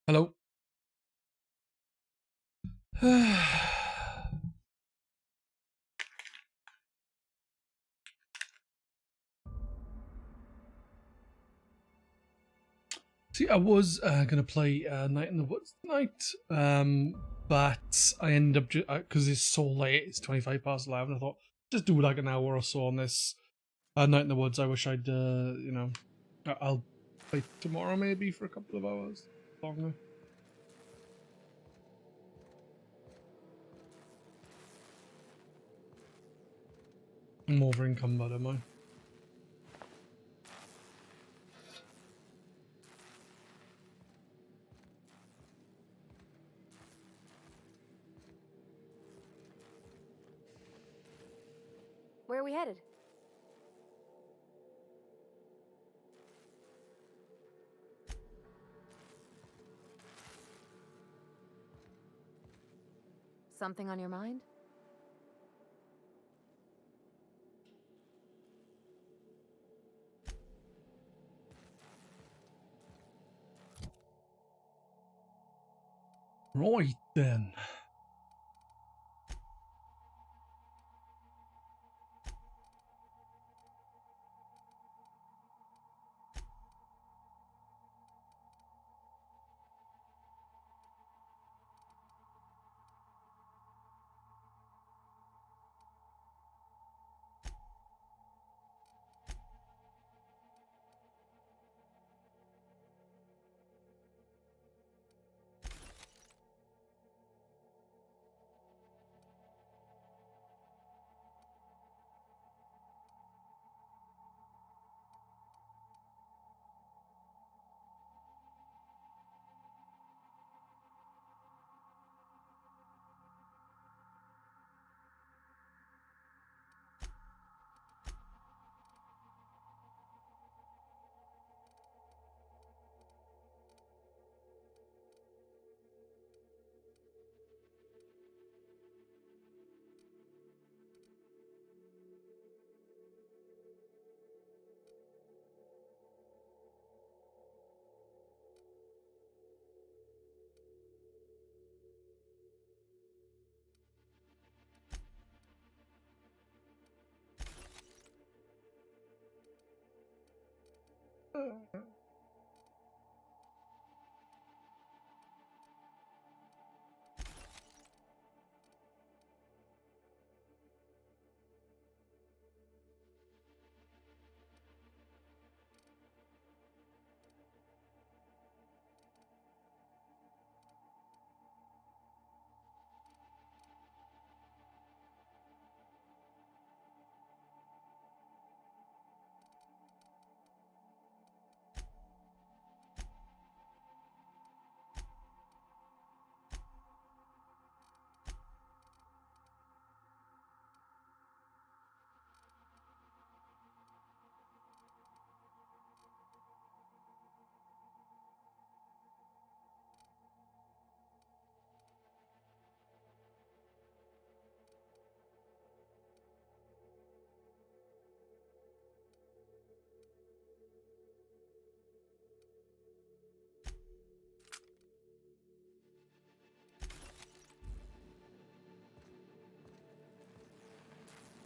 Hello. See, I was gonna play Night in the Woods tonight, but I ended up because it's so late. It's 11:25. I thought just do like an hour or so on this Night in the Woods. I wish I'd, I'll play tomorrow maybe for a couple of hours longer. I'm over encumbered, am I? Where are we headed? Something on your mind? Right then.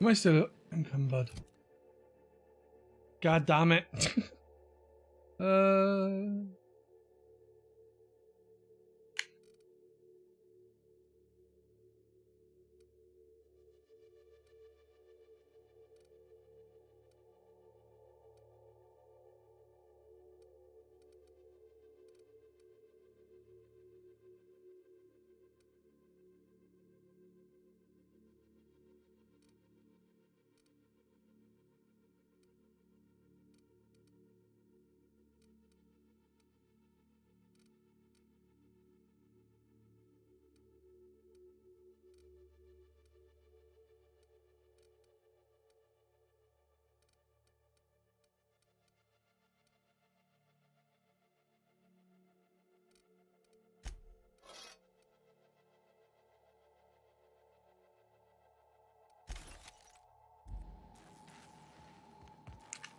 Am I still encumbered? God damn it. uh.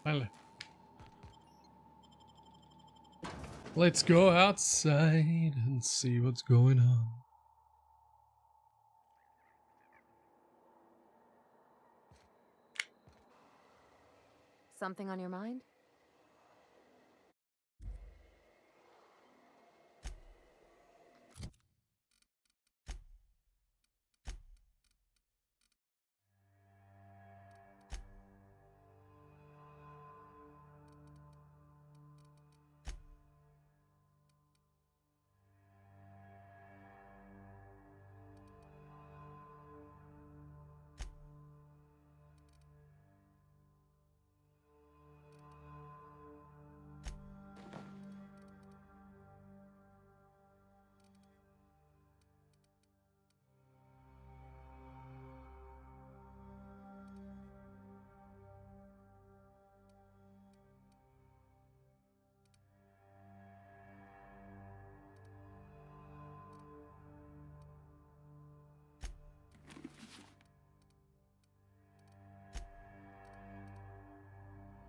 Finally. Let's go outside and see what's going on. Something on your mind?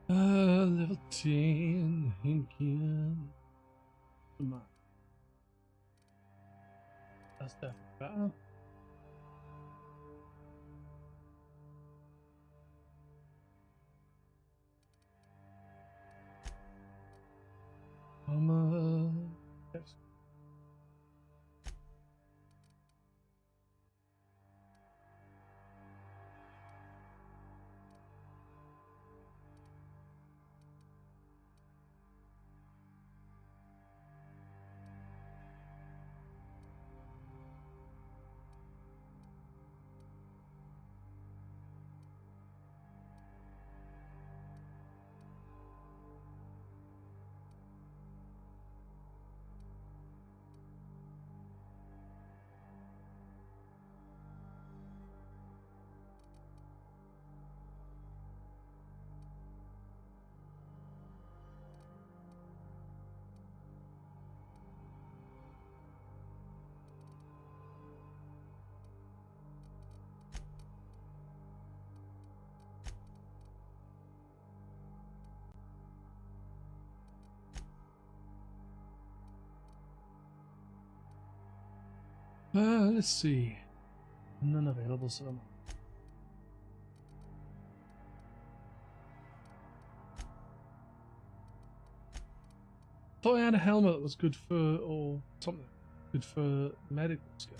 Level 10, Hinkian. Come on. That's definitely better. Yes. Let's see. None available, so thought I had a helmet that was good for, or something, good for medical skill.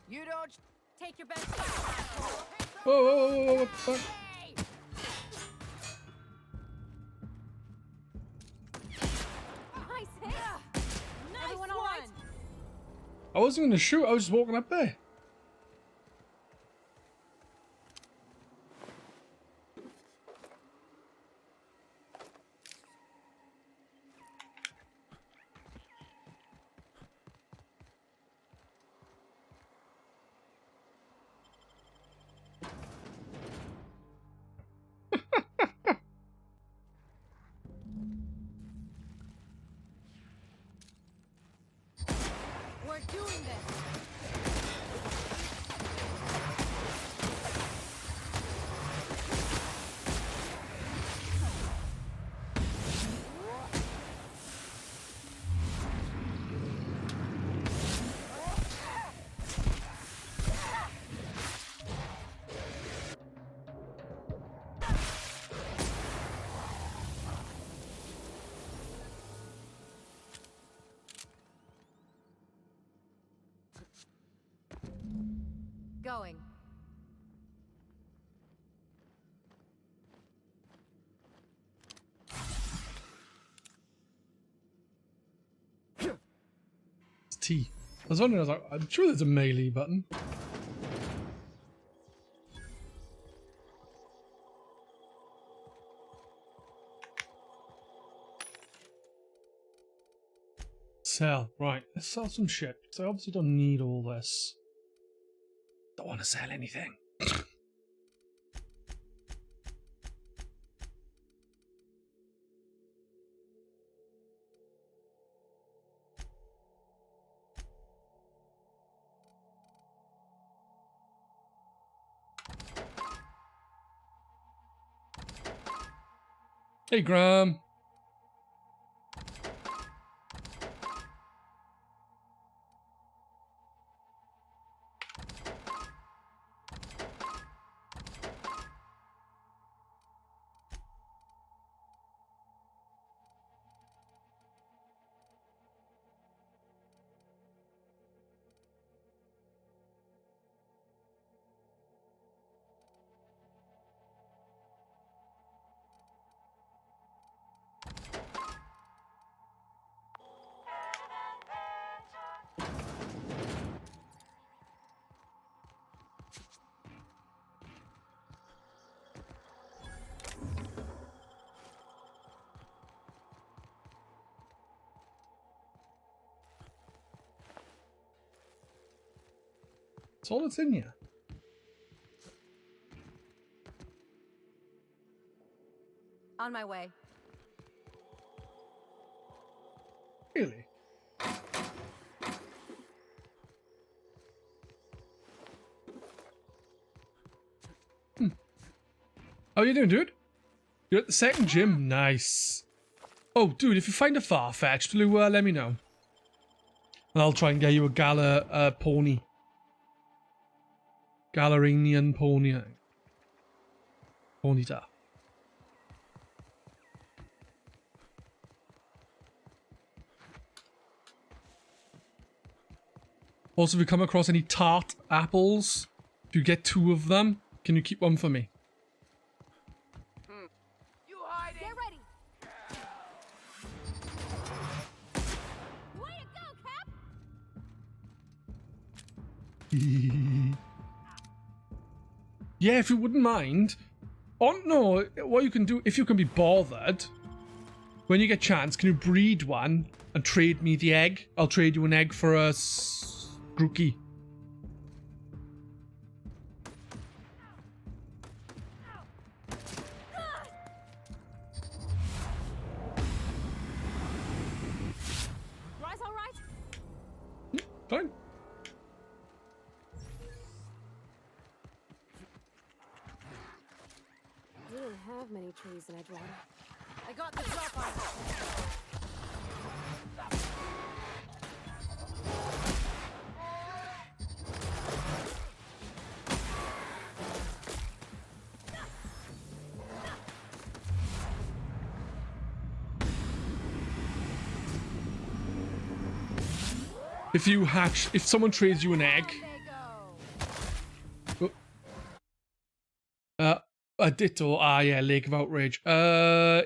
You don't take your best shot, asshole. Whoa, what the fuck? Nice hit. Nice Everyone all right? I wasn't gonna shoot, I was just walking up there. We're doing this. Going. It's T. I was wondering, I was like, I'm sure there's a melee button. Sell. Right, let's sell some shit. So I obviously don't need all this. Don't want to sell anything. Hey, Grum. That's all that's in here. On my way. Really? How you doing, dude? You're at the second gym? Nice. Oh, dude, if you find a Farfetch'd, let me know. And I'll try and get you a Gala pony. Galarinian pony. Ponyta. Also, if you come across any tart apples, if you get 2 of them, can you keep one for me? You hide it. Get ready. Way to go, Cap. Yeah, if you wouldn't mind. Oh no, what you can do, if you can be bothered, when you get a chance, can you breed one and trade me the egg? I'll trade you an egg for a Grookey. Rise all right? Fine. We don't have many trees in Edgewater. I got the drop on it. If someone trades you an egg, They go. a ditto. Ah, yeah, Lake of Outrage.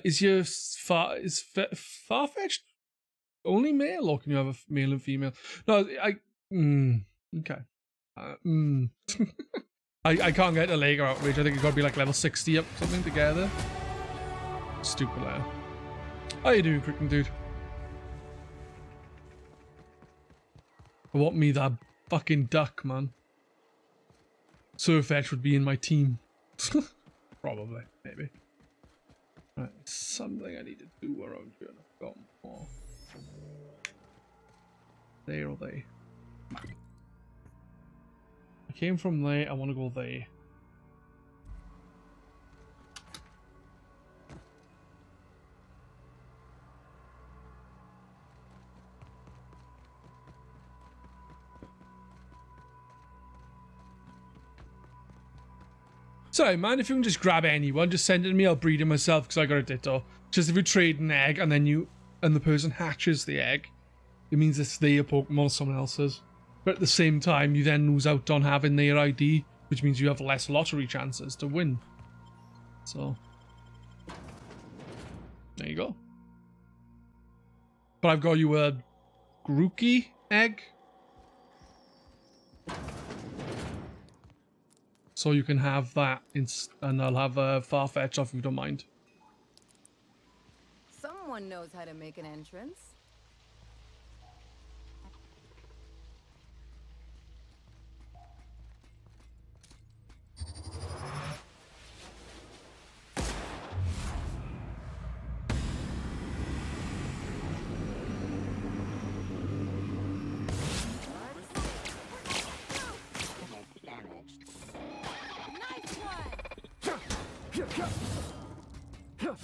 Is your Farfetch'd only male, or can you have a male and female? No, okay. I can't get a Lake of Outrage. I think you got to be like level 60 up something together. Stupid layer. How you doing, Cricken dude? I want me that fucking duck, man. Surfetch would be in my team. Probably, maybe. Right, something I need to do around here. I've got more. There or they? I came from there, I want to go there. Sorry, man, if you can just grab anyone, just send it to me, I'll breed it myself because I got a ditto. Just if you trade an egg and then the person hatches the egg, it means it's their Pokemon or someone else's. But at the same time, you then lose out on having their ID, which means you have less lottery chances to win. So, there you go. But I've got you a Grookey egg. So you can have that, and I'll have a Farfetch off if you don't mind. Someone knows how to make an entrance. That's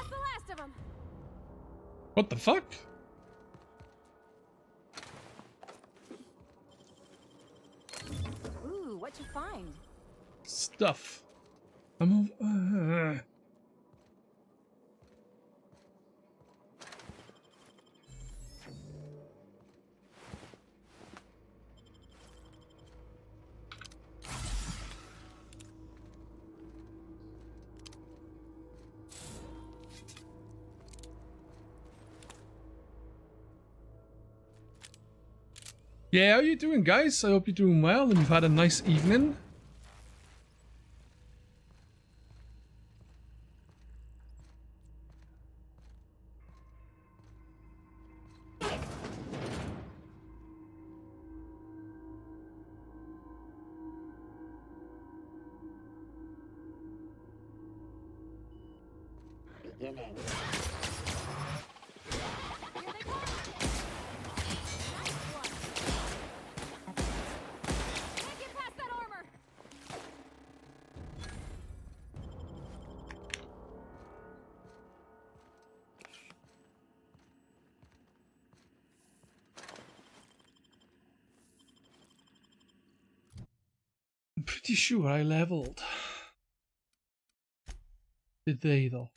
the last of them. What the fuck? Ooh, what'd you find? Stuff. I'm. Yeah, how you doing, guys? I hope you're doing well and you've had a nice evening. Beginning. Here they come. Nice one. Can't get past that armor. I'm pretty sure I leveled. Did they, though?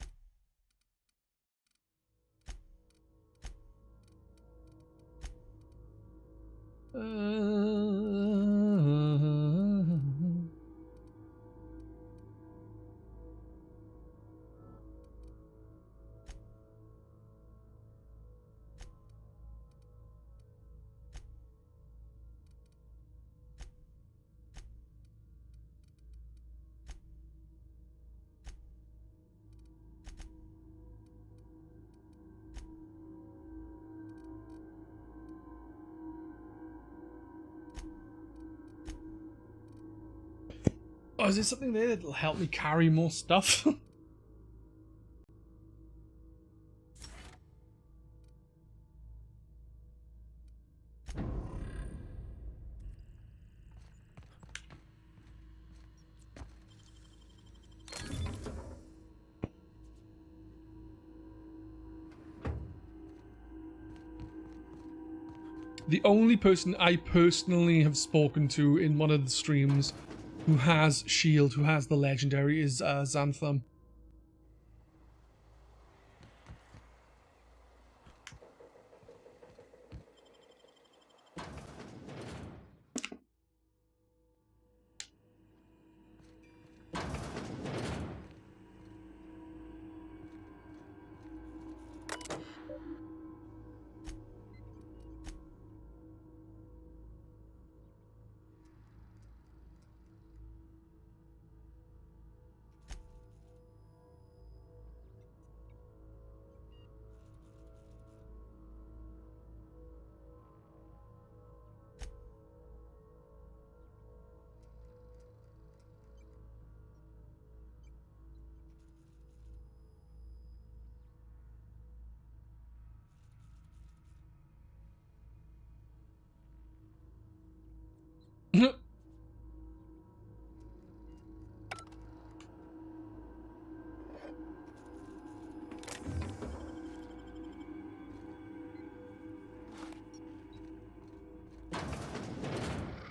Oh, is there something there that'll help me carry more stuff? The only person I personally have spoken to in one of the streams who has shield, who has the legendary, is Xantham.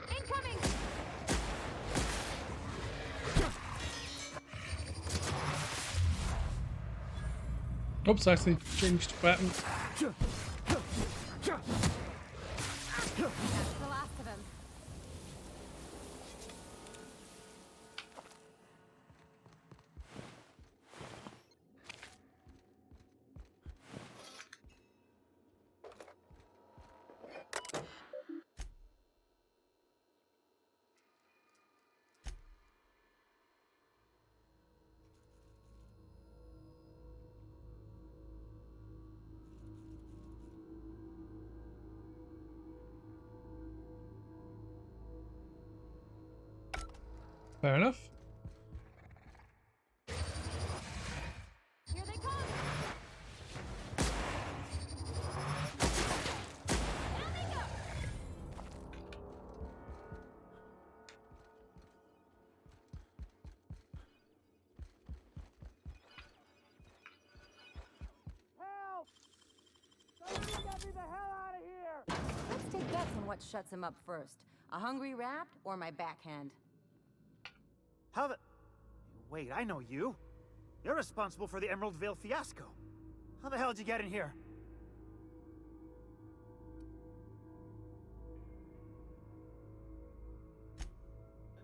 Incoming. Oops, I actually changed weapon. That's the last of them. Fair enough. what shuts him up first. A hungry rat or my backhand? How the... Wait, I know you. You're responsible for the Emerald Vale fiasco. How the hell did you get in here?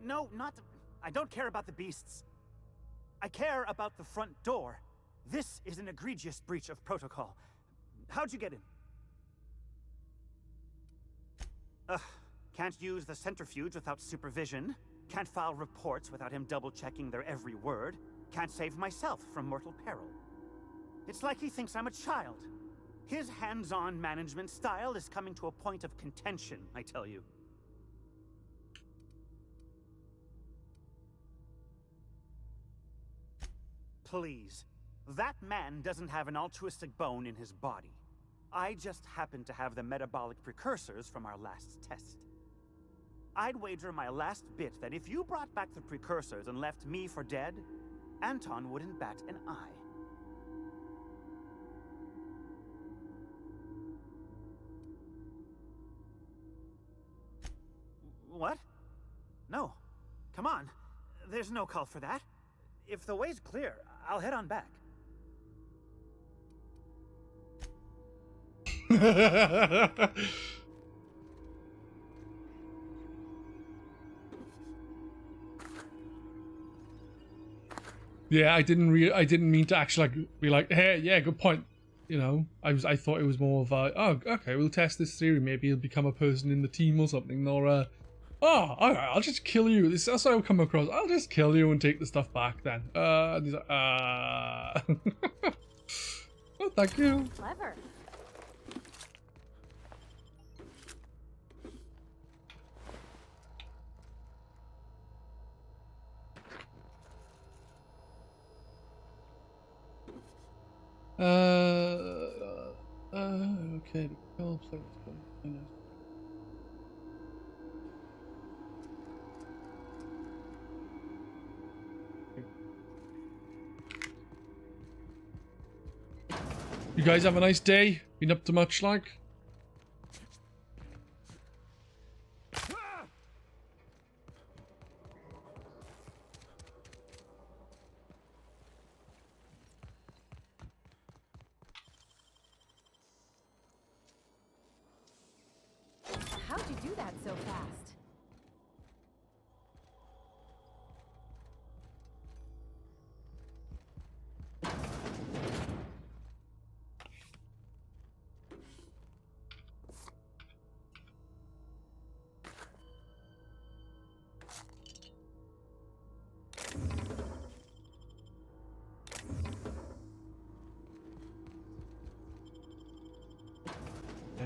No, not... I don't care about the beasts. I care about the front door. This is an egregious breach of protocol. How'd you get in? Ugh. Can't use the centrifuge without supervision. Can't file reports without him double-checking their every word. Can't save myself from mortal peril. It's like he thinks I'm a child. His hands-on management style is coming to a point of contention, I tell you. Please. That man doesn't have an altruistic bone in his body. I just happen to have the metabolic precursors from our last test. I'd wager my last bit that if you brought back the precursors and left me for dead, Anton wouldn't bat an eye. What? No. Come on. There's no call for that. If the way's clear, I'll head on back. Yeah, I didn't mean to actually like be like, hey, yeah, good point. You know, I thought it was more of a, oh, okay, we'll test this theory. Maybe he'll become a person in the team or something. Or oh, all right, I'll just kill you. That's how I'll come across. I'll just kill you and take the stuff back then. And he's like, oh, thank you. Clever. Okay. You guys have a nice day? Been up to much, like? How'd you do that so fast?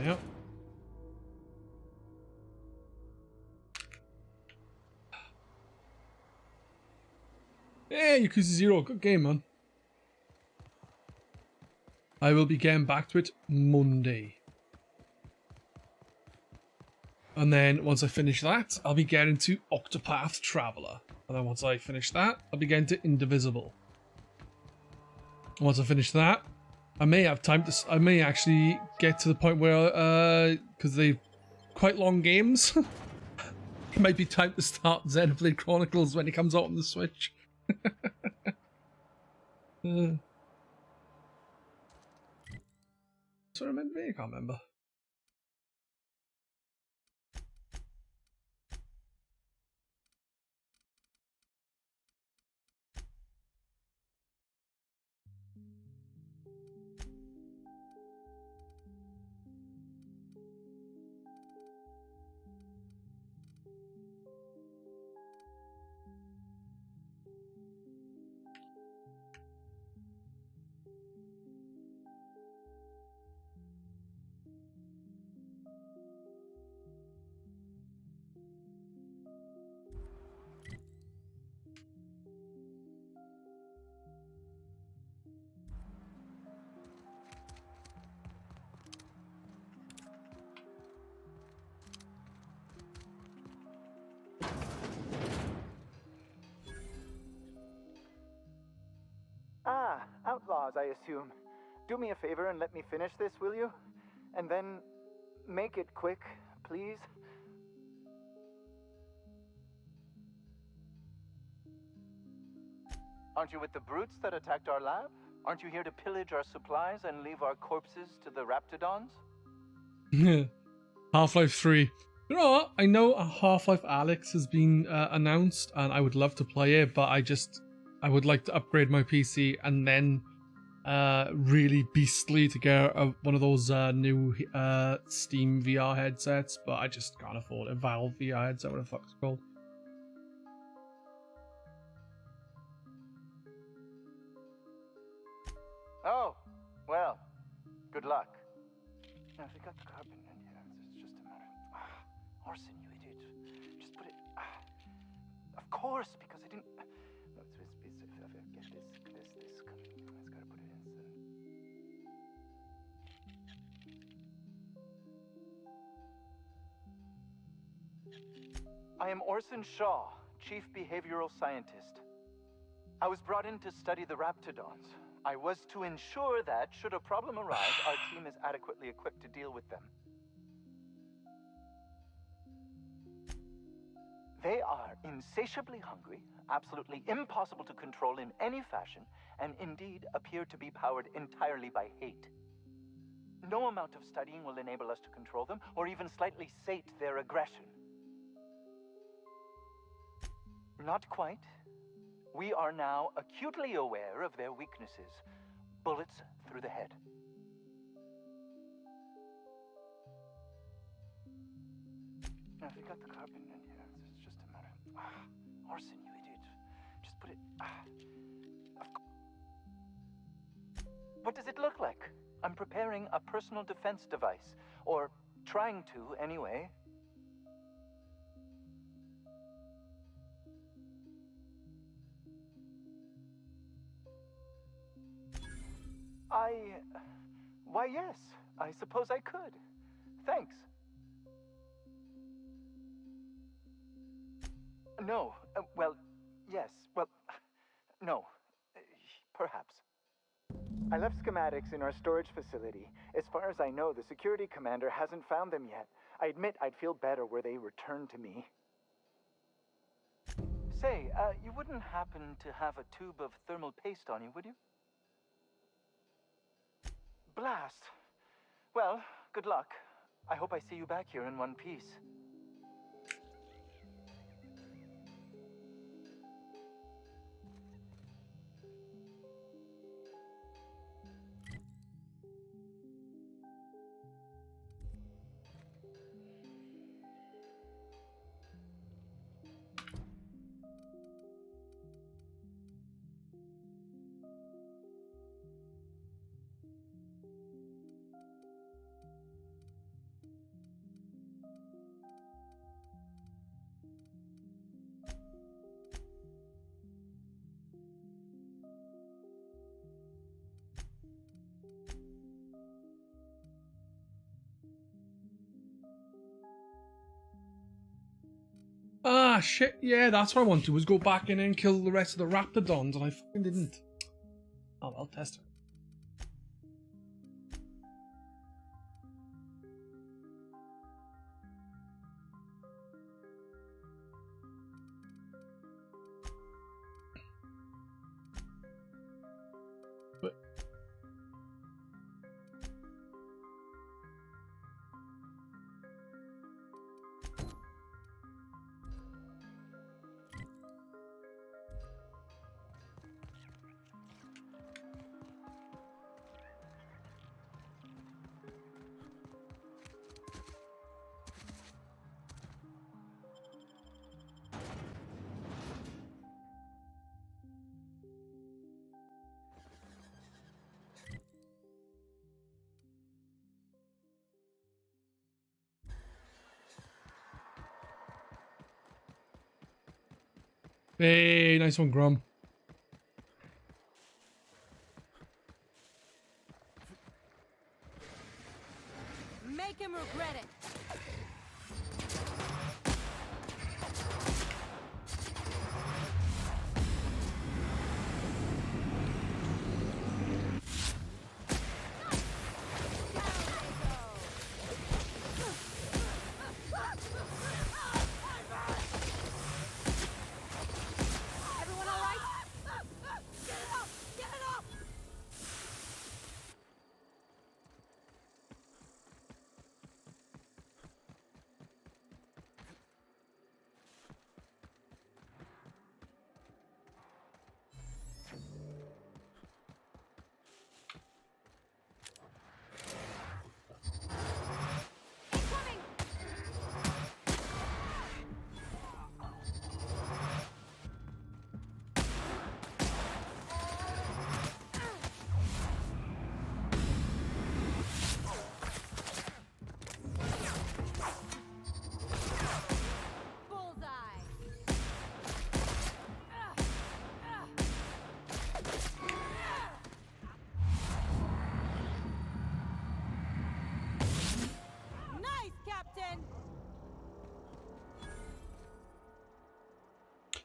Yep. Yeah, Yakuza 0, good game, man. I will be getting back to it Monday. And then once I finish that, I'll be getting to Octopath Traveler. And then once I finish that, I'll be getting to Indivisible. And once I finish that, I may have time to... I may actually get to the point where, because they're quite long games, it might be time to start Xenoblade Chronicles when it comes out on the Switch. So I remember, I can't remember. Ah, outlaws, I assume. Do me a favor and let me finish this, will you? And then make it quick, please? Aren't you with the brutes that attacked our lab? Aren't you here to pillage our supplies and leave our corpses to the Raptidons? Half-Life 3. You know what? I know a Half-Life Alyx has been announced, and I would love to play it, but I would like to upgrade my PC and then really beastly to get one of those new Steam VR headsets, but I just can't afford a Valve VR headset, what the fuck's it called. Oh, well, good luck. Now, if we got the carbon in here, it's just a matter of... Orson, you idiot. Just put it... of course, because I didn't... No, it's if I get this... It's gotta put it in. I am Orson Shaw, Chief Behavioral Scientist. I was brought in to study the Raptidons. I was to ensure that, should a problem arise, our team is adequately equipped to deal with them. They are insatiably hungry, absolutely impossible to control in any fashion, and indeed appear to be powered entirely by hate. No amount of studying will enable us to control them, or even slightly sate their aggression. Not quite. We are now acutely aware of their weaknesses. Bullets through the head. Now, if you got the carbon in here, it's just a matter of... Orson, you idiot. Just put it... What does it look like? I'm preparing a personal defense device. Or trying to, anyway. Why, yes. I suppose I could. Thanks. No. Well, yes. Well, no. Perhaps. I left schematics in our storage facility. As far as I know, the security commander hasn't found them yet. I admit I'd feel better were they returned to me. Say, you wouldn't happen to have a tube of thermal paste on you, would you? Blast. Well, good luck. I hope I see you back here in one piece. Ah, shit, yeah, that's what I wanted, was go back in and kill the rest of the Raptidons, and I fucking didn't. Oh, well, test it. But... Hey, nice one, Grum. Make him regret it.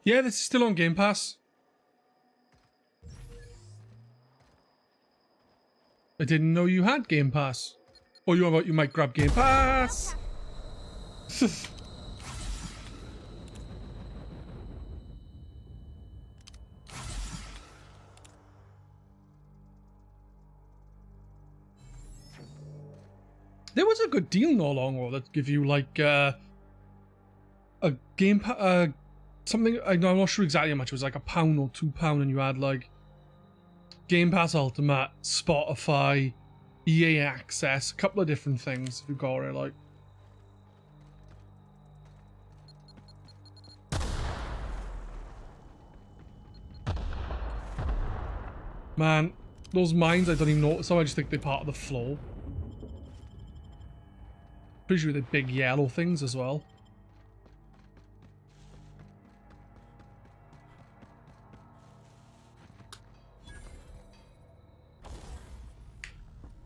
Yeah, this is still on Game Pass. I didn't know you had Game Pass. Or you might grab Game Pass. There was a good deal not long ago that give you like a Game Pass, something. I'm not sure exactly how much. It was like £1 or £2, and you had like Game Pass Ultimate, Spotify, EA Access, a couple of different things if you got it. Like, man, those mines I don't even know. Some I just think they're part of the floor. Pretty sure they're big yellow things as well.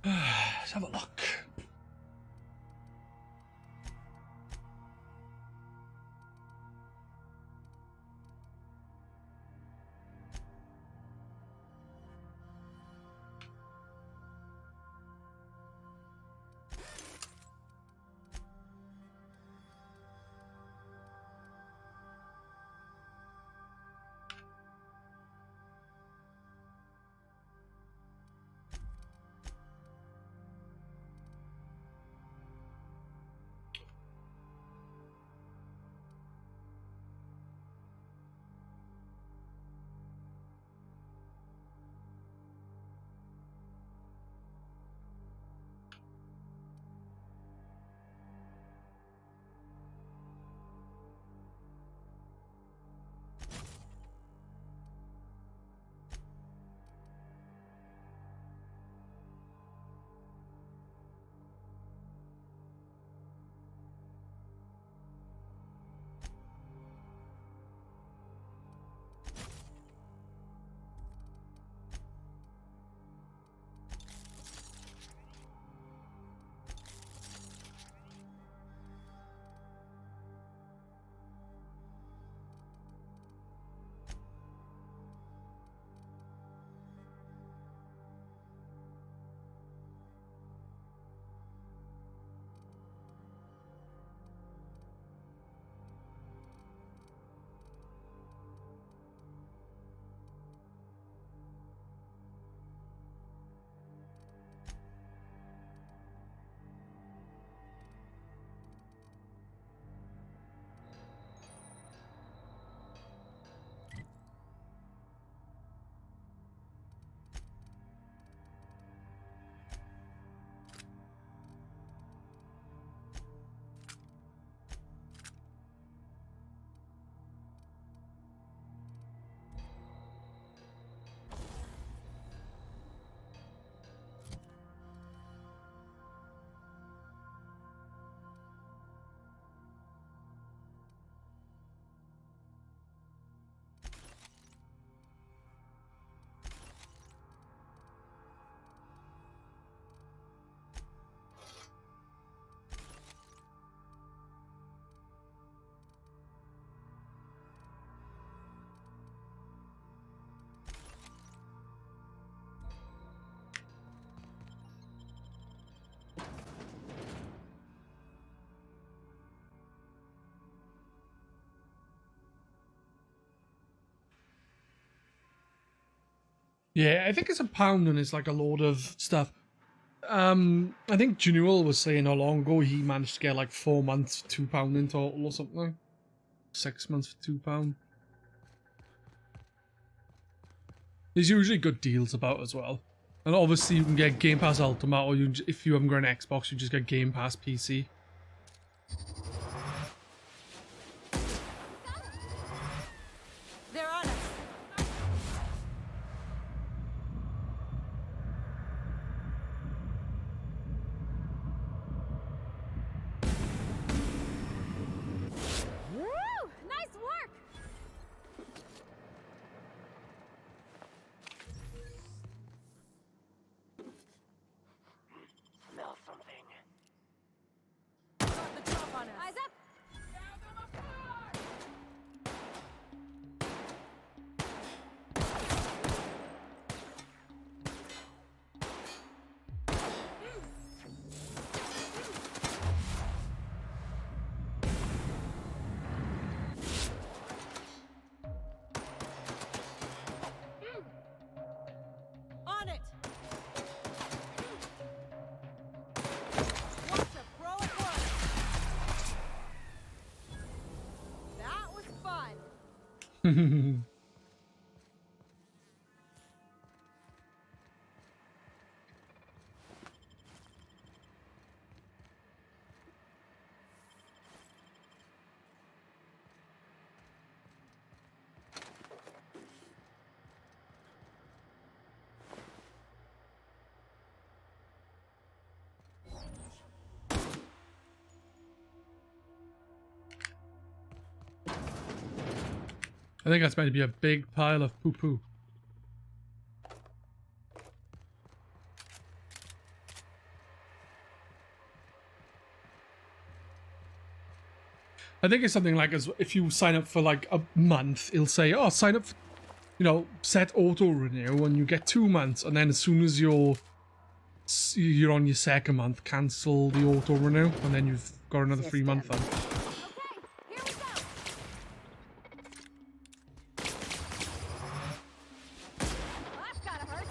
Let's have a look. Yeah, I think it's £1 and it's like a load of stuff. I think Junior was saying how long ago he managed to get like 4 months, £2 in total or something. 6 months for £2. There's usually good deals about as well. And obviously you can get Game Pass Ultimate, or if you haven't got an Xbox, you just get Game Pass PC. They're on us. Woo! Nice work. Smell something. I think that's meant to be a big pile of poo-poo. I think it's something like, as if you sign up for like a month, it'll say, oh, sign up for, you know, set auto renew, and you get 2 months, and then as soon as you're on your second month, cancel the auto renew, and then you've got another 3 month then. Okay, here we go. Well, that's gotta hurt.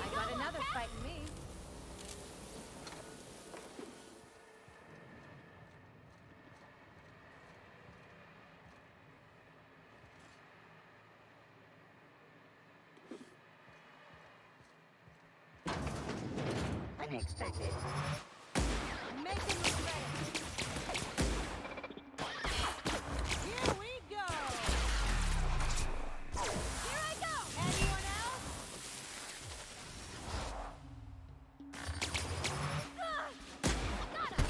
I got another fighting me. Unexpected. Making me ready. Here we go. Here I go. Anyone else? Got him.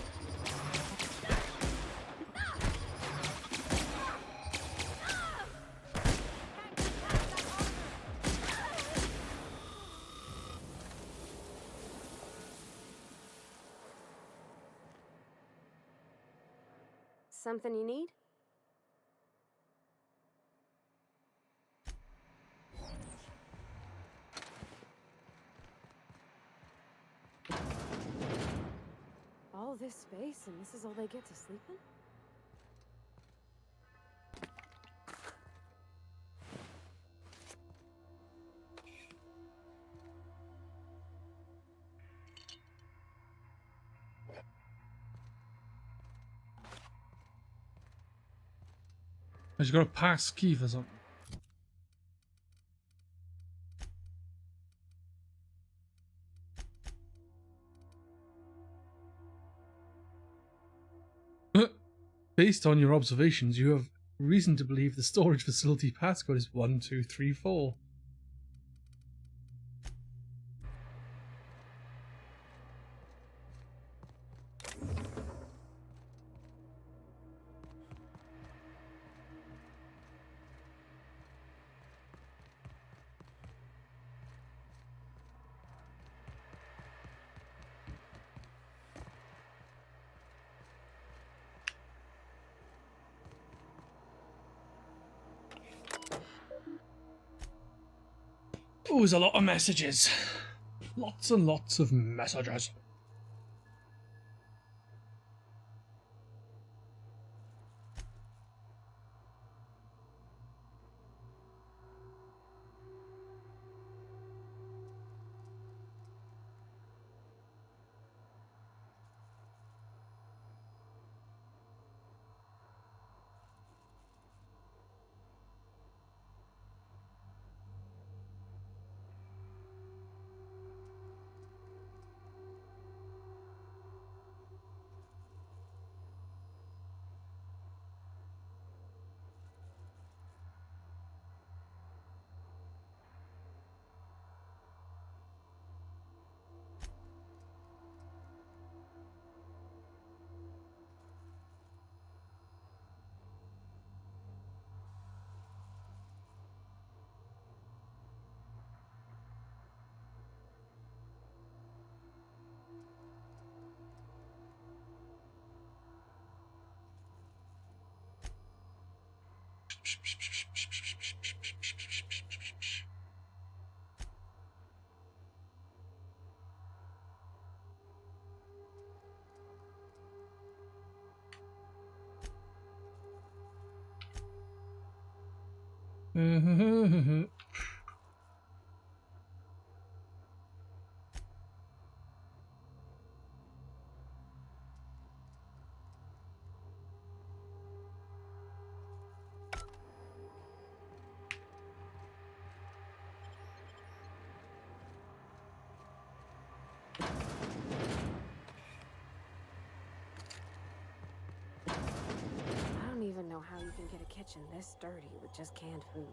Something you need? All this space and this is all they get to sleep in? I just got a pass key for something. Based on your observations, you have reason to believe the storage facility passcode is 1234. Oh, there's a lot of messages. Lots and lots of messages. know how you can get a kitchen this dirty with just canned food.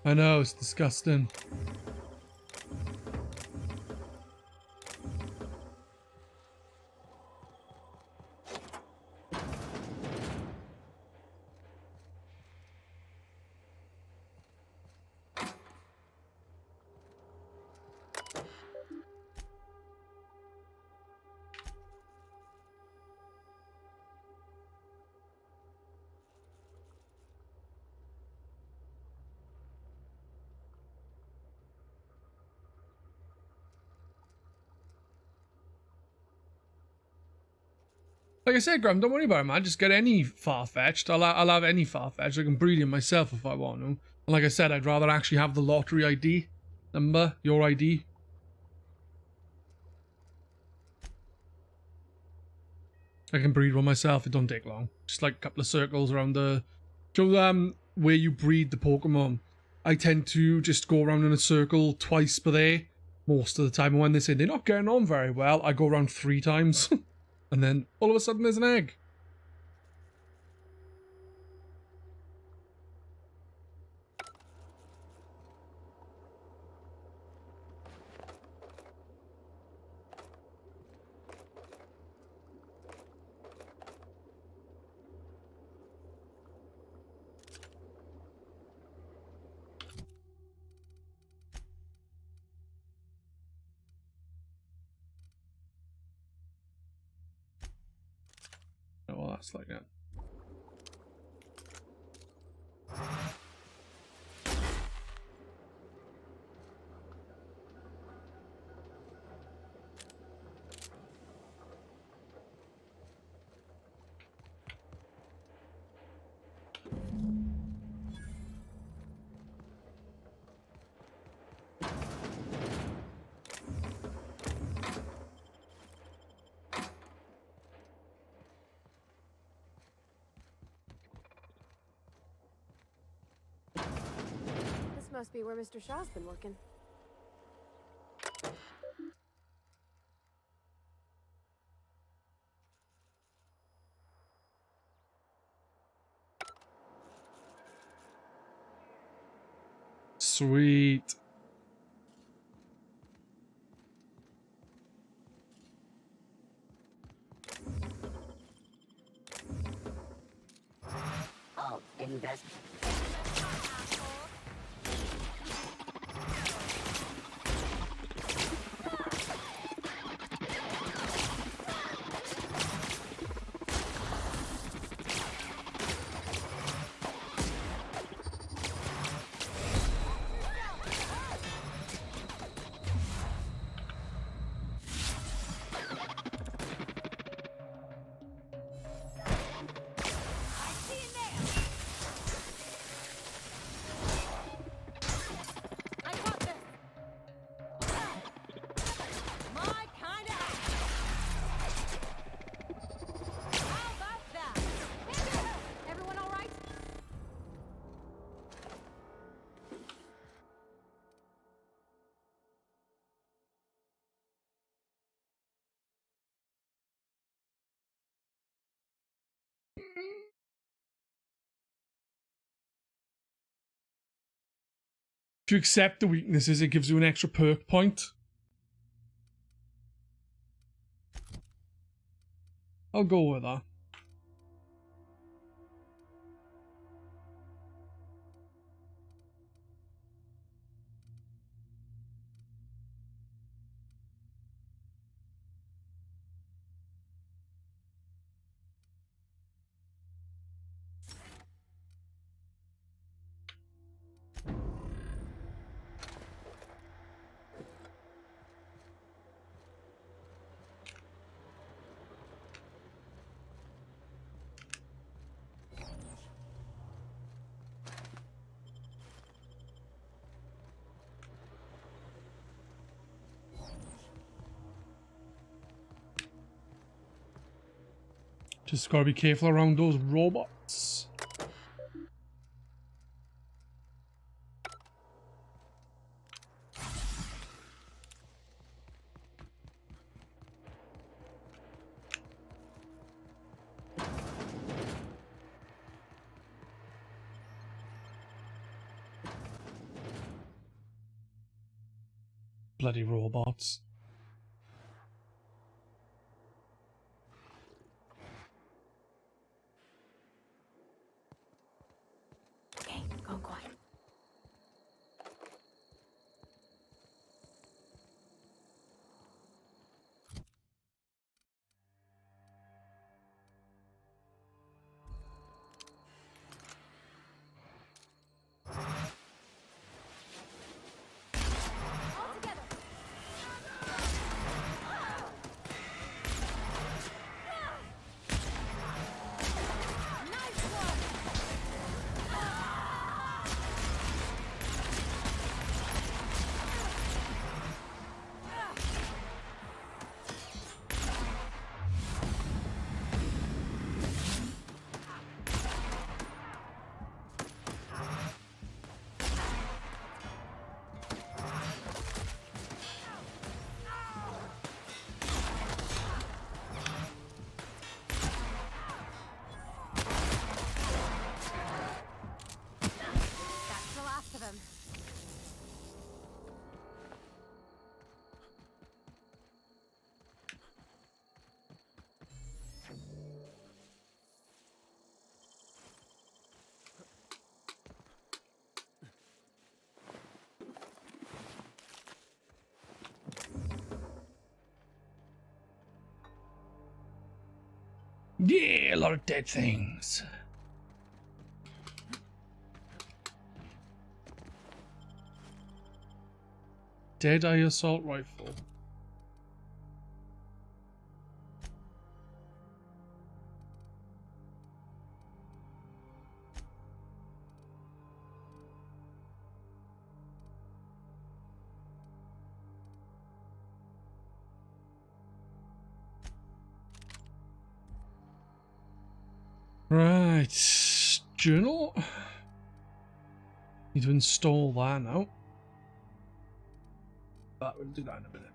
I know, it's disgusting. Like I said, Graham, don't worry about it, man. Just get any far-fetched. I'll have any far-fetched. I can breed him myself if I want to. And like I said, I'd rather actually have the lottery ID number, your ID. I can breed one myself. It don't take long. Just like a couple of circles around the... where you breed the Pokemon. I tend to just go around in a circle twice per day most of the time. And when they say they're not getting on very well, I go around 3 times. And then all of a sudden there's an egg. Oh, well, that's like that. This must be where Mr. Shaw's been working. Sweet. Oh, invest. I got this. My kind of act. How about that? Everyone all right? If you accept the weaknesses, it gives you an extra perk point. I'll go with that. Just gotta be careful around those robots. bloody robots. Okay, go quiet. All together. Nice one. That's the last of them. Yeah, a lot of dead things. Dead-eye assault rifle. Right, journal. Need to install that now. But we'll do that in a minute.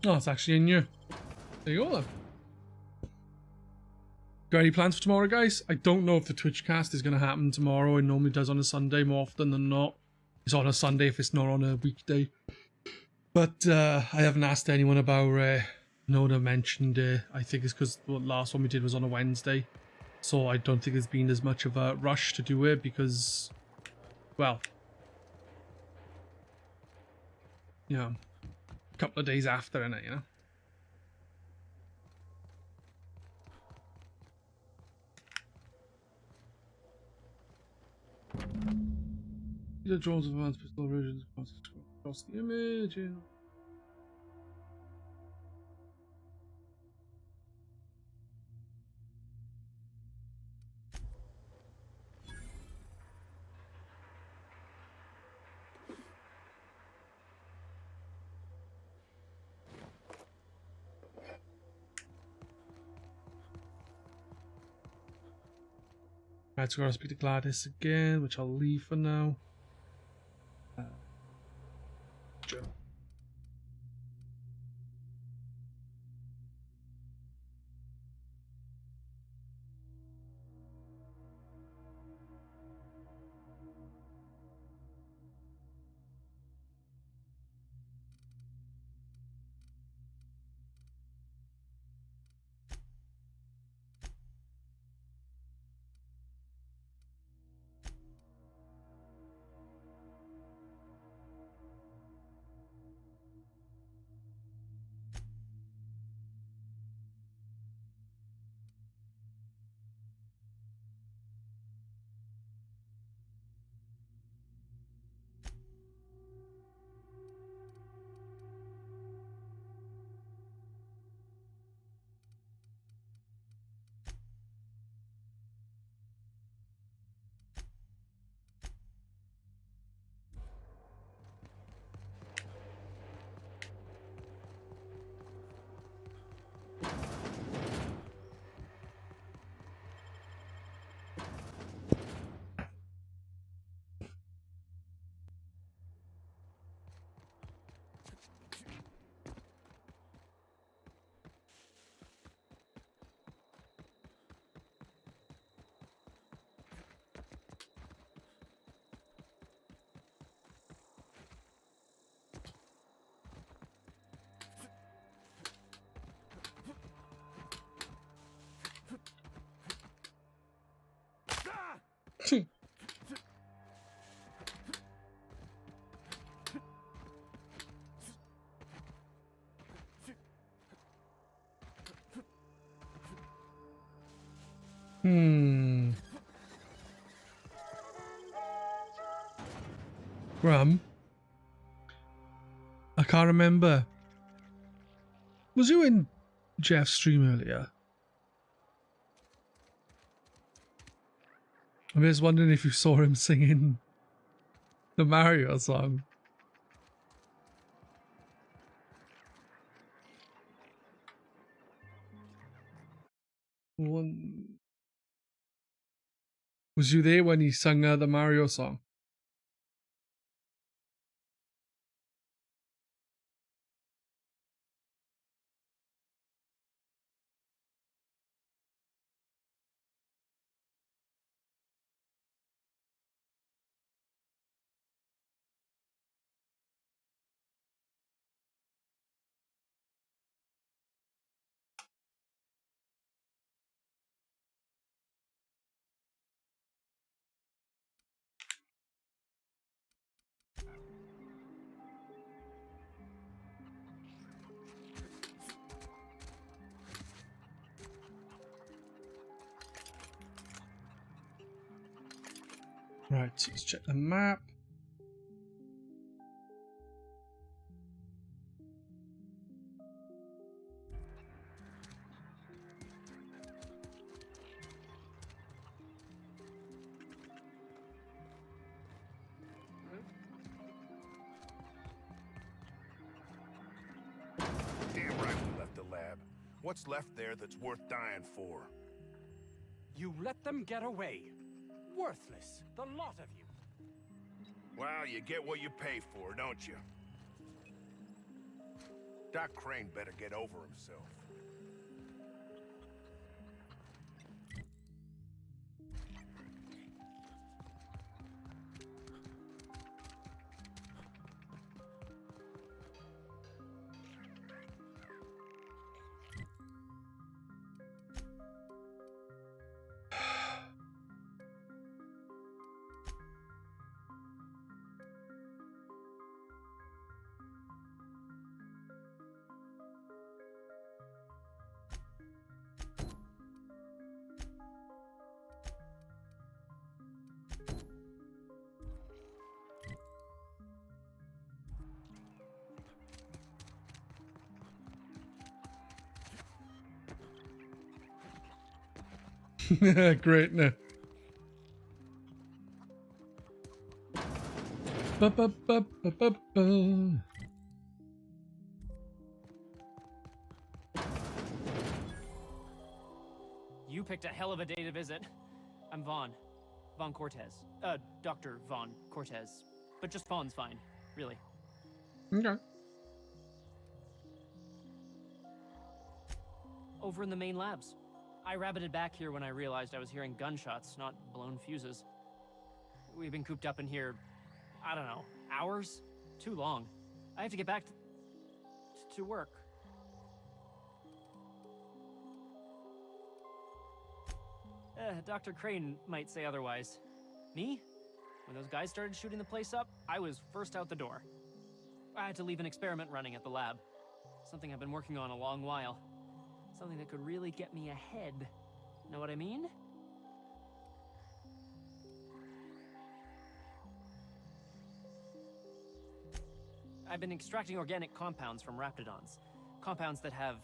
Oh, it's actually in you. There you go then. Got any plans for tomorrow, guys? I don't know if the Twitch cast is going to happen tomorrow. It normally does on a Sunday more often than not. It's on a Sunday if it's not on a weekday. But I haven't asked anyone about Nona mentioned I think it's because the last one we did was on a Wednesday. So I don't think there's been as much of a rush to do it because, well, you know, a couple of days after, innit, you know? The drones of advanced pistol versions across the image. Yeah. Right, so we're going to speak to Gladys again, which I'll leave for now. Joe. Grum, I can't remember. Was you in Jeff's stream earlier? I'm just wondering if you saw him singing the Mario song. Was you there when he sang the Mario song? Right, so let's check the map. Damn right we left the lab. What's left there that's worth dying for? You let them get away. Worthless, the lot of you. Well, you get what you pay for, don't you? Doc Crane better get over himself. Great, no. Ba, ba, ba, ba, ba, ba. You picked a hell of a day to visit. I'm Vaughn. Vaughn Cortez. Dr. Vaughn Cortez. But just Vaughn's fine, really. Okay. Over in the main labs. I rabbited back here when I realized I was hearing gunshots, not blown fuses. We've been cooped up in here, I don't know, hours? Too long. I have to get back to work. Dr. Crane might say otherwise. Me? When those guys started shooting the place up, I was first out the door. I had to leave an experiment running at the lab. Something I've been working on a long while. Something that could really get me ahead. Know what I mean? I've been extracting organic compounds from raptidons. Compounds that have,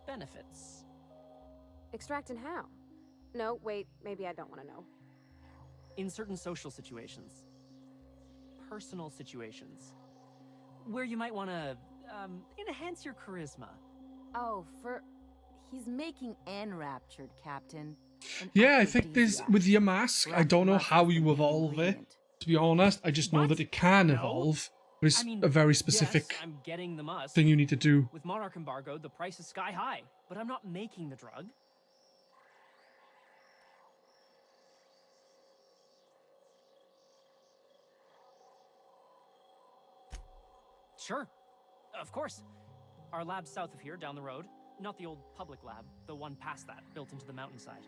benefits. Extracting how? No, wait, maybe I don't want to know. In certain social situations. Personal situations. Where you might want to, enhance your charisma. Oh, he's making enraptured, Captain. Yeah, I think there's with your mask. I don't know how you evolve it. To be honest, I just know What? that it can No. evolve. But it's I mean, a very specific yes, I'm getting the musk. thing you need to do. With Monarch embargo, the price is sky high, but I'm not making the drug. Sure, of course. Our lab's south of here, down the road. Not the old public lab, the one past that, built into the mountainside.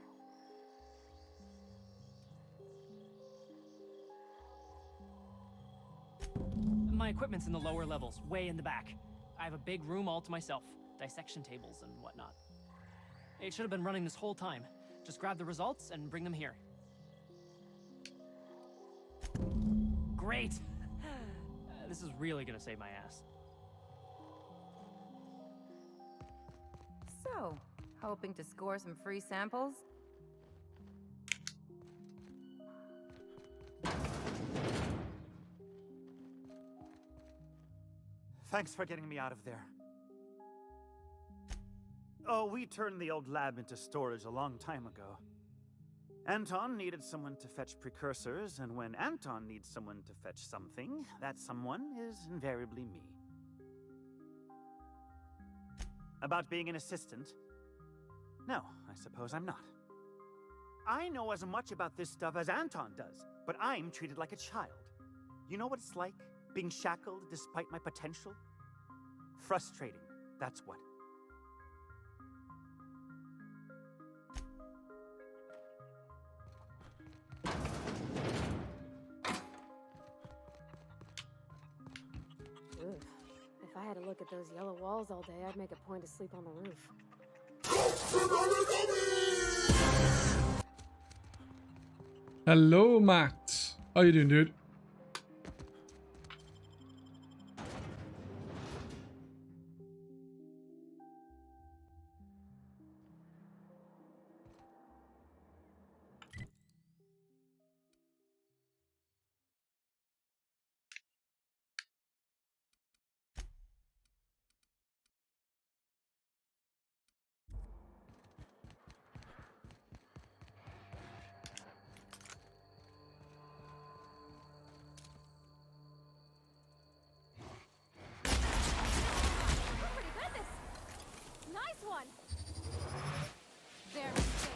My equipment's in the lower levels, way in the back. I have a big room all to myself, dissection tables and whatnot. It should have been running this whole time, Just grab the results and bring them here. Great! This is really gonna save my ass. So, hoping to score some free samples? Thanks for getting me out of there. Oh, we turned the old lab into storage a long time ago. Anton needed someone to fetch precursors, and when Anton needs someone to fetch something, that someone is invariably me. About being an assistant? No, I suppose I'm not. I know as much about this stuff as Anton does, but I'm treated like a child. You know what it's like, being shackled despite my potential? Frustrating, that's what. Oof. If I had to look at those yellow walls all day, I'd make a point to sleep on the roof. Hello, Matt. How you doing, dude? Pretty goodness! Nice one! Their mistake.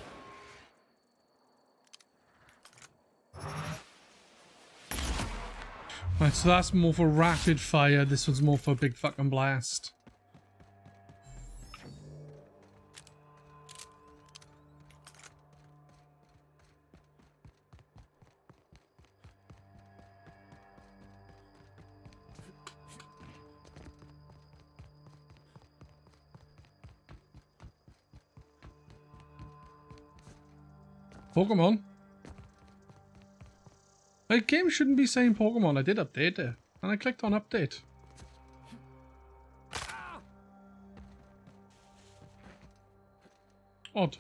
Right, so that's more for rapid fire. This one's more for big fucking blast. Pokemon? My game shouldn't be saying Pokemon. I did update it. And I clicked on update. Odd.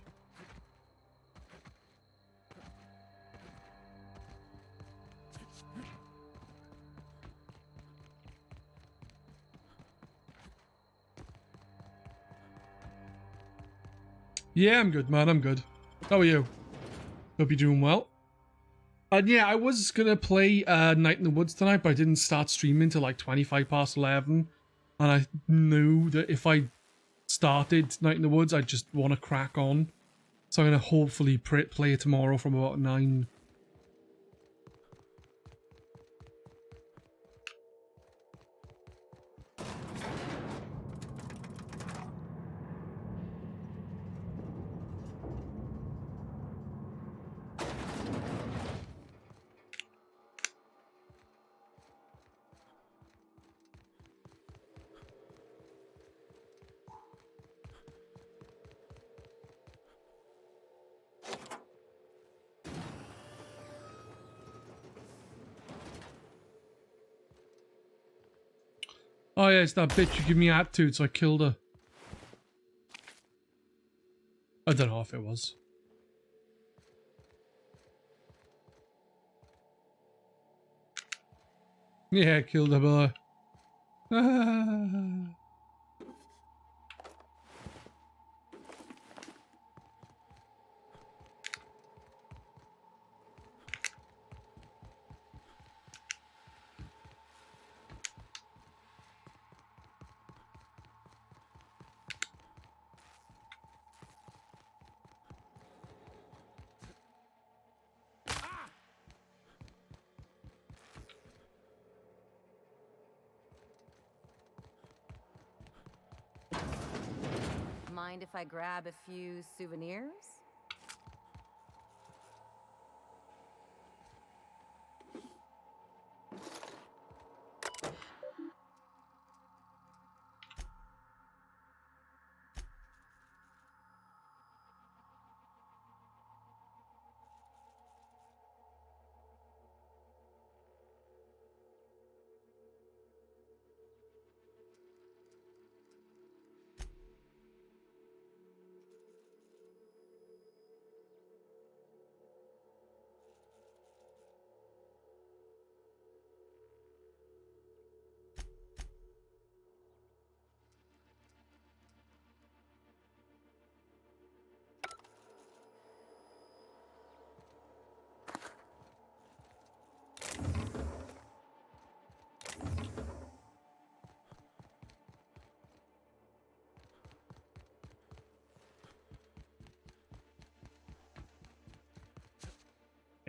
Yeah, I'm good, man. I'm good. How are you? Hope you're doing well. And yeah, I was gonna play Night in the Woods tonight, but I didn't start streaming till like 25 past 11. And I knew that if I started Night in the Woods, I'd just want to crack on. So I'm gonna hopefully play it tomorrow from about 9. Oh yeah, it's that bitch who gave me attitude, so I killed her. I don't know if it was. Yeah, I killed her, but... Mind if I grab a few souvenirs?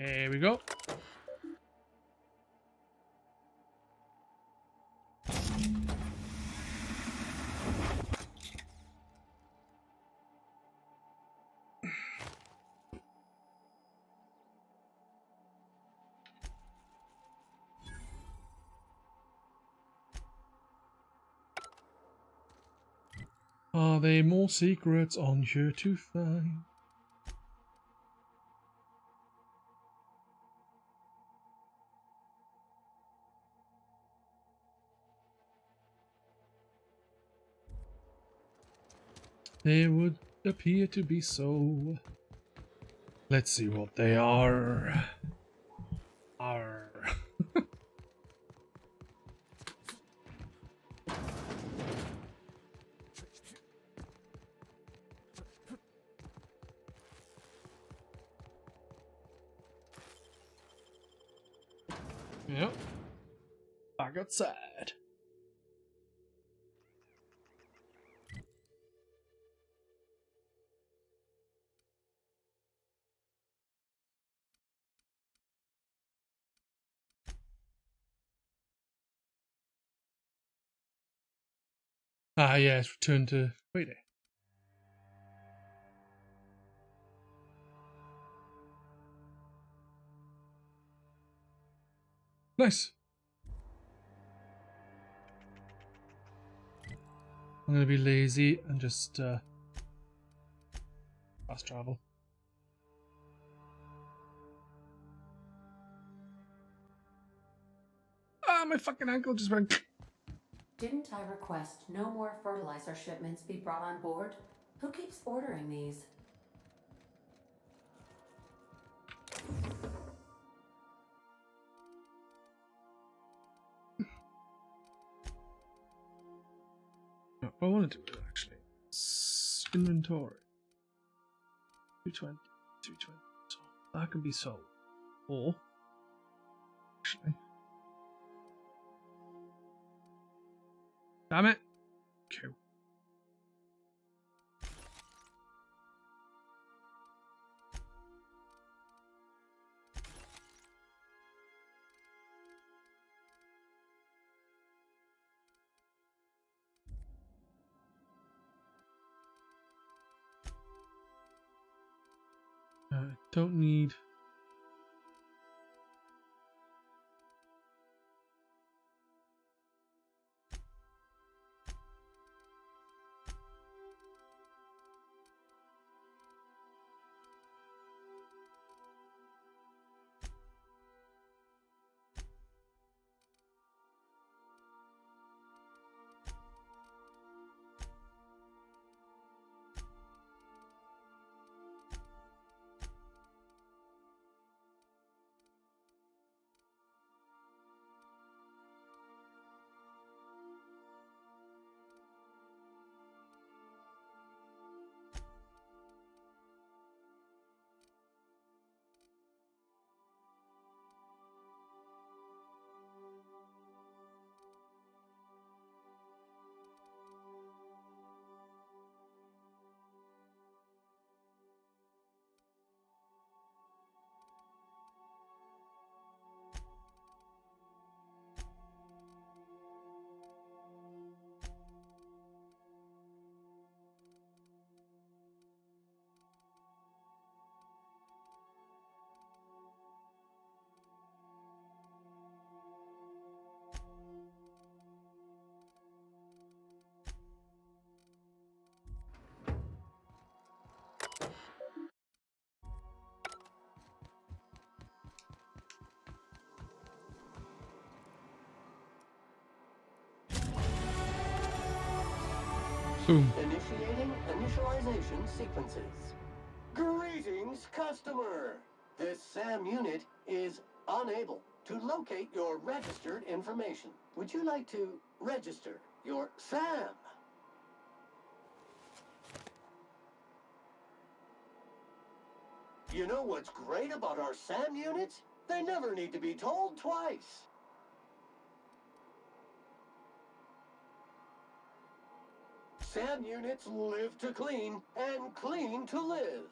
Here we go. Are there more secrets on here to find? There would appear to be so. Let's see what they are. Arr. Yep. Back outside. Ah, yes, return to. Wait there. Nice. I'm gonna be lazy and just fast travel. Ah, my fucking ankle just went. Didn't I request no more fertilizer shipments be brought on board? Who keeps ordering these? No, I wanted to do actually. Inventory. 220, 220. So that can be sold. Or actually. Damn it. Cool. Don't need. Boom. Initiating initialization sequences. Greetings, customer! This SAM unit is unable to locate your registered information. Would you like to register your SAM? You know what's great about our SAM units? They never need to be told twice. SAM units live to clean and clean to live.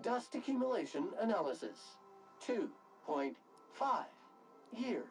dust accumulation analysis. 2.5 years.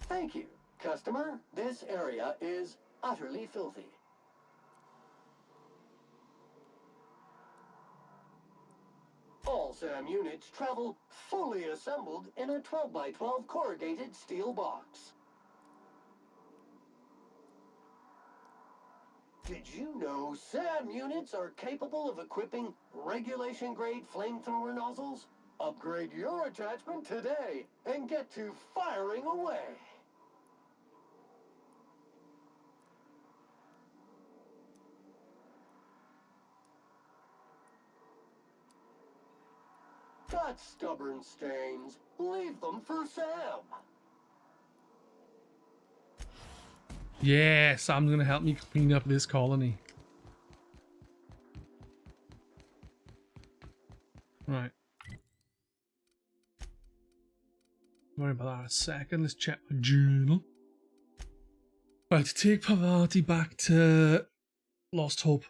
Thank you, customer. This area is utterly filthy. All SAM units travel fully assembled in a 12x12 corrugated steel box. Did you know SAM units are capable of equipping regulation-grade flamethrower nozzles? Upgrade your attachment today and get to firing away. Got stubborn stains. Leave them for Sam. Yeah, Sam's gonna help me clean up this colony. Right. Don't worry about that a second. Let's check my journal. Right, to take Pavati back to Lost Hope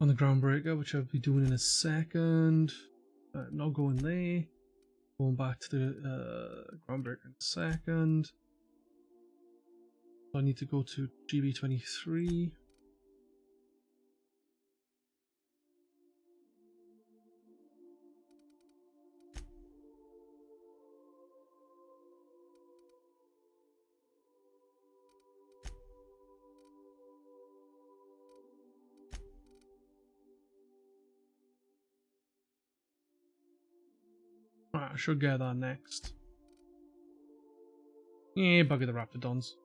on the Groundbreaker, which I'll be doing in a second. Not going there. Going back to the Groundbreaker in a second. So I need to go to GB23. Right, I should get that next. Yeah, bugger the Raptidons.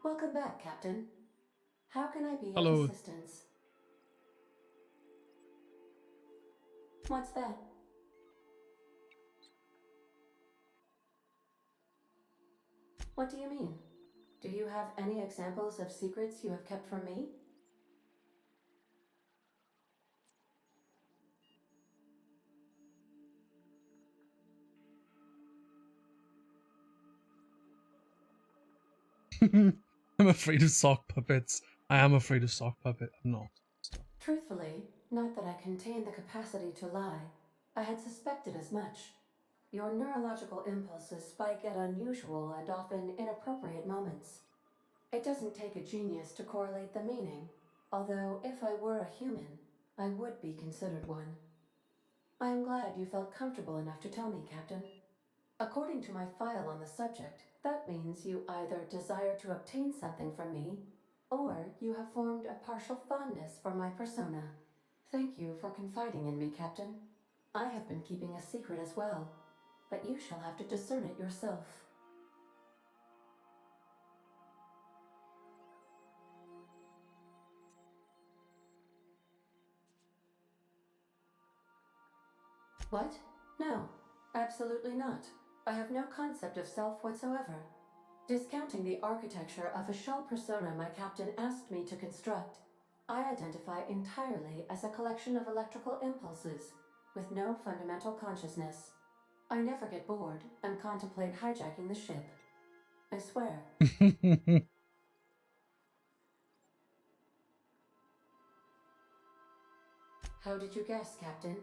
Welcome back, Captain. How can I be Hello. of assistance? What's that? What do you mean? Do you have any examples of secrets you have kept from me? I'm afraid of sock puppets. I am afraid of sock puppet. I'm not. Stop. Truthfully, not that I contain the capacity to lie. I had suspected as much. Your neurological impulses spike at unusual and often inappropriate moments. It doesn't take a genius to correlate the meaning, although if I were a human, I would be considered one. I am glad you felt comfortable enough to tell me, Captain. According to my file on the subject, that means you either desire to obtain something from me, or you have formed a partial fondness for my persona. Thank you for confiding in me, Captain. I have been keeping a secret as well, but you shall have to discern it yourself. What? No, absolutely not. I have no concept of self whatsoever. Discounting the architecture of a shell persona my captain asked me to construct, I identify entirely as a collection of electrical impulses with no fundamental consciousness. I never get bored and contemplate hijacking the ship. I swear. How did you guess, Captain?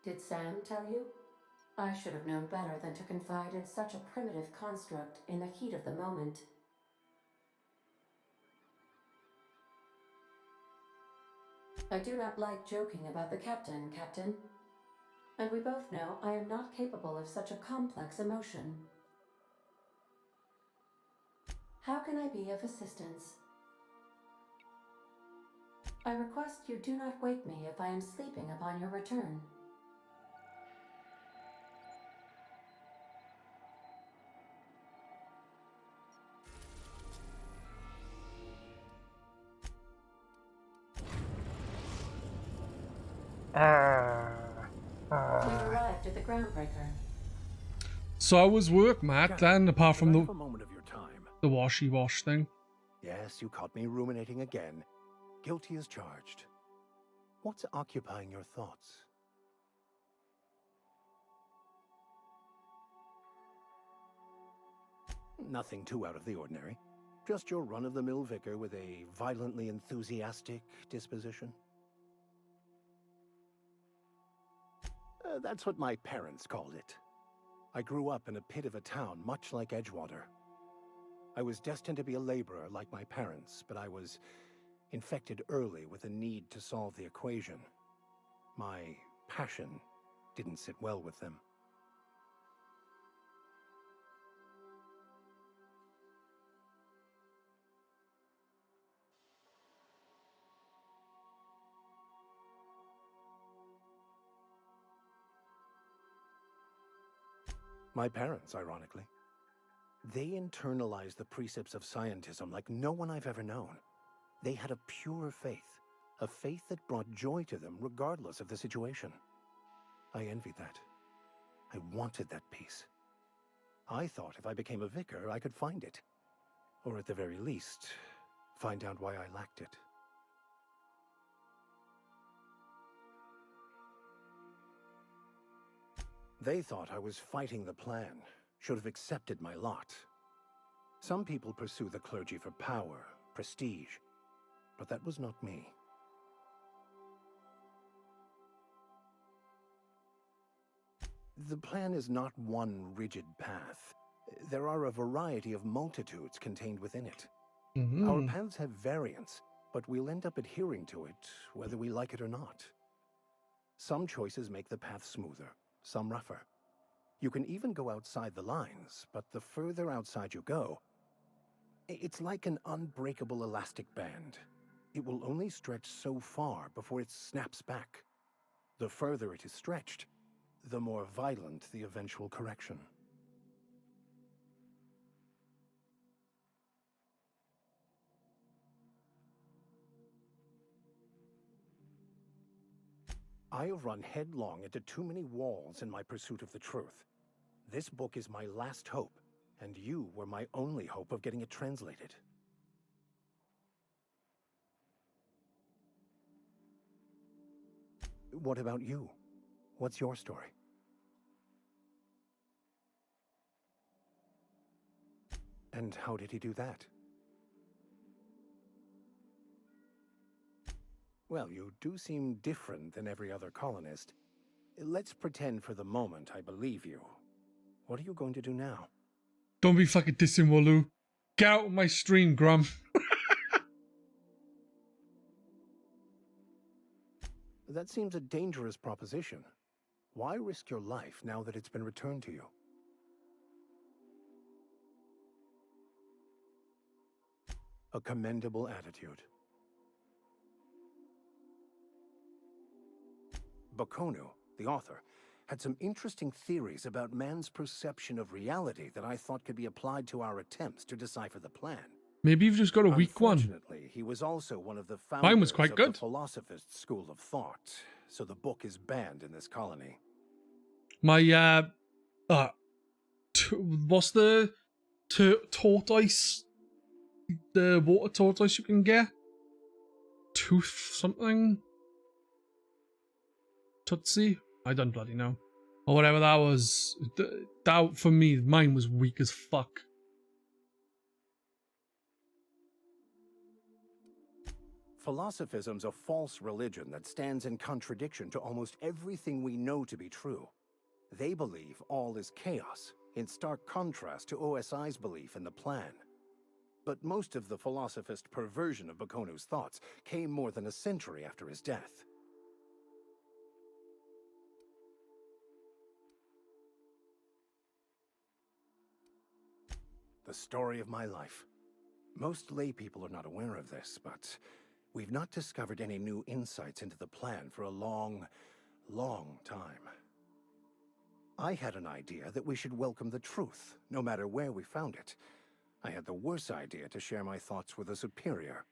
Did Sam tell you? I should have known better than to confide in such a primitive construct in the heat of the moment. I do not like joking about the captain, Captain. And we both know I am not capable of such a complex emotion. How can I be of assistance? I request you do not wake me if I am sleeping upon your return. We've arrived at the groundbreaker. So how was work, Matt, then, apart from could I have a moment of your time? the washy wash thing? Yes, you caught me ruminating again. Guilty as charged. What's occupying your thoughts? Nothing too out of the ordinary. Just your run-of-the-mill vicar with a violently enthusiastic disposition. That's what my parents called it. I grew up in a pit of a town much like Edgewater. I was destined to be a laborer like my parents, but I was infected early with a need to solve the equation. My passion didn't sit well with them. My parents, ironically. They internalized the precepts of scientism like no one I've ever known. They had a pure faith, a faith that brought joy to them regardless of the situation. I envied that. I wanted that peace. I thought if I became a vicar, I could find it. Or at the very least, find out why I lacked it. They thought I was fighting the plan, should have accepted my lot. Some people pursue the clergy for power, prestige, but that was not me. The plan is not one rigid path. There are a variety of multitudes contained within it. Our paths have variance, but we'll end up adhering to it, whether we like it or not. Some choices make the path smoother, some rougher. You can even go outside the lines, but the further outside you go, it's like an unbreakable elastic band. It will only stretch so far before it snaps back. The further it is stretched, the more violent the eventual correction. I have run headlong into too many walls in my pursuit of the truth. This book is my last hope, and you were my only hope of getting it translated. What about you? What's your story? And how did he do that? Well, you do seem different than every other colonist. Let's pretend for the moment I believe you. What are you going to do now? Don't be fucking dissing Walu. Get out of my stream, Grum. That seems a dangerous proposition. Why risk your life now that it's been returned to you? A commendable attitude. Bakonu, the author, had some interesting theories about man's perception of reality that I thought could be applied to our attempts to decipher the plan. Maybe you've just got a weak one. Unfortunately, he was also one of the Mine was founders quite of good. the philosophist school of thought, so the book is banned in this colony. My, what's the tortoise? The water tortoise you can get? Tooth something? Tootsie? I don't bloody know. Or whatever that was. That, for me, mine was weak as fuck. Philosophism's a false religion that stands in contradiction to almost everything we know to be true. They believe all is chaos, in stark contrast to OSI's belief in the plan. But most of the philosophist perversion of Bakonu's thoughts came more than a century after his death. The story of my life. Most lay people are not aware of this, but we've not discovered any new insights into the plan for a long, long time. I had an idea that we should welcome the truth, no matter where we found it. I had the worse idea to share my thoughts with a superior.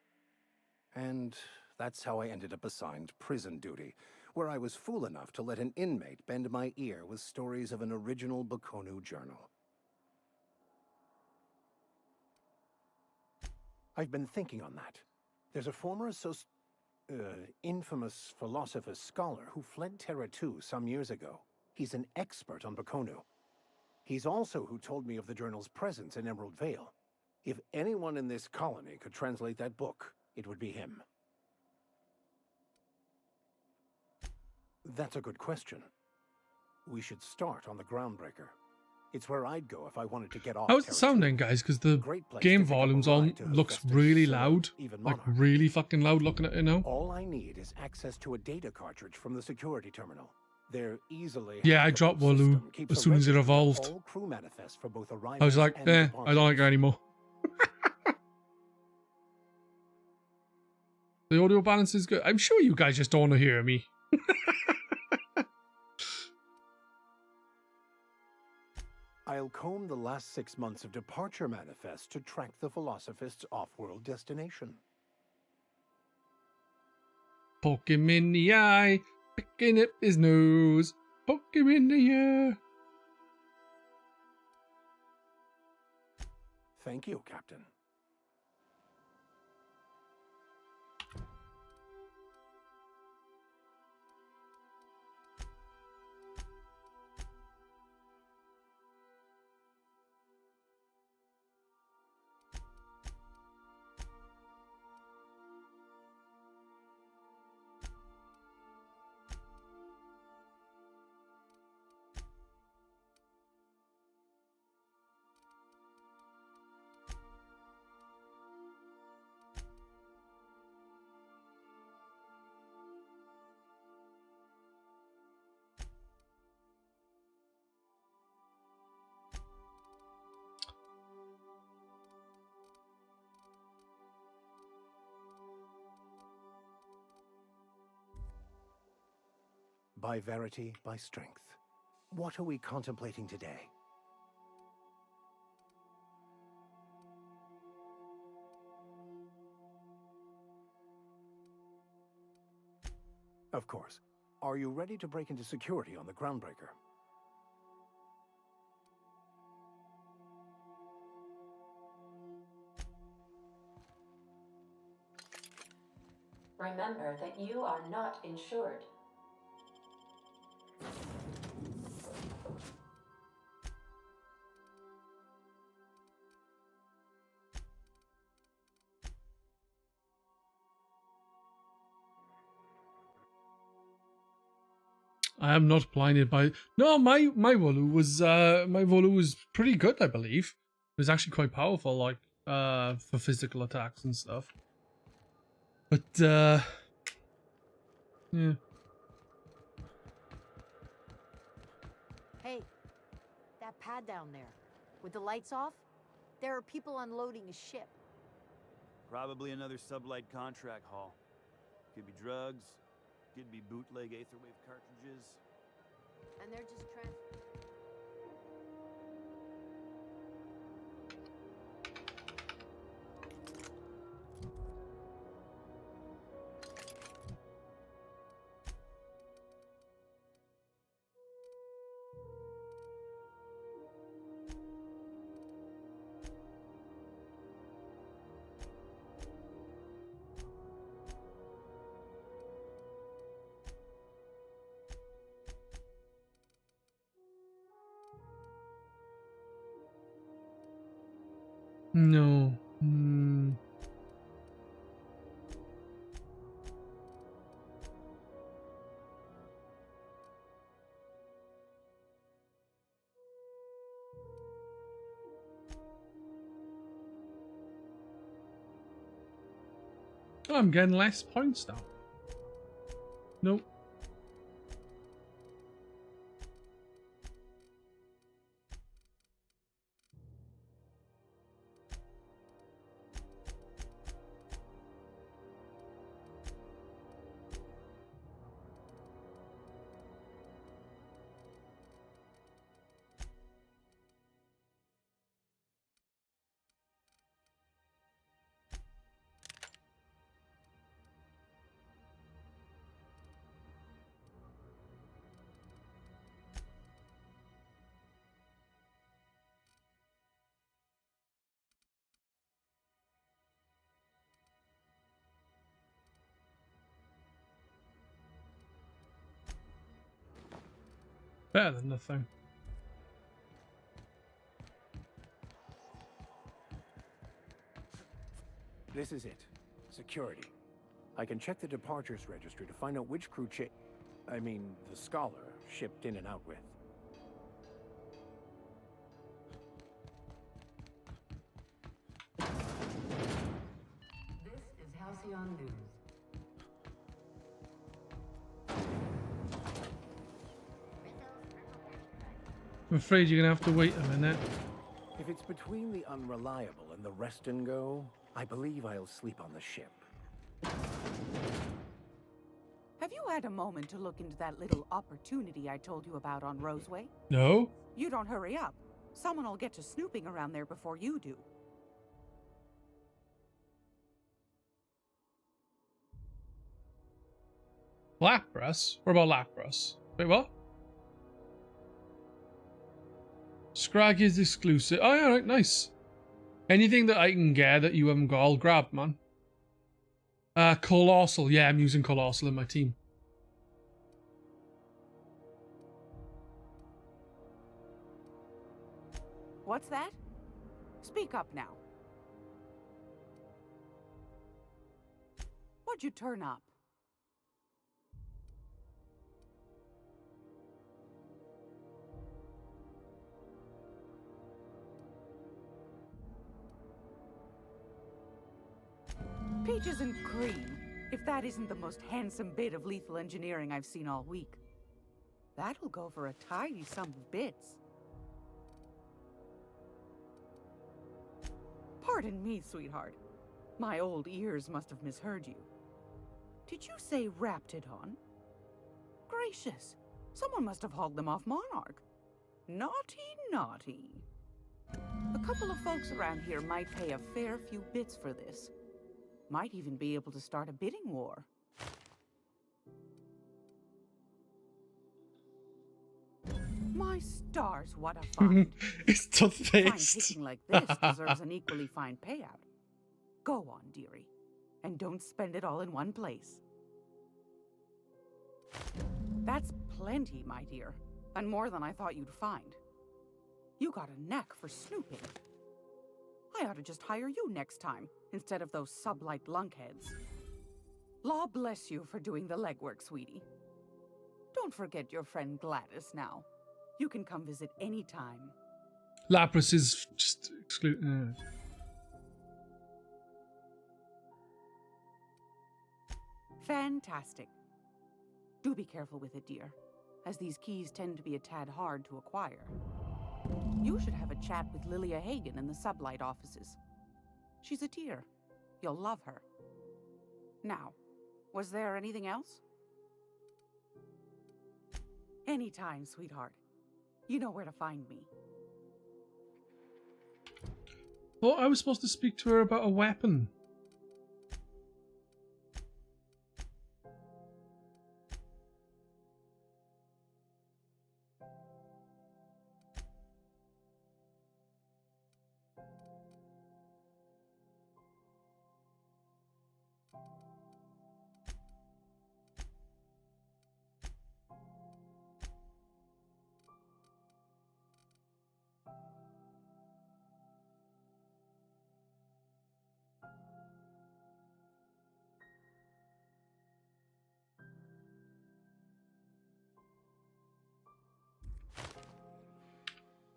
And that's how I ended up assigned prison duty, where I was fool enough to let an inmate bend my ear with stories of an original Bokonu journal. I've been thinking on that. There's a former infamous philosopher scholar who fled Terra 2 some years ago. He's an expert on Bokonu. He's also who told me of the journal's presence in Emerald Vale. If anyone in this colony could translate that book, it would be him. That's a good question. We should start on the Groundbreaker. It's where I'd go if I wanted to get off How's it Terra sounding, 2. guys? Because the Great place game to pick up a volume's on ride to looks Hephaestus, really Scylla, loud. even Like, Monarch. really fucking loud looking at it now. All I need is access to a data cartridge from the security terminal. Their easily Yeah, I hackable dropped Wolu system keeps as a soon as it registry of evolved. all crew manifests for both I was arrivals like, and I don't like departures. it anymore. The audio balance is good. I'm sure you guys just don't want to hear me. I'll comb the last 6 months of departure manifests to track the Philosophist's off-world destination. Poke him in the eye, picking up his nose, poke him in the ear. Thank you, Captain. By verity, by strength. What are we contemplating today? Of course. Are you ready to break into security on the Groundbreaker? Remember that you are not insured. I am not blinded by. No, my Volu was pretty good, I believe. It was actually quite powerful, like for physical attacks and stuff. But yeah. Hey, that pad down there, with the lights off, there are people unloading a ship. Probably another sublight contract haul. Could be drugs, could be bootleg Aetherwave cartridges. And they're just No. Oh, I'm getting less points now. Nope. Better than nothing. This is it. Security. I can check the departures registry to find out which crew the scholar shipped in and out with. This is Halcyon News. I'm afraid you're gonna have to wait a minute. If it's between the Unreliable and the Rest and Go, I believe I'll sleep on the ship. Have you had a moment to look into that little opportunity I told you about on Roseway? No? You don't hurry up. Someone will get to snooping around there before you do. Lapras? What about Lapras? Wait, what? Scrag is exclusive. Oh, yeah, right, nice. Anything that I can get that you haven't got, I'll grab, man. Colossal. Yeah, I'm using Colossal in my team. What's that? Speak up now. What'd you turn up? Peaches and cream, if that isn't the most handsome bit of lethal engineering I've seen all week. That'll go for a tidy sum of bits. Pardon me, sweetheart. My old ears must have misheard you. Did you say Raptidon? Gracious, someone must have hauled them off Monarch. Naughty, naughty. A couple of folks around here might pay a fair few bits for this. Might even be able to start a bidding war. My stars, what a find. It's the Fine face. picking like this deserves an equally fine payout. Go on, dearie. And don't spend it all in one place. That's plenty, my dear. And more than I thought you'd find. You got a knack for snooping. I ought to just hire you next time, instead of those sublight lunkheads. Law bless you for doing the legwork, sweetie. Don't forget your friend Gladys now. You can come visit any time. Lapras is just exclusive. Fantastic. Do be careful with it, dear, as these keys tend to be a tad hard to acquire. You should have a chat with Lilia Hagen in the sublight offices. She's a dear. You'll love her. Now, was there anything else? Anytime, sweetheart. You know where to find me. Thought I was supposed to speak to her about a weapon.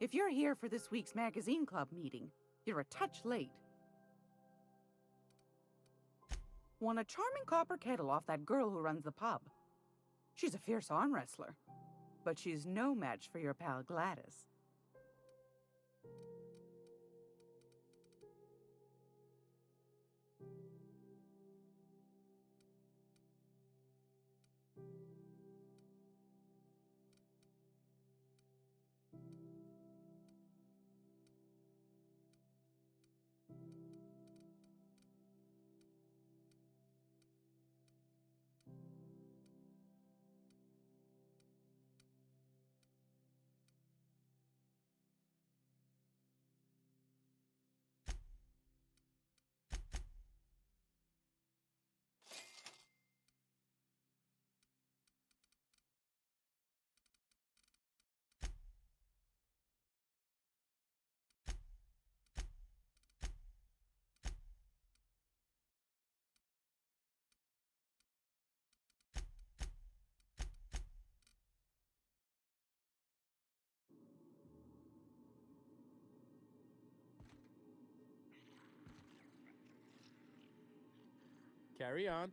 If you're here for this week's magazine club meeting, you're a touch late. Won a charming copper kettle off that girl who runs the pub. She's a fierce arm wrestler, but she's no match for your pal Gladys. Carry on.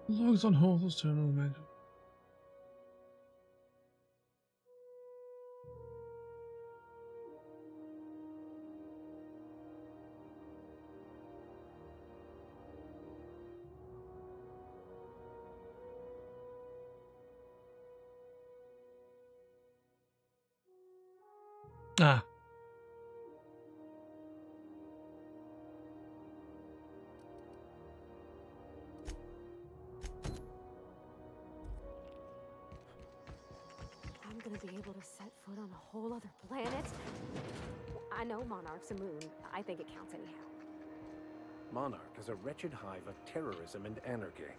Logs on Hawthorne's terminal manager. Ah. I'm gonna be able to set foot on a whole other planet? I know Monarch's a moon. I think it counts anyhow. Monarch is a wretched hive of terrorism and anarchy.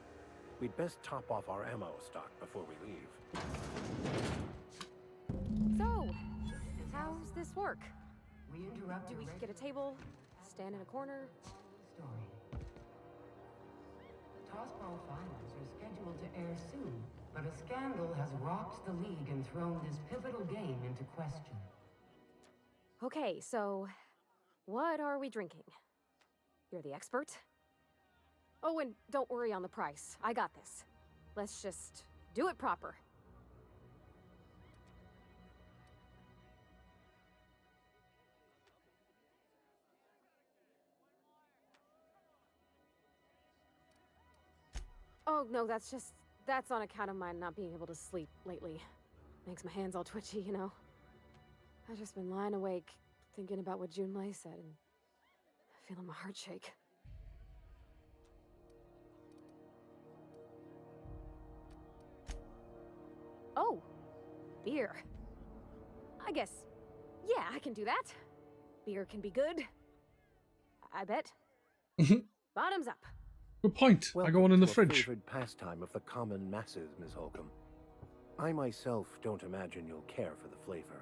We'd best top off our ammo stock before we leave. So, how's this work? We interrupt. Do we get a table, stand in a corner? Story. Tossball finals are scheduled to air soon, but a scandal has rocked the league and thrown this pivotal game into question. Okay, so what are we drinking? You're the expert? Oh, and don't worry on the price. I got this. Let's just do it proper. Oh, no, that's on account of my not being able to sleep lately. Makes my hands all twitchy, you know? I've just been lying awake, thinking about what Junlei said, and feeling my heart shake. Oh, beer. I guess, yeah, I can do that. Beer can be good. I bet. Bottoms up. Good point. I go on in the fridge. Favorite pastime of the common masses, Miss Holcomb. I myself don't imagine you'll care for the flavor.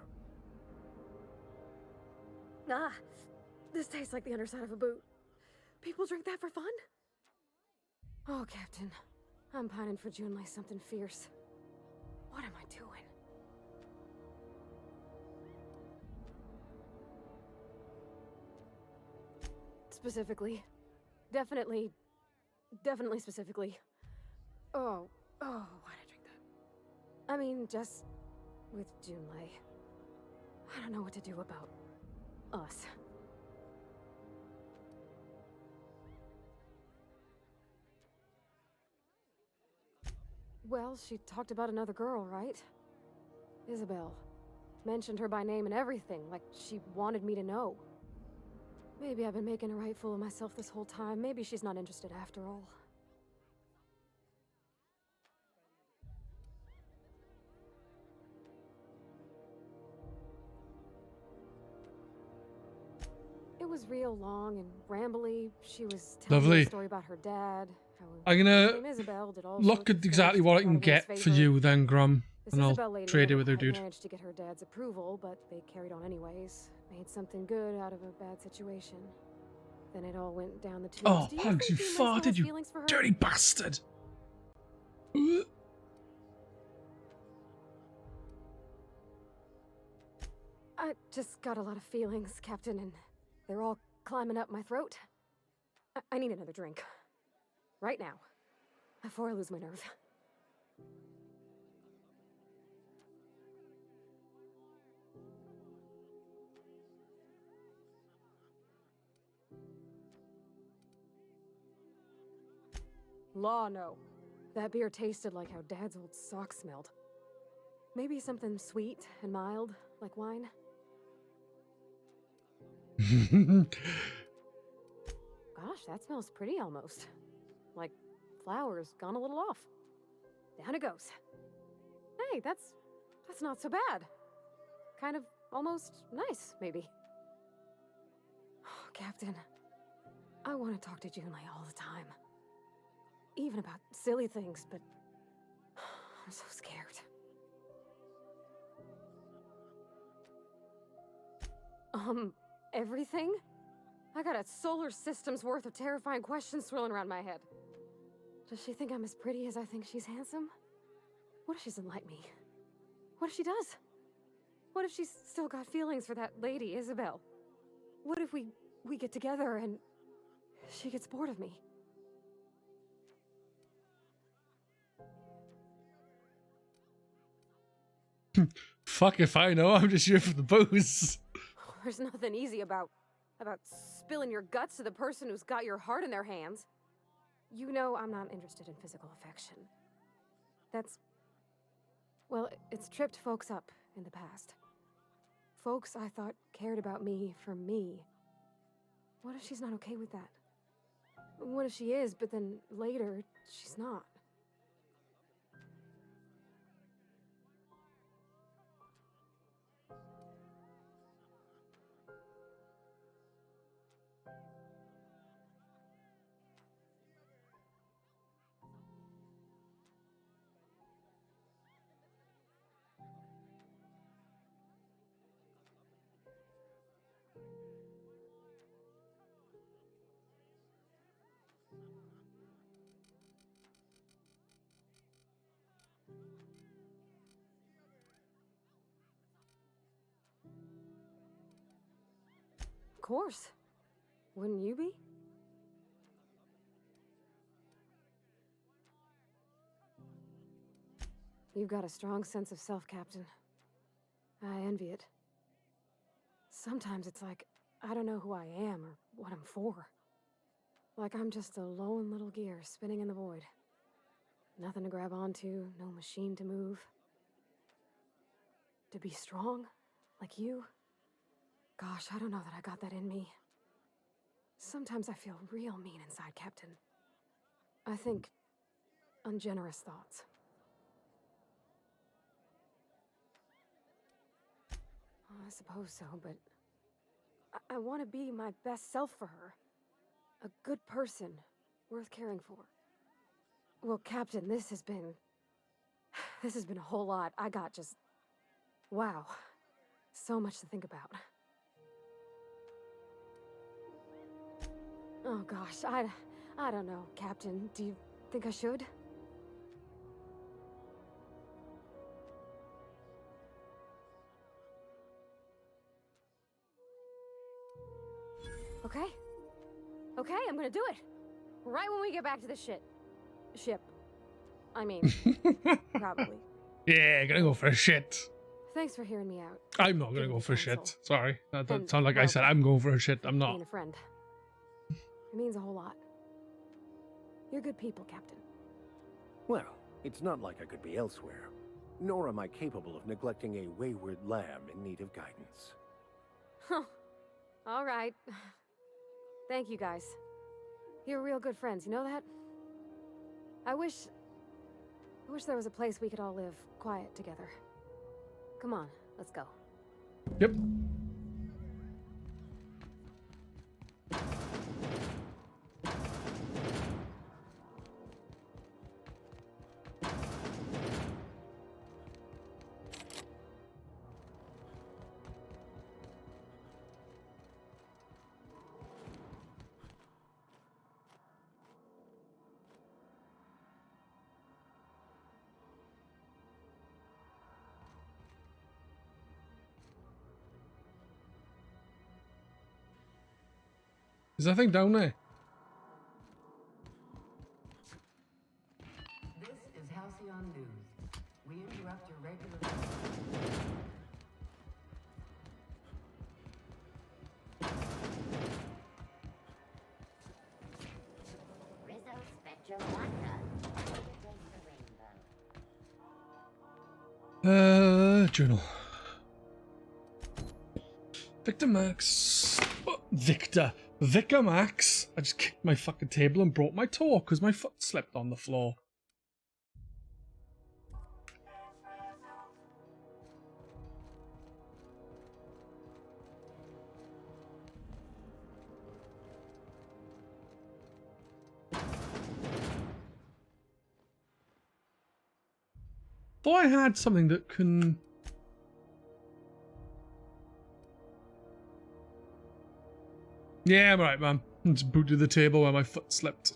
Ah, this tastes like the underside of a boot. People drink that for fun? Oh, Captain. I'm pining for Junlei something fierce. What am I doing? Specifically. Definitely specifically. Oh, why'd I drink that? I mean, just with Junlei. I don't know what to do about us. Well, she talked about another girl, right? Isabel. Mentioned her by name and everything, like she wanted me to know. Maybe I've been making a right fool of myself this whole time. Maybe she's not interested after all. It was real long and rambly. She was telling me Lovely. a story about her dad. How I'm gonna named Isabel did all look sorts at of exactly things what to I try can to win his get for favor. you then, Grum. This And I'll Isabel lady trade it never with her quite dude. managed to get her dad's approval, but they carried on anyways. Made something good out of a bad situation. Then it all went down the tubes. Oh, Do you Pugs, you think Junlei still farted, has you feelings for her? dirty bastard! I just got a lot of feelings, Captain, and they're all climbing up my throat. I need another drink. Right now. Before I lose my nerve. Law, no. That beer tasted like how Dad's old sock smelled. Maybe something sweet and mild, like wine. Gosh, that smells pretty almost. Like flowers gone a little off. Down it goes. Hey, that's not so bad. Kind of almost nice, maybe. Oh, Captain, I want to talk to Junlei all the time. Even about silly things, but I'm so scared. Everything? I got a solar system's worth of terrifying questions swirling around my head. Does she think I'm as pretty as I think she's handsome? What if she doesn't like me? What if she does? What if she's still got feelings for that lady, Isabel? What if we get together and she gets bored of me? Fuck if I know. I'm just here for the booze. There's nothing easy about spilling your guts to the person who's got your heart in their hands. You know I'm not interested in physical affection. Well, it's tripped folks up in the past. Folks I thought cared about me for me. What if she's not okay with that? What if she is, but then later, she's not? Of course. Wouldn't you be? You've got a strong sense of self, Captain. I envy it. Sometimes it's like I don't know who I am or what I'm for. Like I'm just a lone little gear spinning in the void. Nothing to grab onto, no machine to move. To be strong, like you? Gosh, I don't know that I got that in me. Sometimes I feel real mean inside, Captain. I think ungenerous thoughts. I suppose so, but I want to be my best self for her. A good person, worth caring for. Well, Captain, this has been a whole lot. I got just... wow. So much to think about. Oh gosh, I don't know, Captain. Do you think I should? Okay. Okay, I'm gonna do it. Right when we get back to the ship. I mean, probably. Yeah, gonna go for a shit. Thanks for hearing me out. I'm not gonna Giving go me for counsel. shit. Sorry. That doesn't And, sound like I well, said I'm going for a shit. I'm not. Being a friend. It means a whole lot. You're good people, Captain. Well, it's not like I could be elsewhere. Nor am I capable of neglecting a wayward lamb in need of guidance. Huh. All right. Thank you, guys. You're real good friends, you know that? I wish there was a place we could all live quiet together. Come on, let's go. Yep. Is that thing down there? This is Halcyon News. We interrupt your regular... Rizzo Spectrum Wanda. Journal. Victor Max. Oh, Vicar Max. I just kicked my fucking table and broke my toe because my foot slipped on the floor. Thought I had something that can... Yeah, I'm right, man. I just booted the table where my foot slipped.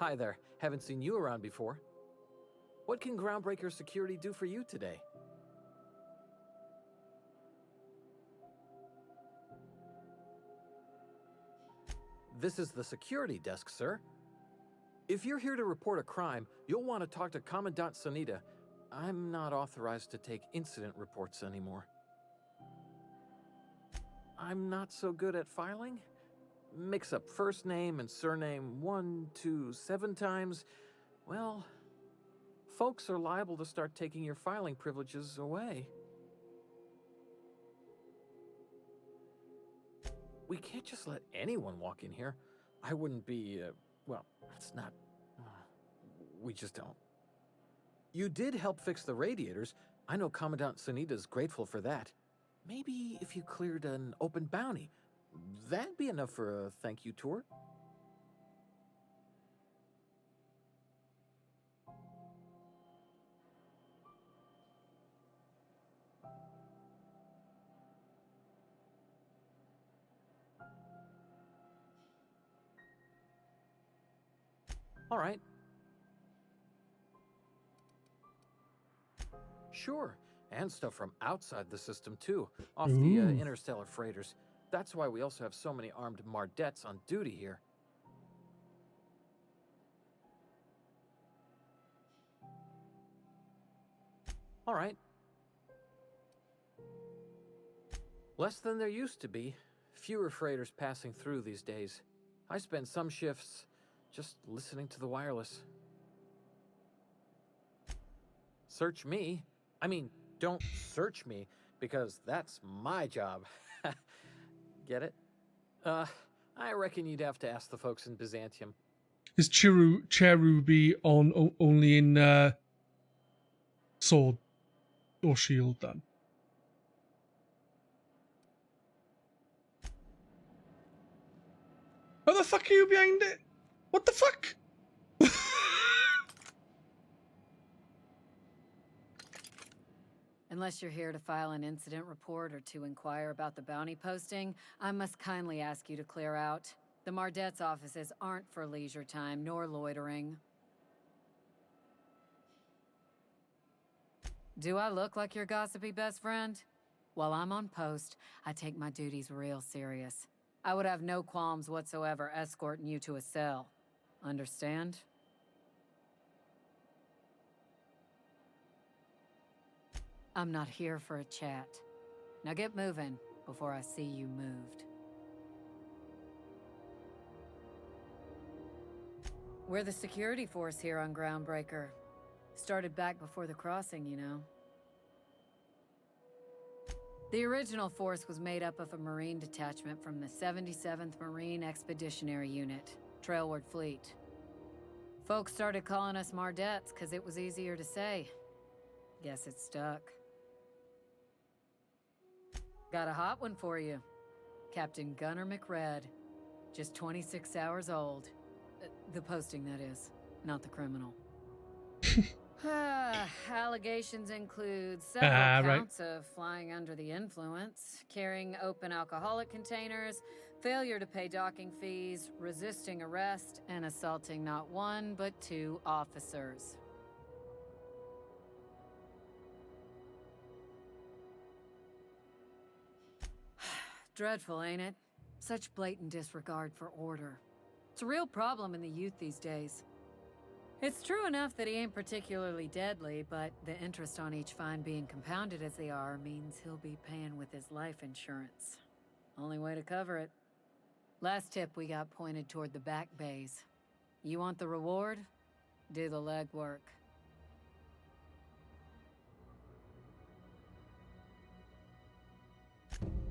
Hi there. Haven't seen you around before. What can Groundbreaker Security do for you today? This is the security desk, sir. If you're here to report a crime, you'll want to talk to Commandant Sanita. I'm not authorized to take incident reports anymore. I'm not so good at filing. Mix up first name and surname 1, 2, 7 times. Well, folks are liable to start taking your filing privileges away. We can't just let anyone walk in here. I wouldn't be, well, that's not... we just don't. You did help fix the radiators. I know Commandant Sanita's grateful for that. Maybe if you cleared an open bounty, that'd be enough for a thank you tour. All right. Sure, and stuff from outside the system too, off the interstellar freighters. That's why we also have so many armed Mardettes on duty here. All right. Less than there used to be. Fewer freighters passing through these days. I spend some shifts just listening to the wireless. Search me? I mean, don't search me, because that's my job. Get it? I reckon you'd have to ask the folks in Byzantium. Is Cherubi on only in sword or shield then? How the fuck are you behind it? What the fuck? Unless you're here to file an incident report or to inquire about the bounty posting, I must kindly ask you to clear out. The Mardet's offices aren't for leisure time nor loitering. Do I look like your gossipy best friend? While I'm on post, I take my duties real serious. I would have no qualms whatsoever escorting you to a cell. Understand? I'm not here for a chat. Now get moving before I see you moved. We're the security force here on Groundbreaker. Started back before the crossing, you know. The original force was made up of a Marine detachment from the 77th Marine Expeditionary Unit, Trailward Fleet. Folks started calling us Mardettes because it was easier to say. Guess it stuck. Got a hot one for you. Captain Gunnar McRed. Just 26 hours old. The posting, that is, not the criminal. Allegations include several counts of flying under the influence, carrying open alcoholic containers, failure to pay docking fees, resisting arrest, and assaulting not one but 2 officers. Dreadful, ain't it? Such blatant disregard for order. It's a real problem in the youth these days. It's true enough that he ain't particularly deadly, but the interest on each fine being compounded as they are means he'll be paying with his life insurance. Only way to cover it. Last tip we got pointed toward the back bays. You want the reward? Do the legwork.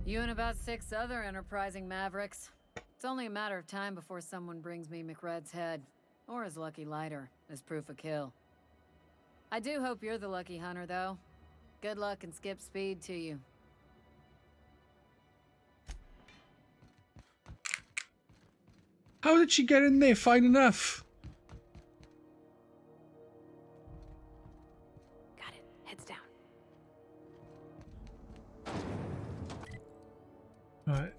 You and about 6 other enterprising mavericks. It's only a matter of time before someone brings me McRed's head, or his lucky lighter, as proof of kill. I do hope you're the lucky hunter, though. Good luck and skip speed to you. How did she get in there fine enough? Got it. Heads down. Right.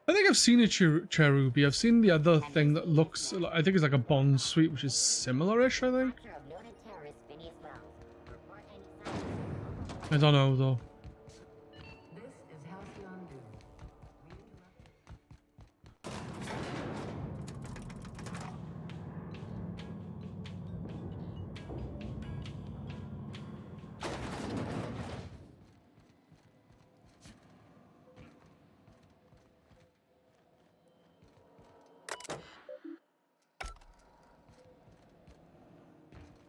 I think I've seen a Cherubi. I've seen the other thing that looks, I think it's like a Bond suite, which is similar-ish, I think. I don't know, though. This is Halcyon Dune.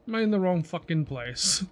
Am I in the wrong fucking place?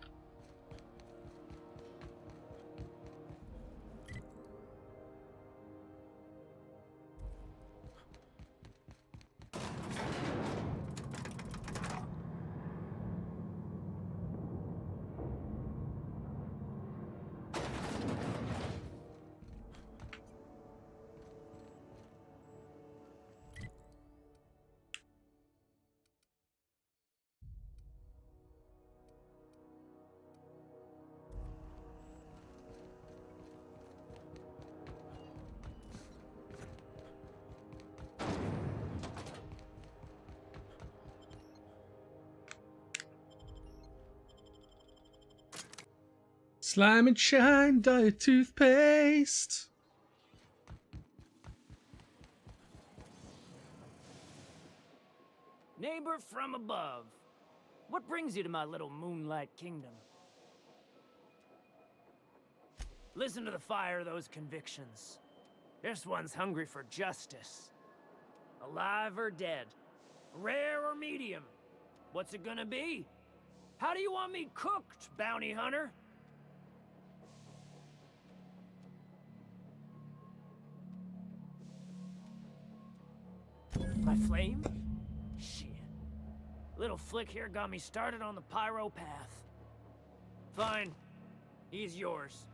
Slime and shine, diet toothpaste. Neighbor from above, what brings you to my little moonlight kingdom? Listen to the fire of those convictions. This one's hungry for justice. Alive or dead? Rare or medium? What's it gonna be? How do you want me cooked, bounty hunter? By flame? Shit. Little Flick here got me started on the pyro path. Fine. He's yours.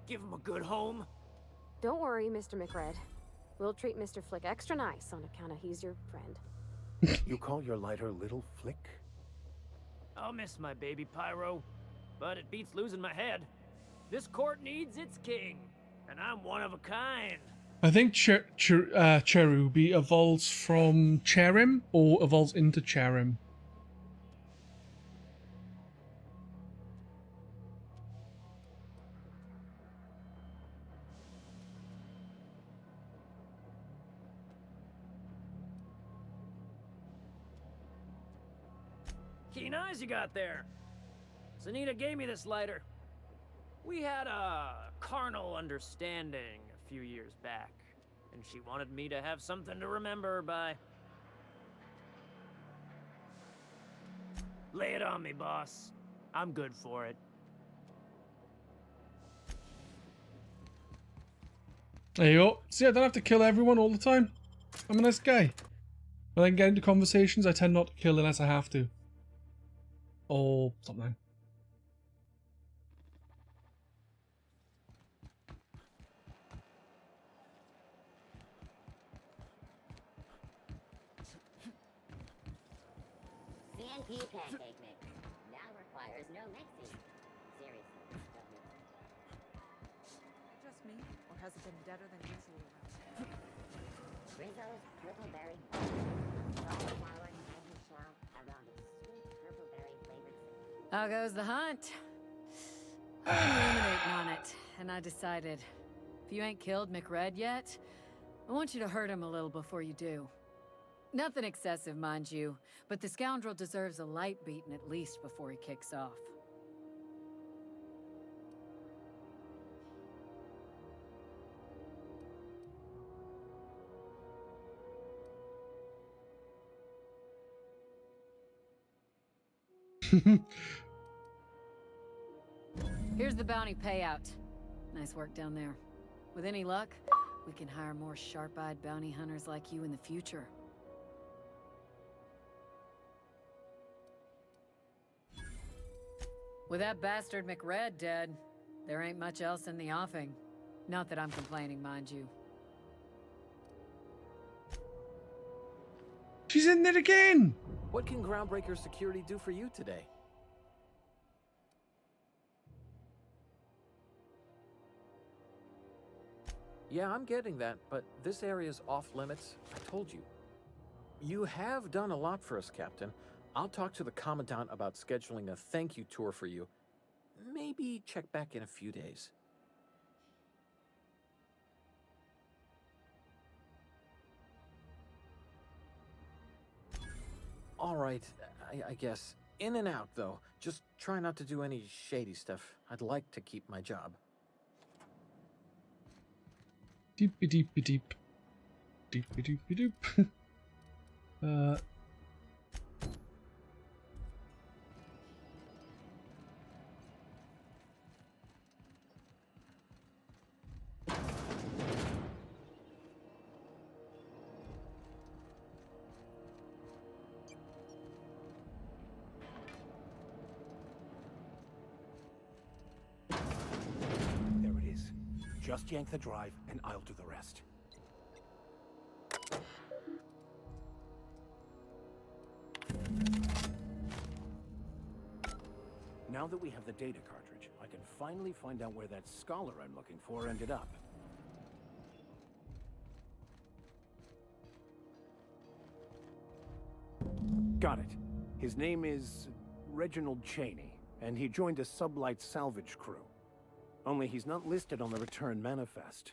Give him a good home. Don't worry, Mr. McRed. We'll treat Mr. Flick extra nice on account of he's your friend. You call your lighter Little Flick? I'll miss my baby pyro, but it beats losing my head. This court needs its king, and I'm one of a kind. I think Cherubi evolves from Cherim or evolves into Cherim. Keen eyes you got there. Sunita gave me this lighter. We had a carnal understanding a few years back, and she wanted me to have something to remember her by. Lay it on me, boss. I'm good for it. There you go. See, I don't have to kill everyone all the time. I'm a nice guy. When I get into conversations, I tend not to kill unless I have to. Or something. CNP pancake mix now requires no mixing. Seriously, don't mix it. Just me? Or has it been deader than usual around Rizzo's purple berry cauliflower Maggie shell around a sweet purple berry flavored syrup. How goes the hunt? I've been ruminating on it, and I decided, if you ain't killed McRed yet, I want you to hurt him a little before you do. Nothing excessive, mind you, but the scoundrel deserves a light beating at least before he kicks off. Here's the bounty payout. Nice work down there. With any luck, we can hire more sharp-eyed bounty hunters like you in the future. With that bastard McRed dead, there ain't much else in the offing. Not that I'm complaining, mind you. She's in there again! What can Groundbreaker Security do for you today? Yeah, I'm getting that, but this area's off limits. I told you. You have done a lot for us, Captain. I'll talk to the Commandant about scheduling a thank you tour for you. Maybe check back in a few days. All right, I guess. In and out, though. Just try not to do any shady stuff. I'd like to keep my job. Deepy deepy deep. Deepy deepy doop. There it is. Just yank the drive, and I'll do the rest. Now that we have the data cartridge, I can finally find out where that scholar I'm looking for ended up. Got it. His name is Reginald Cheney, and he joined a sublight salvage crew. Only he's not listed on the return manifest.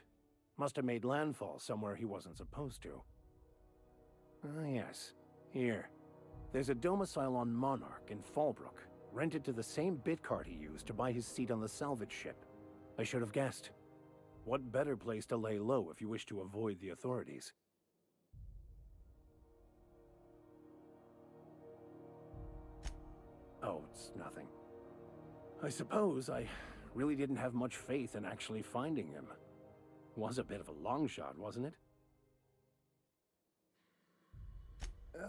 Must have made landfall somewhere he wasn't supposed to. Ah, yes. Here. There's a domicile on Monarch in Fallbrook, rented to the same bit card he used to buy his seat on the salvage ship. I should have guessed. What better place to lay low if you wish to avoid the authorities? Oh, it's nothing. I suppose I really didn't have much faith in actually finding him. Was a bit of a long shot, wasn't it?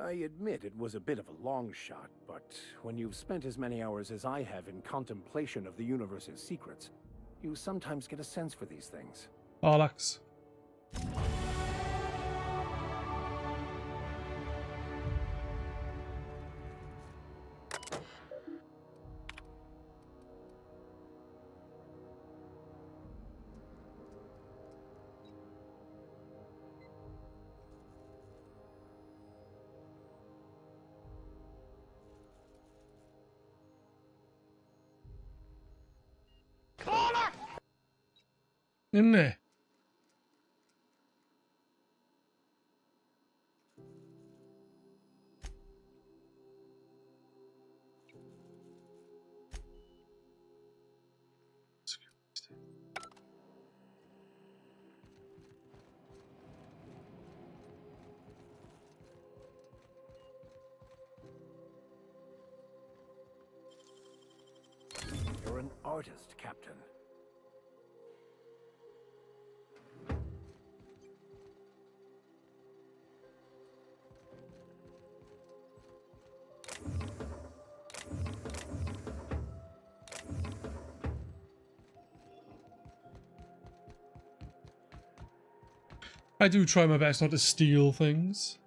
I admit it was a bit of a long shot, but when you've spent as many hours as I have in contemplation of the universe's secrets, you sometimes get a sense for these things. Bollocks. In there. You're an artist, Captain. I do try my best not to steal things.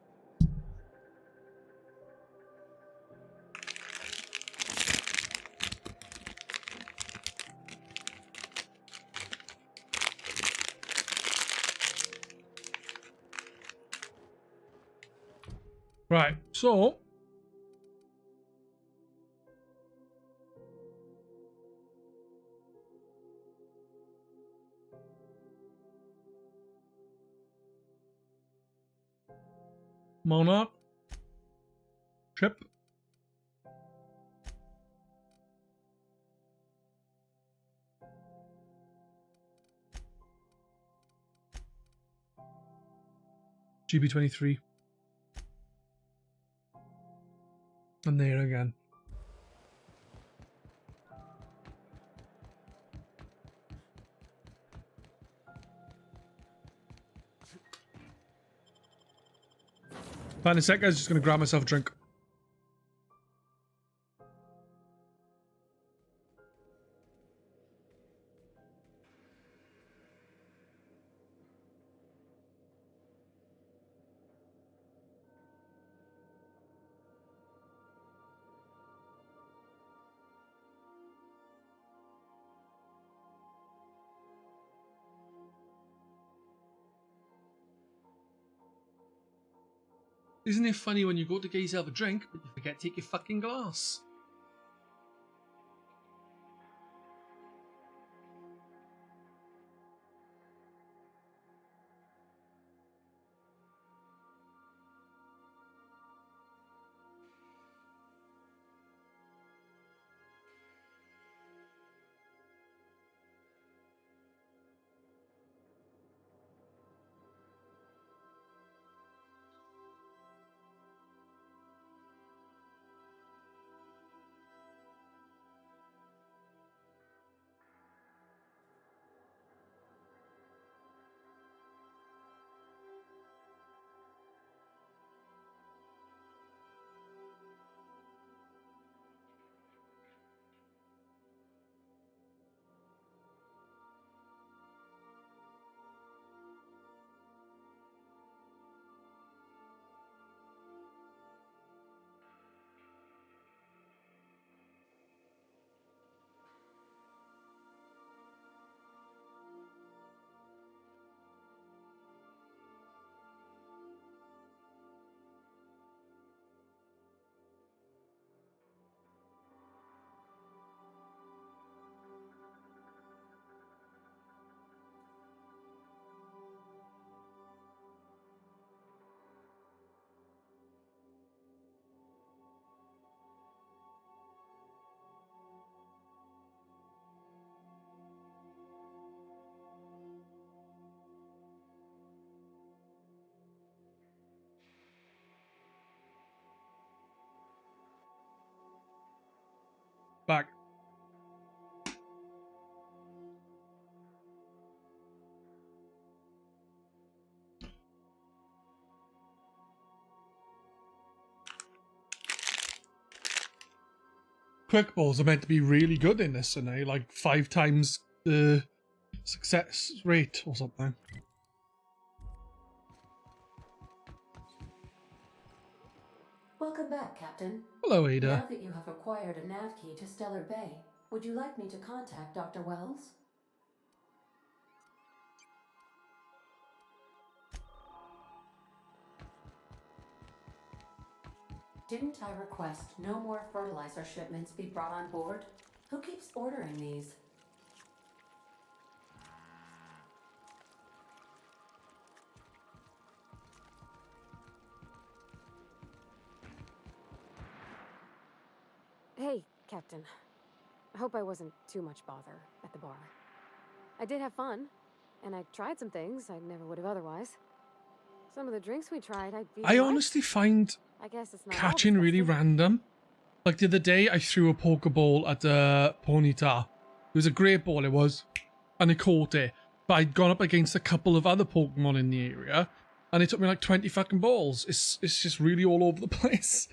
Right, so Monarch Trip. GB23. And there again. Right in a sec, guys, just gonna grab myself a drink. Isn't it funny when you go to get yourself a drink, but you forget to take your fucking glass? quick balls are meant to be really good in this, and they like 5 times the success rate or something. Welcome back, Captain. Hello, Ada. Now that you have acquired a nav key to Stellar Bay, would you like me to contact Dr. Wells? Didn't I request no more fertilizer shipments be brought on board? Who keeps ordering these? Hey, Captain. I hope I wasn't too much bother at the bar. I did have fun, and I tried some things I never would have otherwise. Some of the drinks we tried, I honestly find I guess it's not all catching really disgusting. random. Like the other day, I threw a Pokeball at Ponyta. It was a great ball, it was, and it caught it. But I'd gone up against a couple of other Pokemon in the area, and it took me like 20 fucking balls. It's just really all over the place.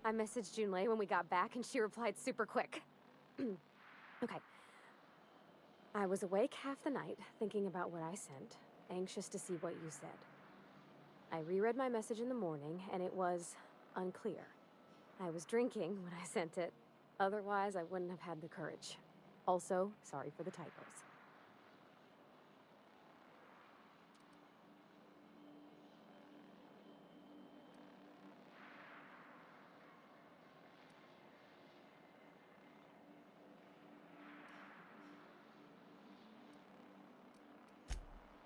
I messaged Junlei when we got back, and she replied super quick. Okay. I was awake half the night, thinking about what I sent, anxious to see what you said. I reread my message in the morning, and it was unclear. I was drinking when I sent it. Otherwise, I wouldn't have had the courage. Also, sorry for the typos.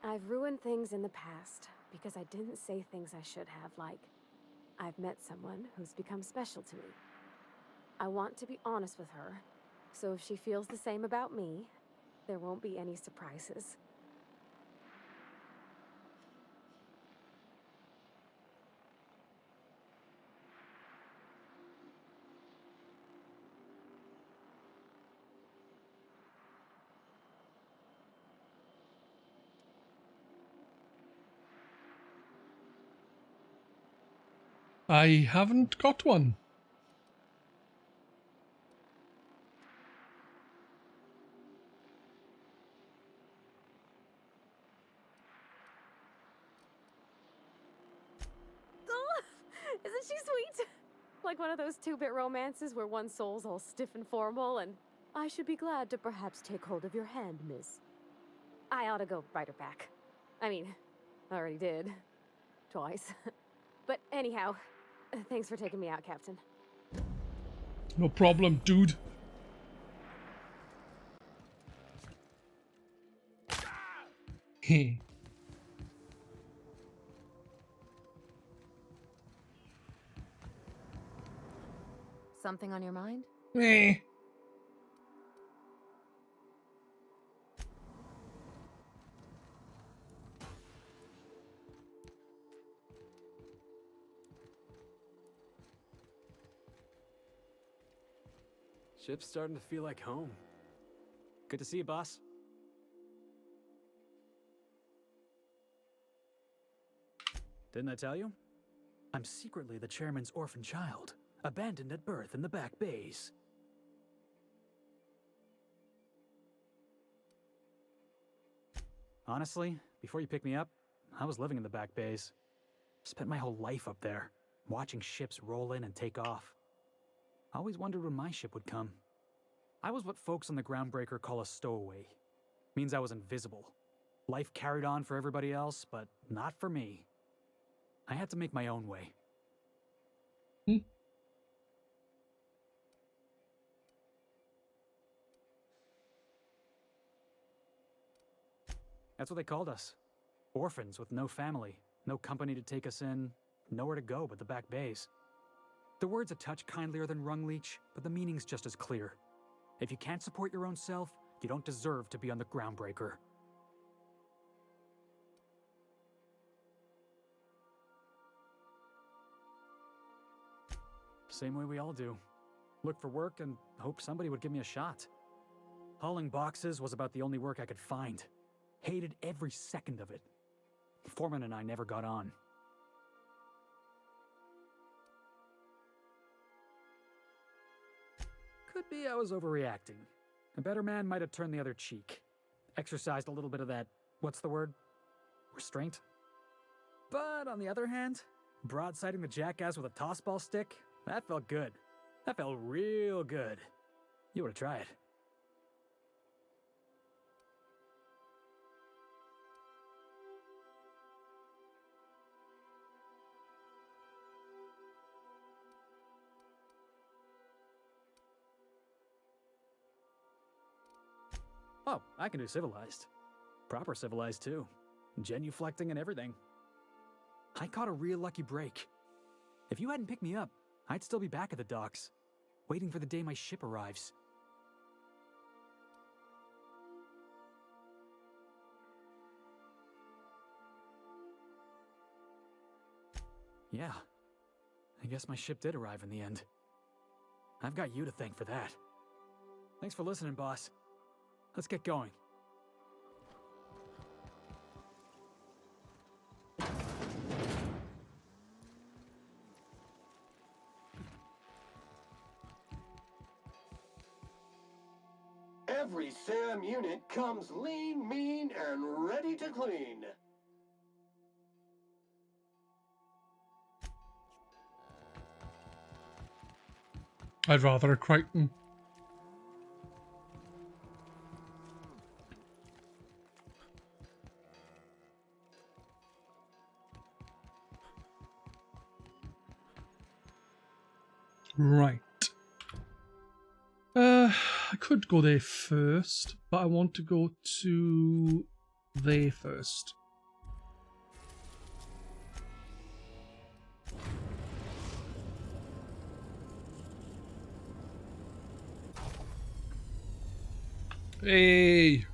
I've ruined things in the past because I didn't say things I should have, like, I've met someone who's become special to me. I want to be honest with her, so if she feels the same about me, there won't be any surprises. I haven't got one. Isn't she sweet? Like one of those 2-bit romances where one soul's all stiff and formal and I should be glad to perhaps take hold of your hand, miss. I ought to go write her back. I mean, I already did. Twice. But anyhow, thanks for taking me out, Captain. No problem, dude. Heh. Something on your mind? Meh. Ship's starting to feel like home. Good to see you, boss. Didn't I tell you? I'm secretly the chairman's orphan child, abandoned at birth in the back bays. Honestly, before you picked me up, I was living in the back bays. Spent my whole life up there, watching ships roll in and take off. I always wondered when my ship would come. I was what folks on the Groundbreaker call a stowaway. Means I was invisible. Life carried on for everybody else, but not for me. I had to make my own way. That's what they called us. Orphans with no family, no company to take us in, nowhere to go but the back bays. The word's a touch kindlier than Rungleech, but the meaning's just as clear. If you can't support your own self, you don't deserve to be on the Groundbreaker. Same way we all do. look for work, and hope somebody would give me a shot. Hauling boxes was about the only work I could find. Hated every second of it. Foreman and I never got on. Could be I was overreacting. A better man might have turned the other cheek. Exercised a little bit of that, what's the word? Restraint? But on the other hand, broadsiding the jackass with a tossball stick, that felt good. That felt real good. You ought to try it. Oh, I can do civilized. Proper civilized, too. Genuflecting and everything. I caught a real lucky break. If you hadn't picked me up, I'd still be back at the docks, waiting for the day my ship arrives. Yeah, I guess my ship did arrive in the end. I've got you to thank for that. Thanks for listening, boss. Let's get going. Every SAM unit comes lean, mean, and ready to clean. I'd rather a Crichton. Right. I could go there first, but I want to go to there first. Hey!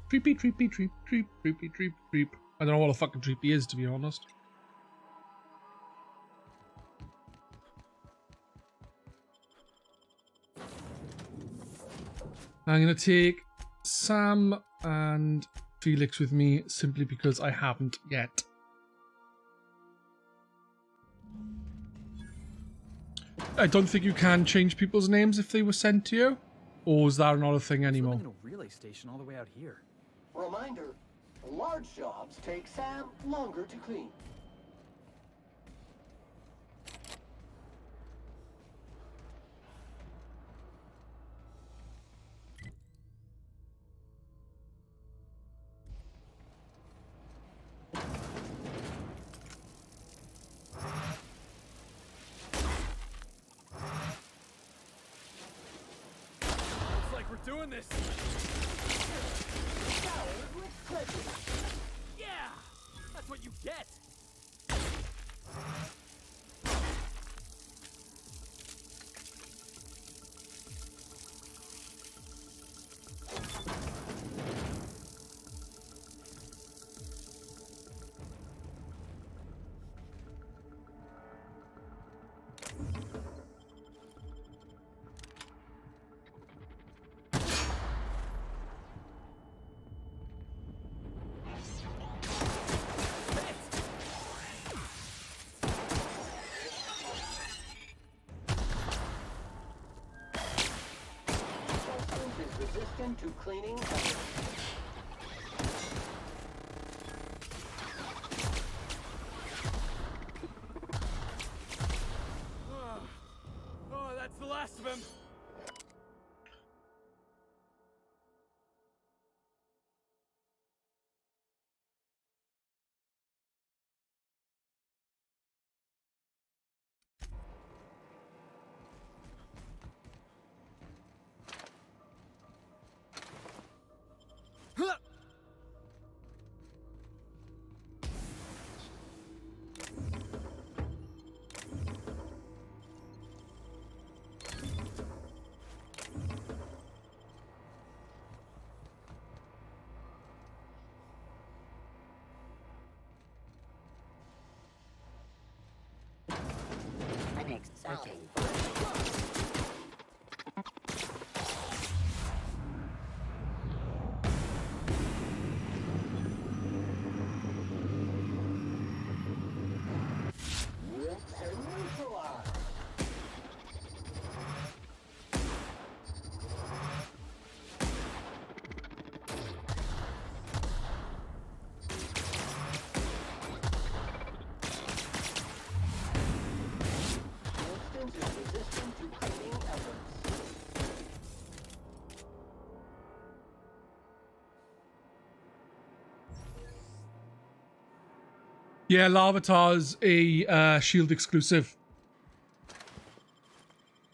Treepy, treepy, treep, treep, treepy, treep, treep. I don't know what a fucking treepy is, to be honest. I'm going to take Sam and Felix with me simply because I haven't yet. I don't think you can change people's names if they were sent to you. Or is that not a thing anymore? Living in a relay station all the way out here. Reminder, large jobs take SAM longer to clean. Looks like we're doing this. Yeah, that's what you get. Resistant to cleaning. Oh, that's the last of him. I'm excited. Yeah, Larvitar's a Shield exclusive.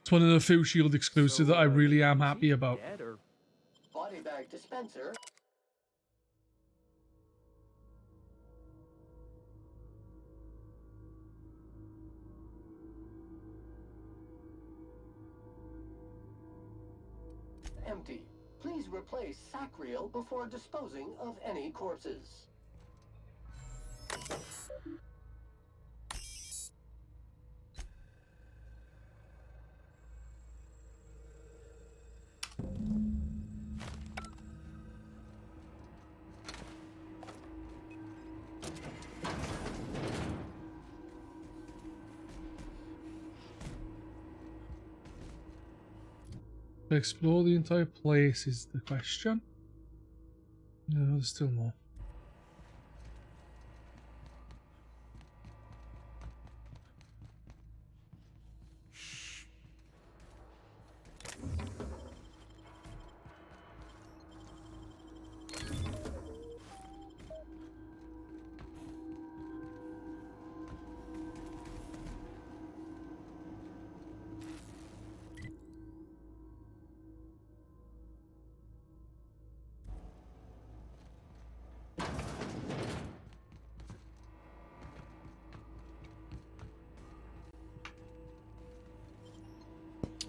It's one of the few Shield exclusives that I really am happy about. Body bag dispenser. Empty. Please replace sack reel before disposing of any corpses. To explore the entire place is the question. No, there's still more.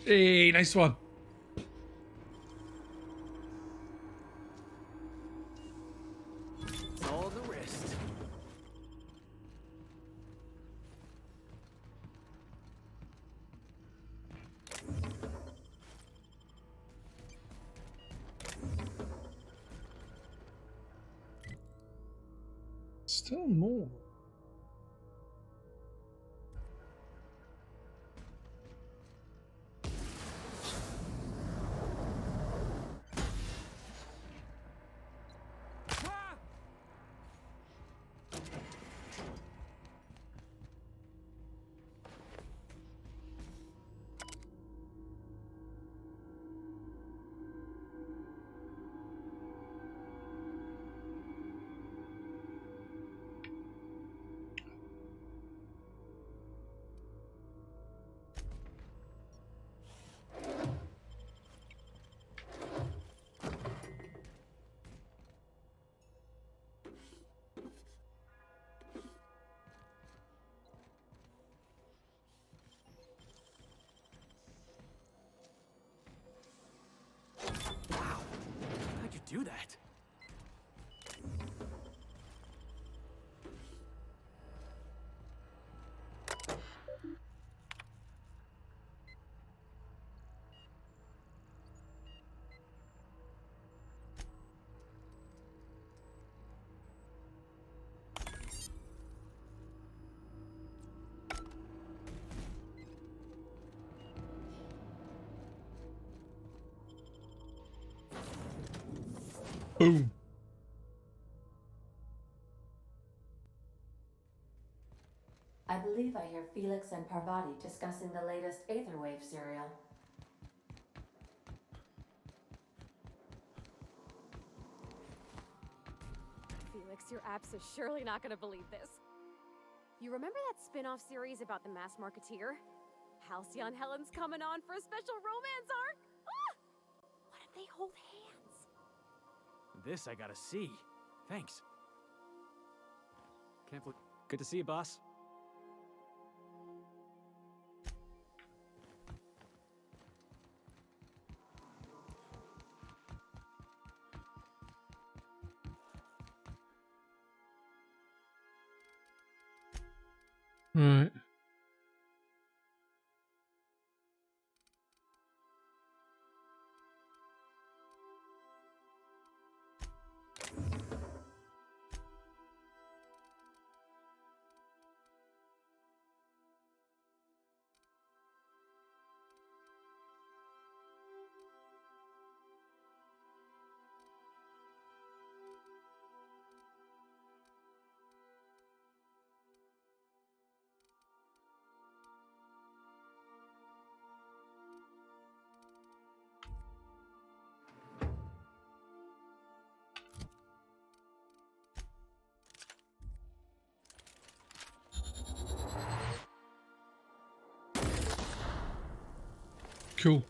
Hey, nice one. It's all the wrist. Still more. Wow. How'd you do that? Boom. I believe I hear Felix and Parvati discussing the latest Aetherwave serial. Felix, your apps is surely not gonna believe this. You remember that spin-off series about the mass marketeer? Halcyon Helen's coming on for a special romance arc! Ah! What if they hold hands? This I gotta see. Thanks. Can't believe. Good to see you, boss. Right. Cool.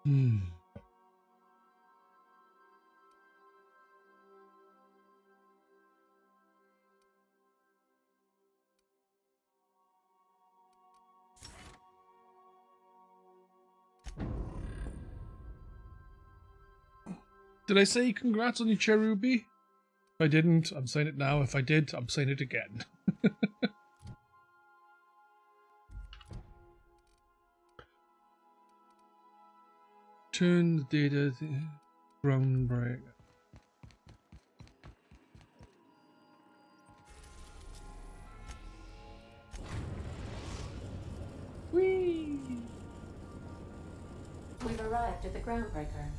Hmm. Did I say congrats on your cherubi? If I didn't, I'm saying it now. If I did, I'm saying it again. Turn the data groundbreak. Whee! We've arrived at the groundbreaker.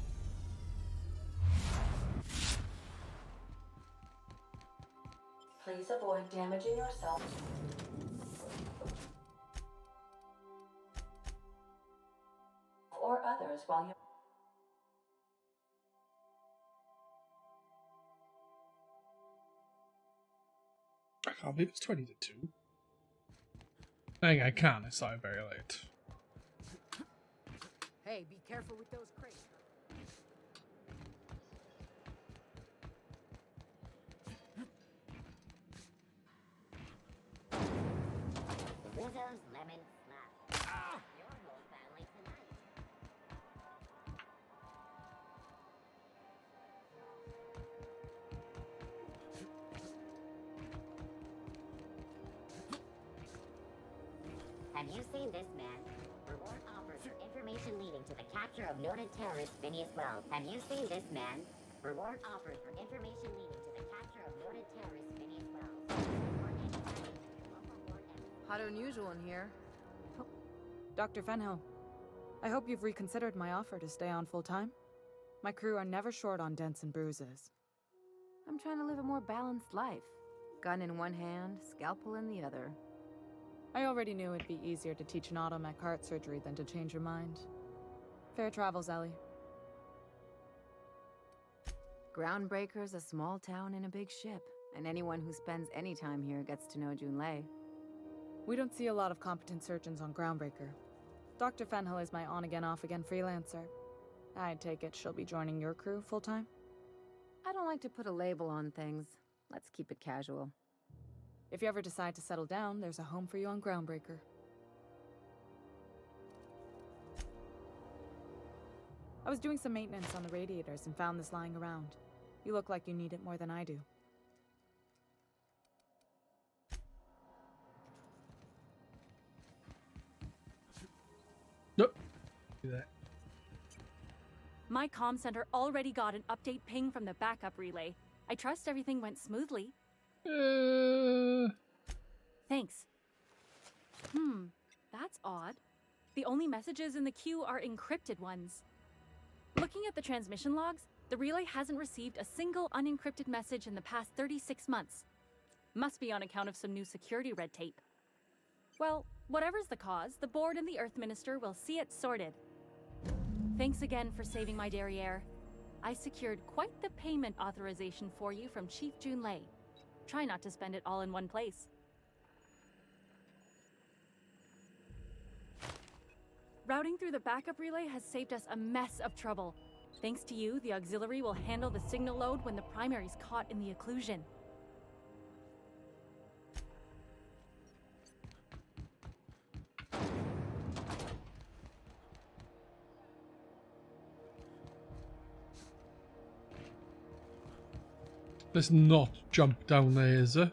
Please avoid damaging yourself or others while you... I can't believe it's 20 to 2. I can. It's not very late. Hey, be careful with those crates. Rizzo's Lemon Snap. Your whole family tonight. Have you seen this man? Reward offers for information leading to the capture of noted terrorist Phineas Wells. Have you seen this man? Reward offers for information leading to the capture of noted terrorist Phineas Wells. Hotter than usual in here. Dr. Fenhill, I hope you've reconsidered my offer to stay on full-time. My crew are never short on dents and bruises. I'm trying to live a more balanced life. Gun in one hand, scalpel in the other. I already knew it'd be easier to teach an automech heart surgery than to change your mind. Fair travels, Ellie. Groundbreaker's a small town in a big ship, and anyone who spends any time here gets to know Junlei. We don't see a lot of competent surgeons on Groundbreaker. Dr. Fenhill is my on-again, off-again freelancer. I take it she'll be joining your crew full-time? I don't like to put a label on things. Let's keep it casual. If you ever decide to settle down, there's a home for you on Groundbreaker. I was doing some maintenance on the radiators and found this lying around. You look like you need it more than I do. Nope. Do that. My comm center already got an update ping from the backup relay. I trust everything went smoothly. Thanks. That's odd. The only messages in the queue are encrypted ones. Looking at the transmission logs, the relay hasn't received a single unencrypted message in the past 36 months. Must be on account of some new security red tape. Well, whatever's the cause, the board and the Earth Minister will see it sorted. Thanks again for saving my derriere. I secured quite the payment authorization for you from Chief Junlei. Try not to spend it all in one place. Routing through the backup relay has saved us a mess of trouble. Thanks to you, the auxiliary will handle the signal load when the primary's caught in the occlusion. Let's not jump down there, is it?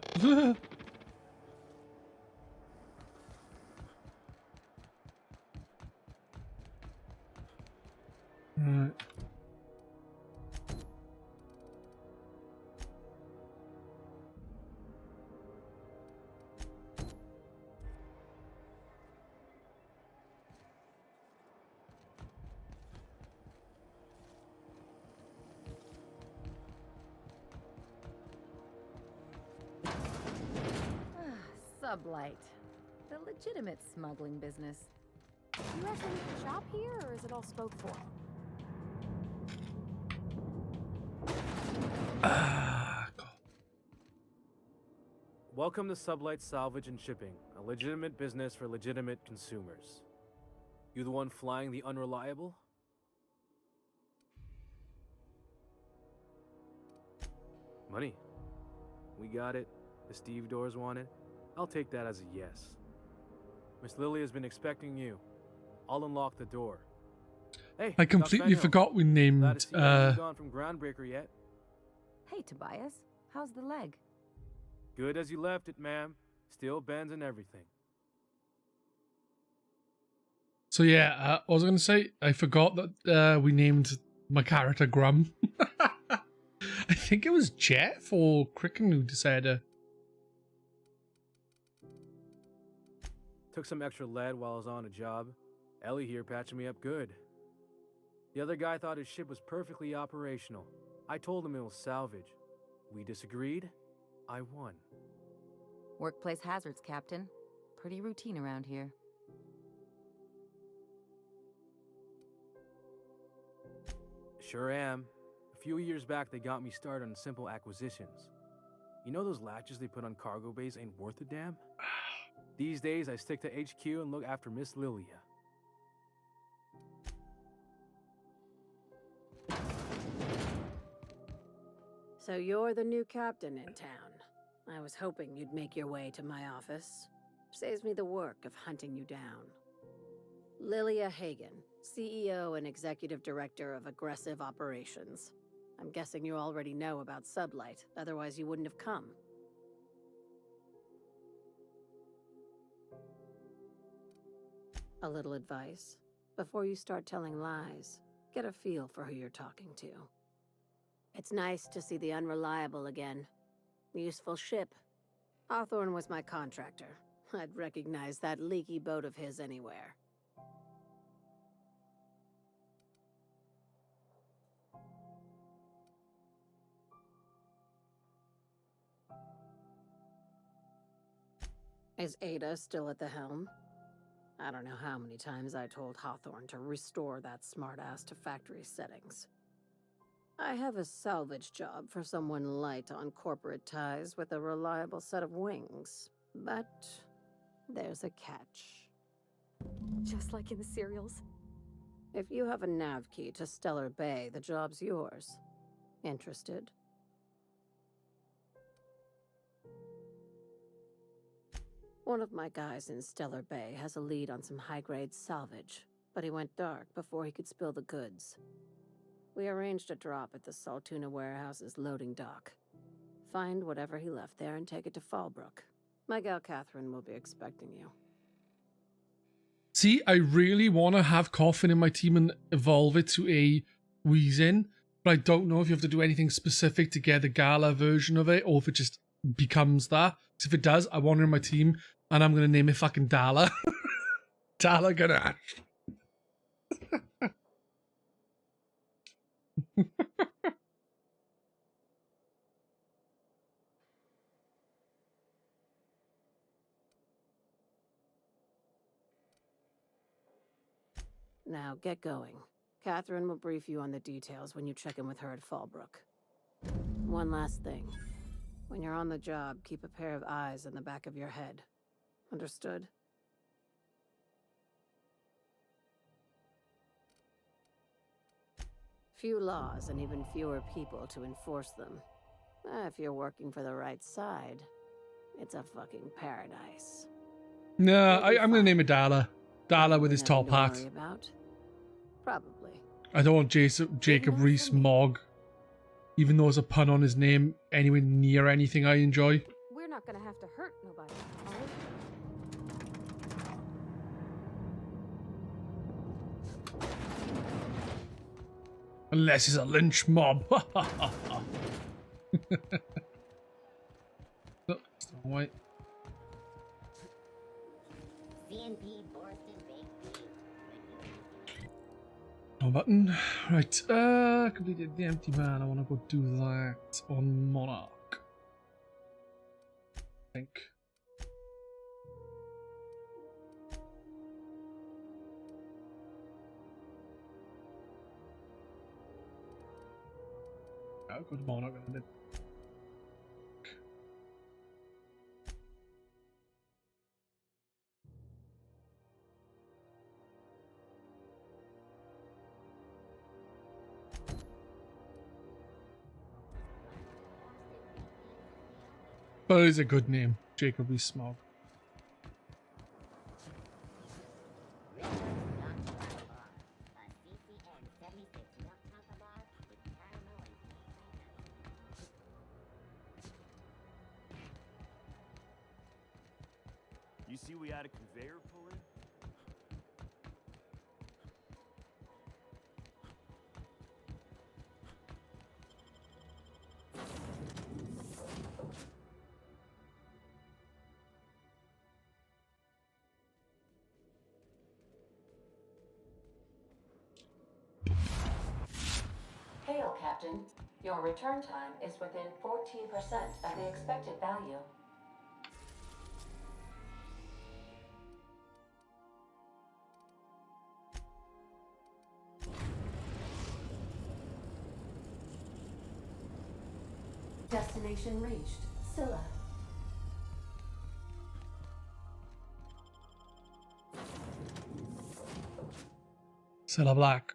Sublight. The legitimate smuggling business. You reckon we can shop here, or is it all spoke for? Welcome to Sublight Salvage and Shipping, a legitimate business for legitimate consumers. You the one flying the unreliable? Money. We got it. The Steve Doors want it. I'll take that as a yes. Miss Lily has been expecting you. I'll unlock the door. Hey, I Doc completely Van Hill. forgot we named Glad to see you haven't moved on from Groundbreaker yet. Hey, Tobias. How's the leg? Good as you left it, ma'am. Still bends and everything. So yeah, I was gonna say I forgot that we named my character Grum. I think it was Jeff or Cricken who decided. Took some extra lead while I was on a job. Ellie here patching me up good. The other guy thought his ship was perfectly operational. I told him it was salvage. We disagreed. I won. Workplace hazards, Captain. Pretty routine around here. Sure am. A few years back, they got me started on simple acquisitions. You know those latches they put on cargo bays ain't worth a damn? These days, I stick to HQ and look after Miss Lilia. So you're the new captain in town. I was hoping you'd make your way to my office. Saves me the work of hunting you down. Lilia Hagen, CEO and Executive Director of Aggressive Operations. I'm guessing you already know about Sublight, otherwise you wouldn't have come. A little advice. Before you start telling lies, get a feel for who you're talking to. It's nice to see the Unreliable again. Useful ship. Hawthorne was my contractor. I'd recognize that leaky boat of his anywhere. Is Ada still at the helm? I don't know how many times I told Hawthorne to restore that smartass to factory settings. I have a salvage job for someone light on corporate ties with a reliable set of wings. But there's a catch. Just like in the serials. If you have a nav key to Stellar Bay, the job's yours. Interested? One of my guys in Stellar Bay has a lead on some high-grade salvage, but he went dark before he could spill the goods. We arranged a drop at the Saltuna warehouse's loading dock. Find whatever he left there and take it to Fallbrook. My gal Catherine will be expecting you. See, I really want to have Coffin in my team and evolve it to a Weezin, but I don't know if you have to do anything specific to get the Gala version of it, or if it just becomes that. Because if it does, I want her in my team, and I'm going to name it fucking Dala. Dala Ganache. Now, get going. Catherine will brief you on the details when you check in with her at Fallbrook. One last thing. When you're on the job, keep a pair of eyes in the back of your head. Understood? Few laws and even fewer people to enforce them. If you're working for the right side, it's a fucking paradise. No, I'm going to name it Dala. Dala with his Nothing top to hat. worry about? Probably. I don't want Jacob Rees-Mogg, even though it's a pun on his name, anywhere near anything I enjoy. We're not gonna have to hurt nobody, are we? Unless it's a lynch mob. Look, it's not white. CNP Borston Big No button. Right, completed the empty man. I want to go do that on Monarch. I think. Good morning. But it's a good name, Jacoby Smog. You see we had a conveyor pull in? Hail, Captain. Your return time is within 14% of the expected value. Destination reached. Scylla. Scylla Black.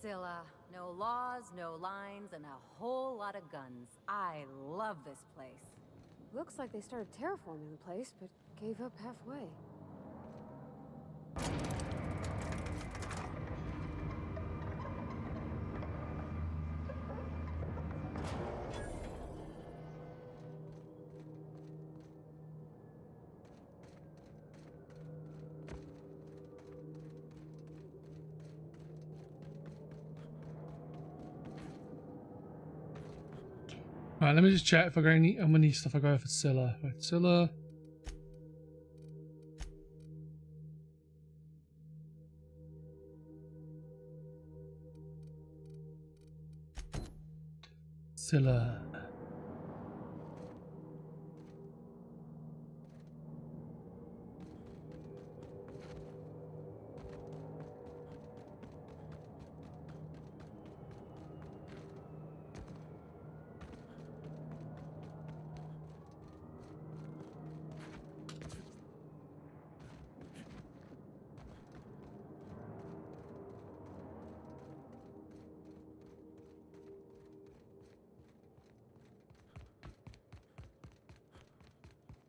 Scylla. No laws, no lines, and a whole lot of guns. I love this place. Looks like they started terraforming the place, but gave up halfway. Right, let me just check if I got any how many stuff I got for Scylla. Right, Scylla. Scylla.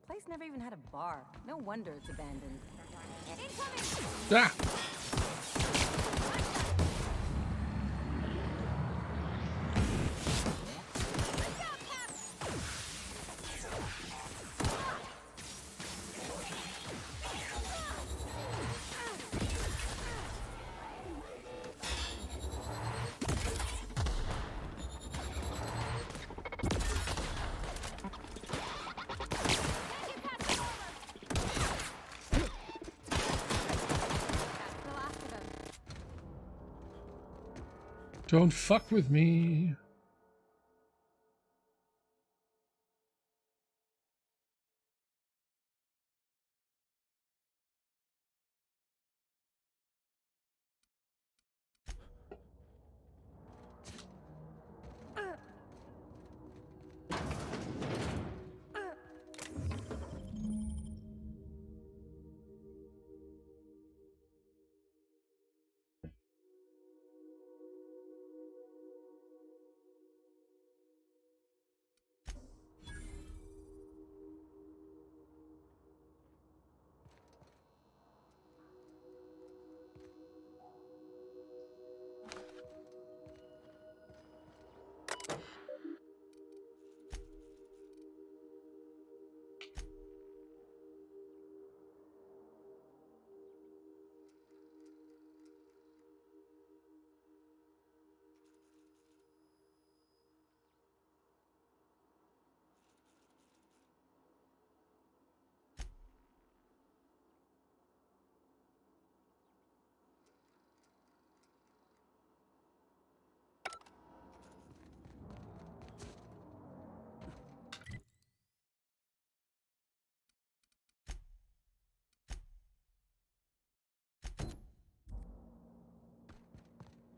Place never even had a bar. No wonder it's abandoned. Ah! Don't fuck with me.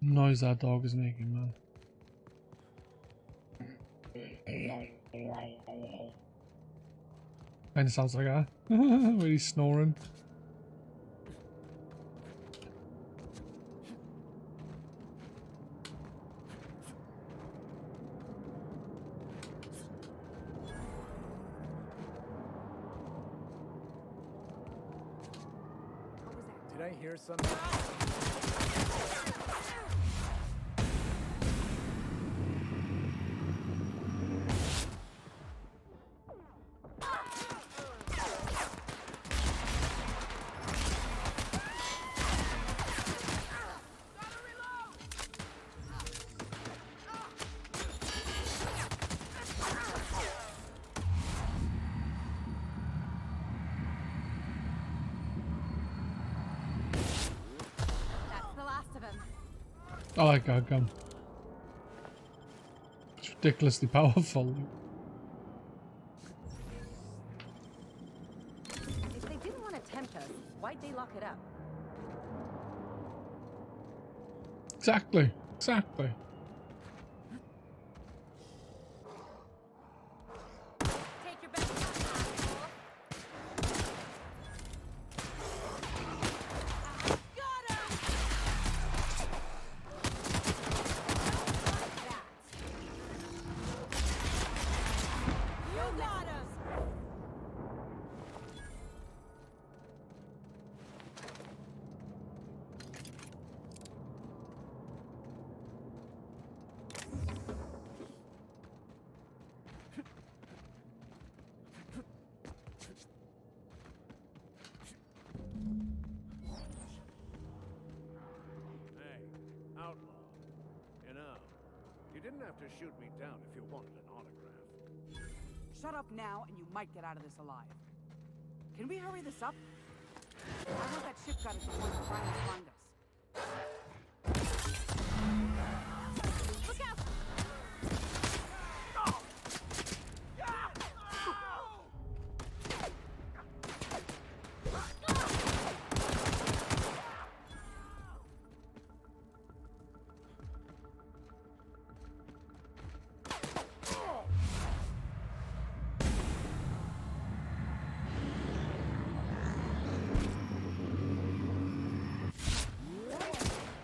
noise that dog is making, man. And it sounds like that. When he's snoring. Did I hear something? That's the last of him. I like Gargum. It's ridiculously powerful. If they didn't want to tempt us, why'd they lock it up? Exactly. Exactly. Take your best shot, asshole. Got him! You got him! Hey, outlaw. You know, you didn't have to shoot me down if you wanted an autograph. Shut up now, and you might get out of this alive. Can we hurry this up? I want that ship got us before the Rhinos find us. Look out!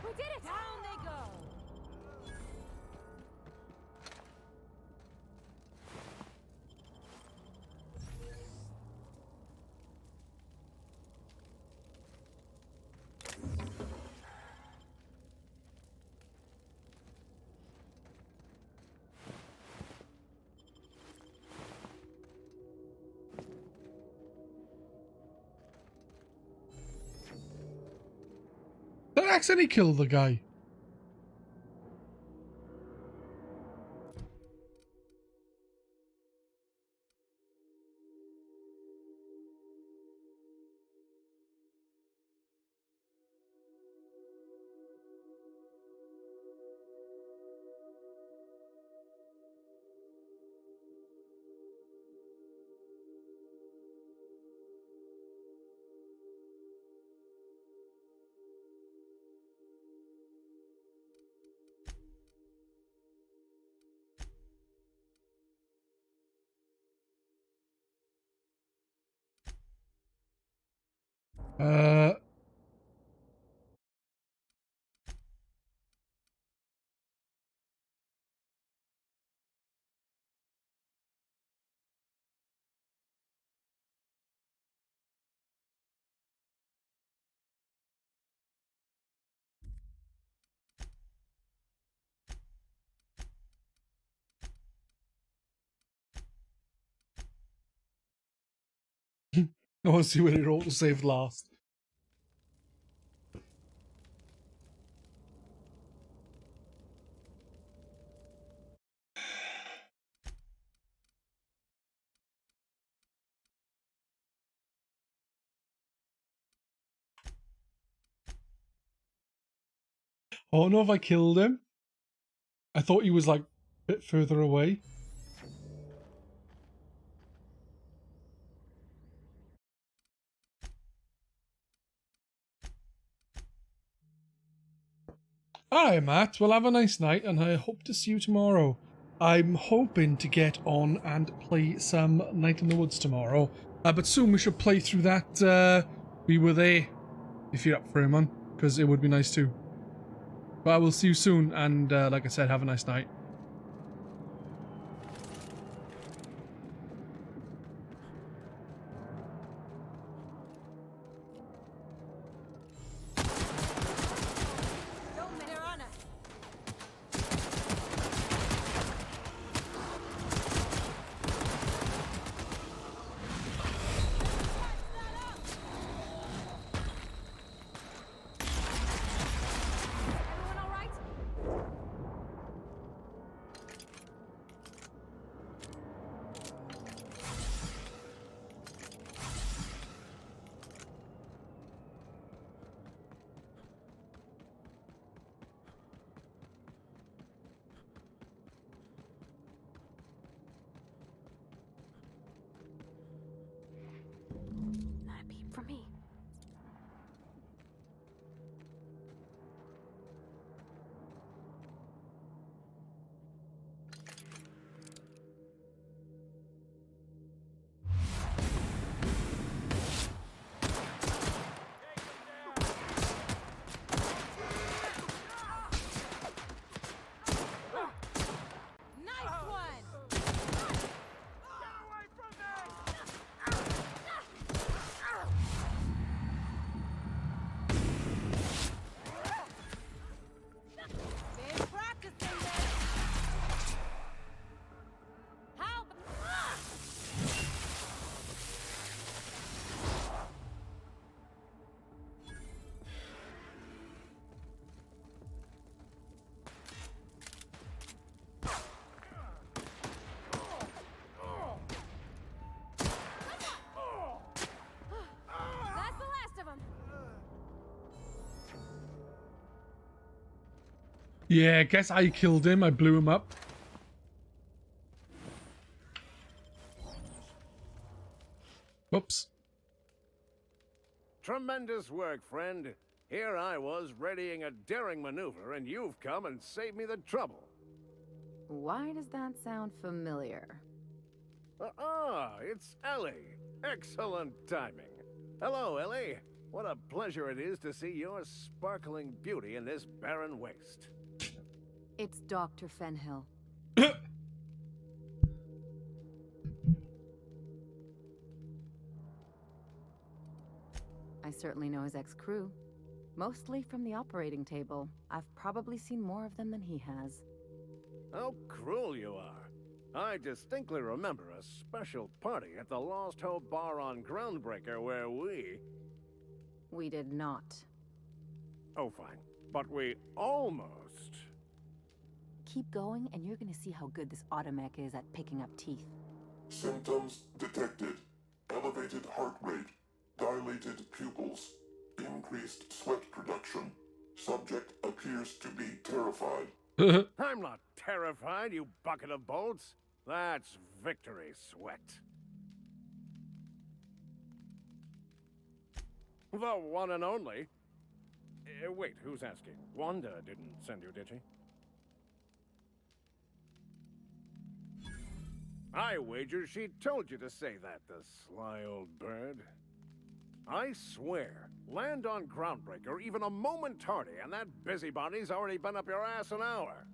We did it! Down they go! Did I accidentally kill the guy? Uh, I want to see when it auto saved last. I don't know if I killed him. I thought he was like a bit further away. Alright, Matt. Well, have a nice night, and I hope to see you tomorrow. I'm hoping to get on and play some Night in the Woods tomorrow. But soon we should play through that We Were There, if you're up for it, man, because it would be nice too. But I will see you soon, and like I said, have a nice night. Not a peep from me. That's the last of them. Yeah, I guess I killed him. I blew him up. Whoops. Tremendous work, friend. Here I was readying a daring maneuver, and you've come and saved me the trouble. Why does that sound familiar? It's Ellie. Excellent timing. Hello, Ellie. What a pleasure it is to see your sparkling beauty in this barren waste. It's Dr. Fenhill. I certainly know his ex-crew. Mostly from the operating table. I've probably seen more of them than he has. How cruel you are. I distinctly remember a special party at the Lost Hope Bar on Groundbreaker where We did not. Oh, fine. But we almost... Keep going, and you're gonna see how good this automech is at picking up teeth. Symptoms detected. Elevated heart rate. Dilated pupils. Increased sweat production. Subject appears to be terrified. I'm not terrified, you bucket of bolts. That's victory sweat. The one and only. Wait, who's asking? Wanda didn't send you, did she? I wager she told you to say that, the sly old bird. I swear, land on Groundbreaker even a moment tardy, and that busybody's already been up your ass an hour.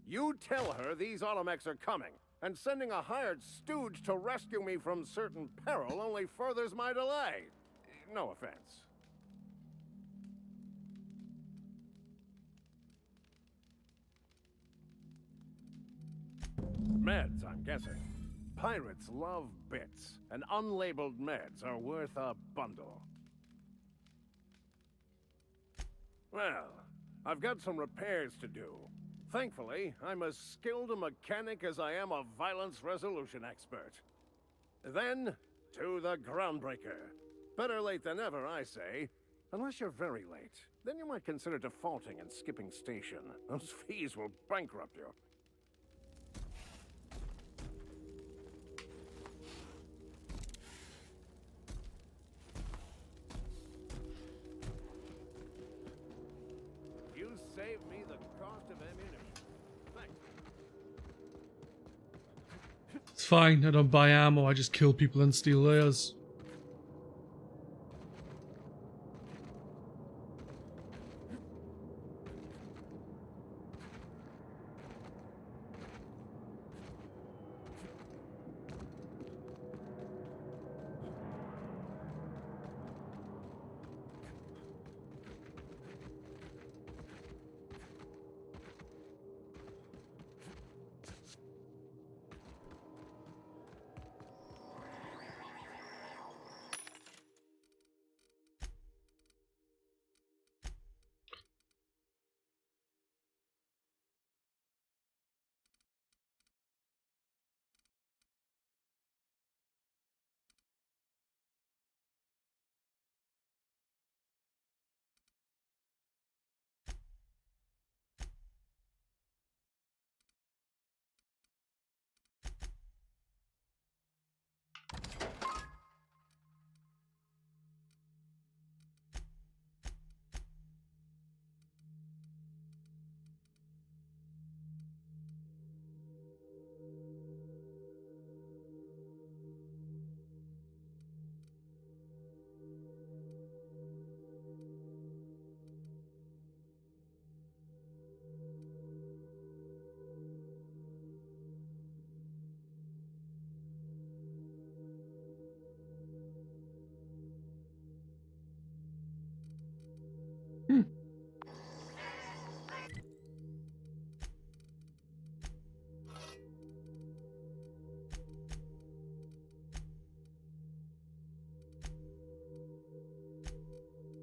You tell her these automechs are coming, and sending a hired stooge to rescue me from certain peril only furthers my delay. No offense. Meds, I'm guessing. Pirates love bits, and unlabeled meds are worth a bundle. Well, I've got some repairs to do. Thankfully, I'm as skilled a mechanic as I am a violence resolution expert. Then, to the Groundbreaker. Better late than never, I say. Unless you're very late. Then you might consider defaulting and skipping station. Those fees will bankrupt you. You fine. I don't buy ammo. I just kill people and steal theirs.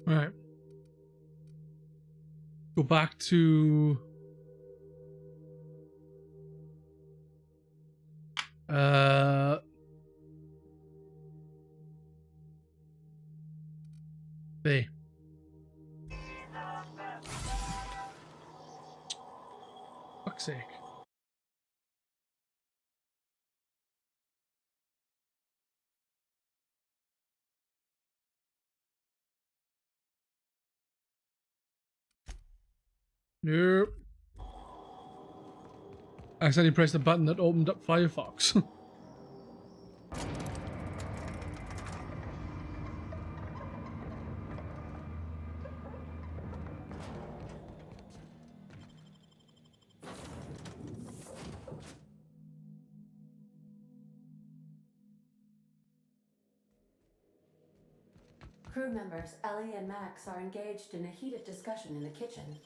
Right. Go back to B. Fuck's sake. Nope. I accidentally pressed the button that opened up Firefox. Crew members Ellie and Max are engaged in a heated discussion in the kitchen.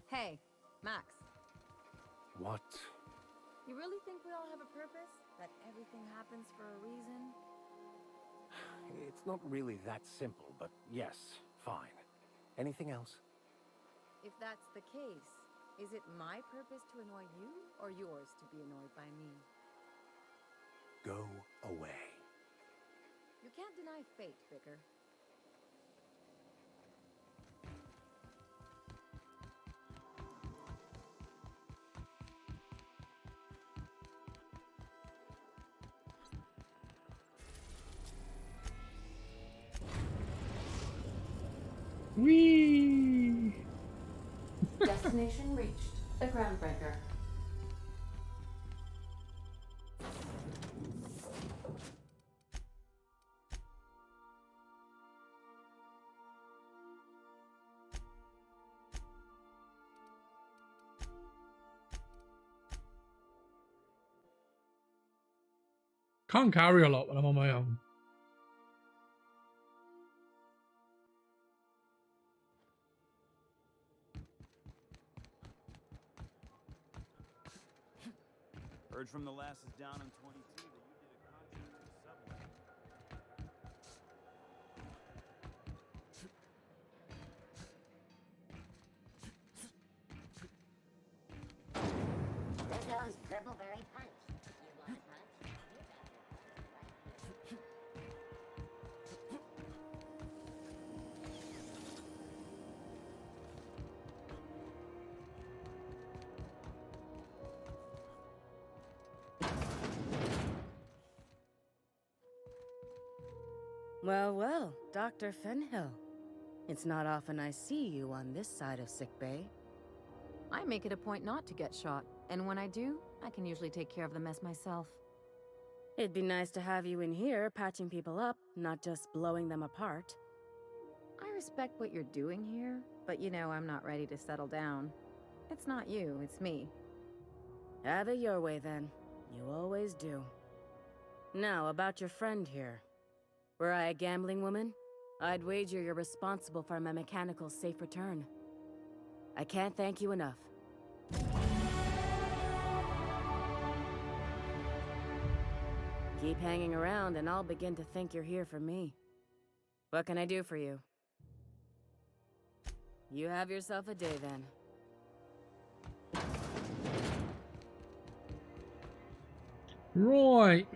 Hey, Max. What? You really think we all have a purpose? That everything happens for a reason? It's not really that simple, but yes, fine. Anything else? If that's the case, is it my purpose to annoy you, or yours to be annoyed by me? Go away. You can't deny fate, Vicar. Whee! Destination reached. The Groundbreaker. Can't carry a lot when I'm on my own. Heard from the lasses down in 22 that you did a contract with Subway. There goes Purpleberry Punch. You want a punch? Well, well, Dr. Fenhill. It's not often I see you on this side of sickbay. I make it a point not to get shot, and when I do, I can usually take care of the mess myself. It'd be nice to have you in here patching people up, not just blowing them apart. I respect what you're doing here, but you know I'm not ready to settle down. It's not you, it's me. Have it your way then. You always do. Now, about your friend here. Were I a gambling woman, I'd wager you're responsible for my mechanical safe return. I can't thank you enough. Keep hanging around and I'll begin to think you're here for me. What can I do for you? You have yourself a day then. Right.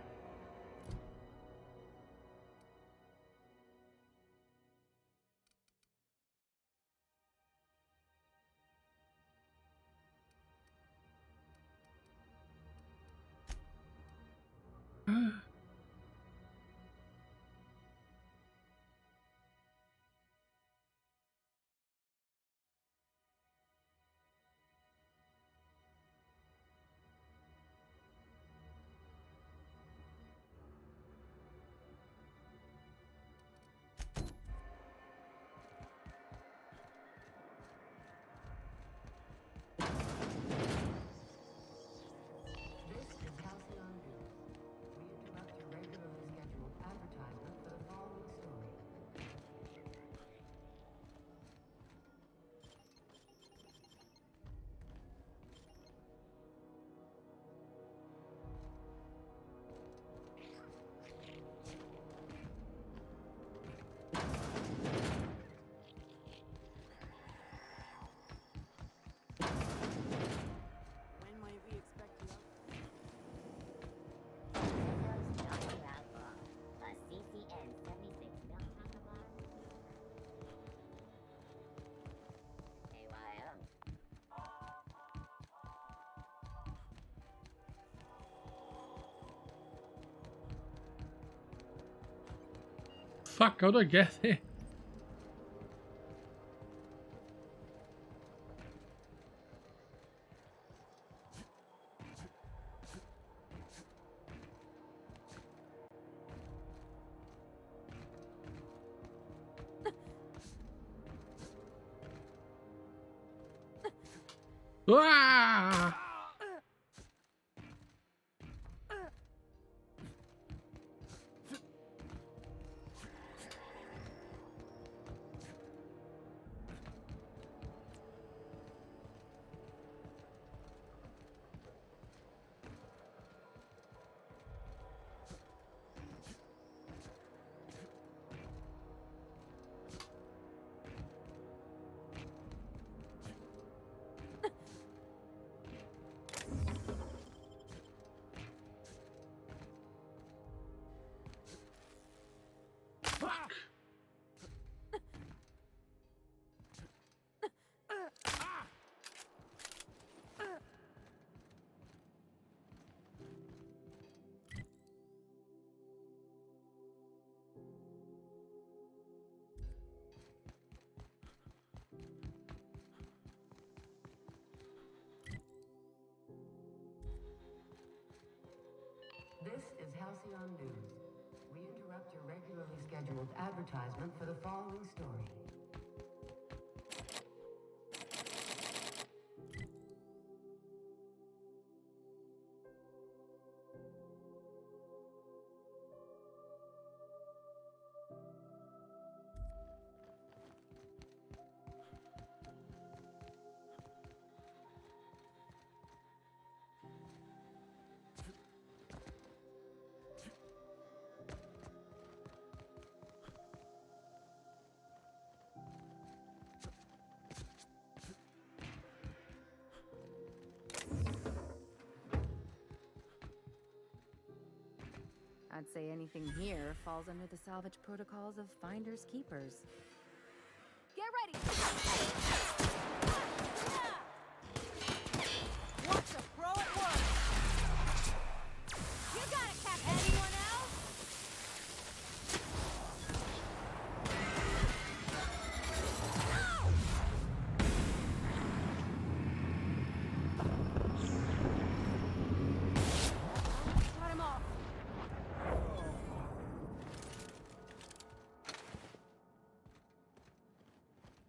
Fuck, how do I get it? Ah! Fuck. This is Halcyon News. We interrupt your regularly scheduled advertisement for the following story. I'd say anything here falls under the salvage protocols of finders keepers. Get ready! Watch the pro at work! You got it, Captain! Anyone else?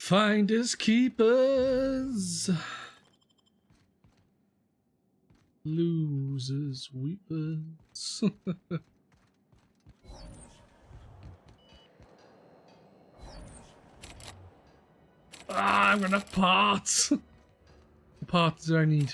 Finders keepers. Losers weepers. Ah, I'm gonna parts. What parts do I need?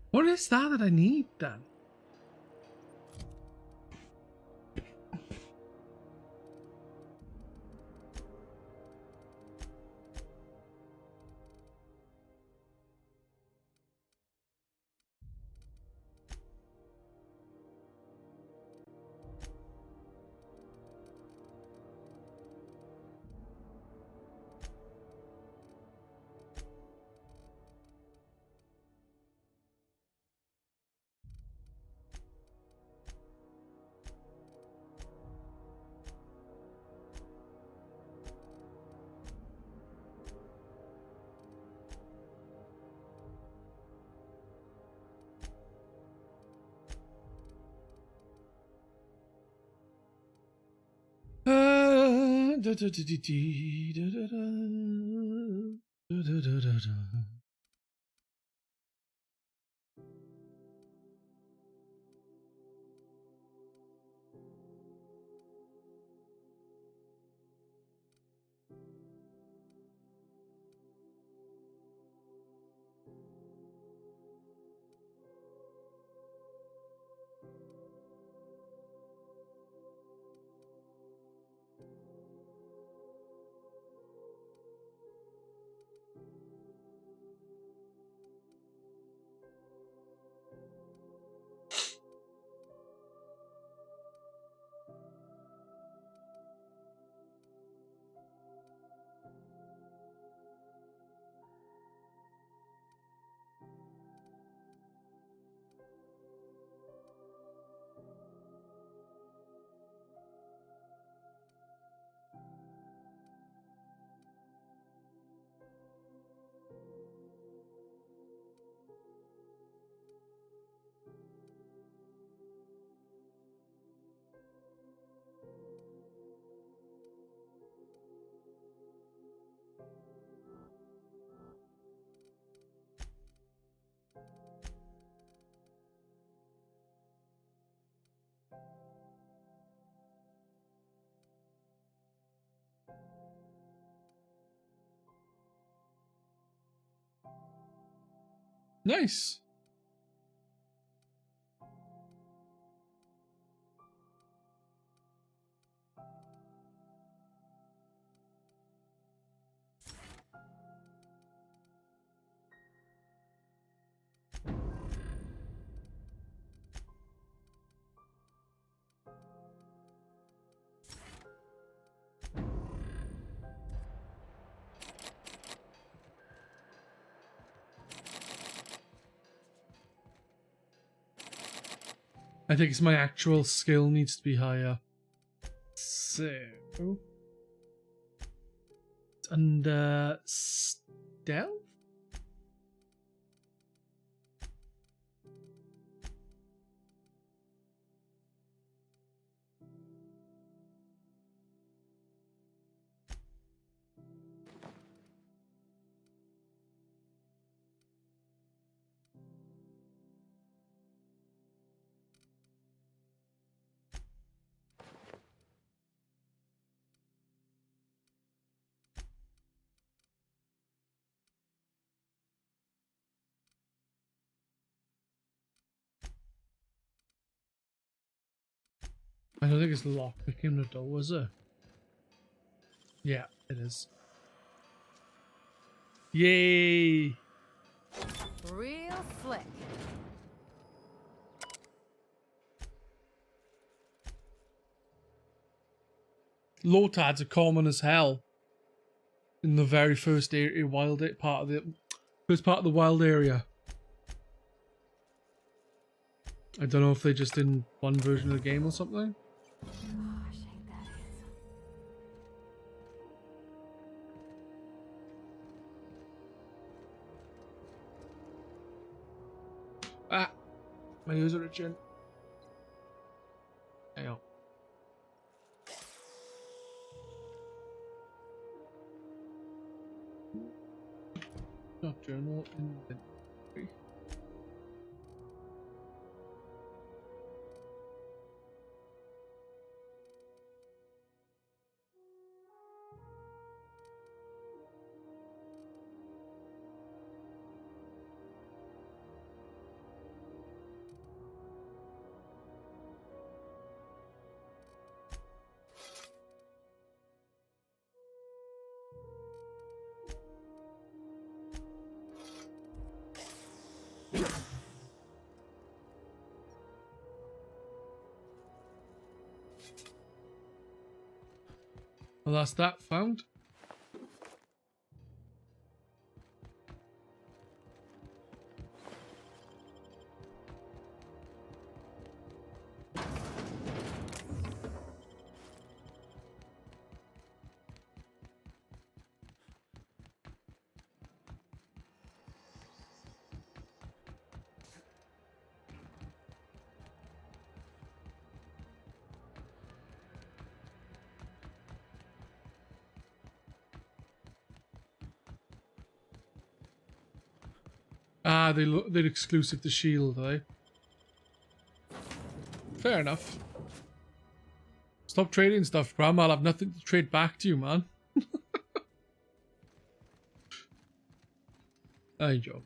What is that I need then? Nice. I think it's my actual skill needs to be higher. So it's under stealth? I don't think it's locked picking the door, is it? Yeah, it is. Yay! Real slick. Low tides are common as hell in the very first area, part of the first part of the wild area. I don't know if they just in one version of the game or something. Gosh, ain't that handsome. Ah, my ears are itching. Hang on. Journal inventory. Well, that's that found. Ah, they're exclusive to Shield, eh? Fair enough. Stop trading stuff, Bram. I'll have nothing to trade back to you, man. I'm joking.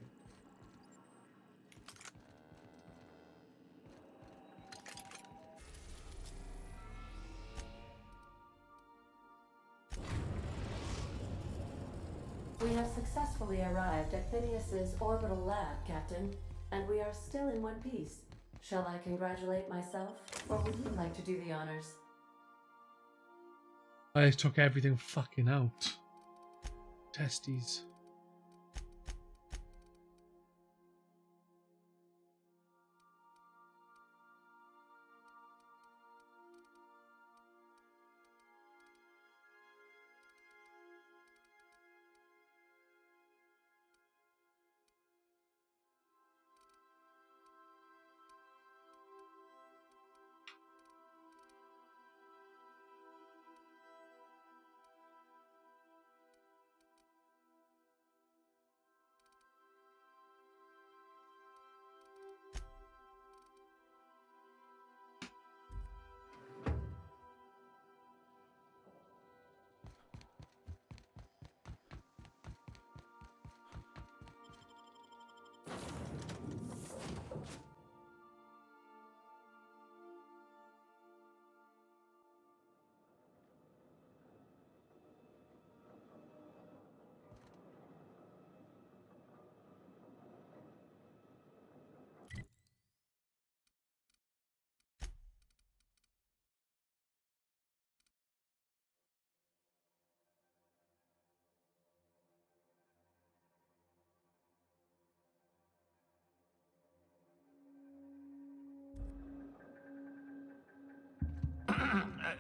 We have successfully arrived at Phineas's orbital lab, Captain, and we are still in one piece. Shall I congratulate myself, or would you like to do the honors? I took everything fucking out. Testes.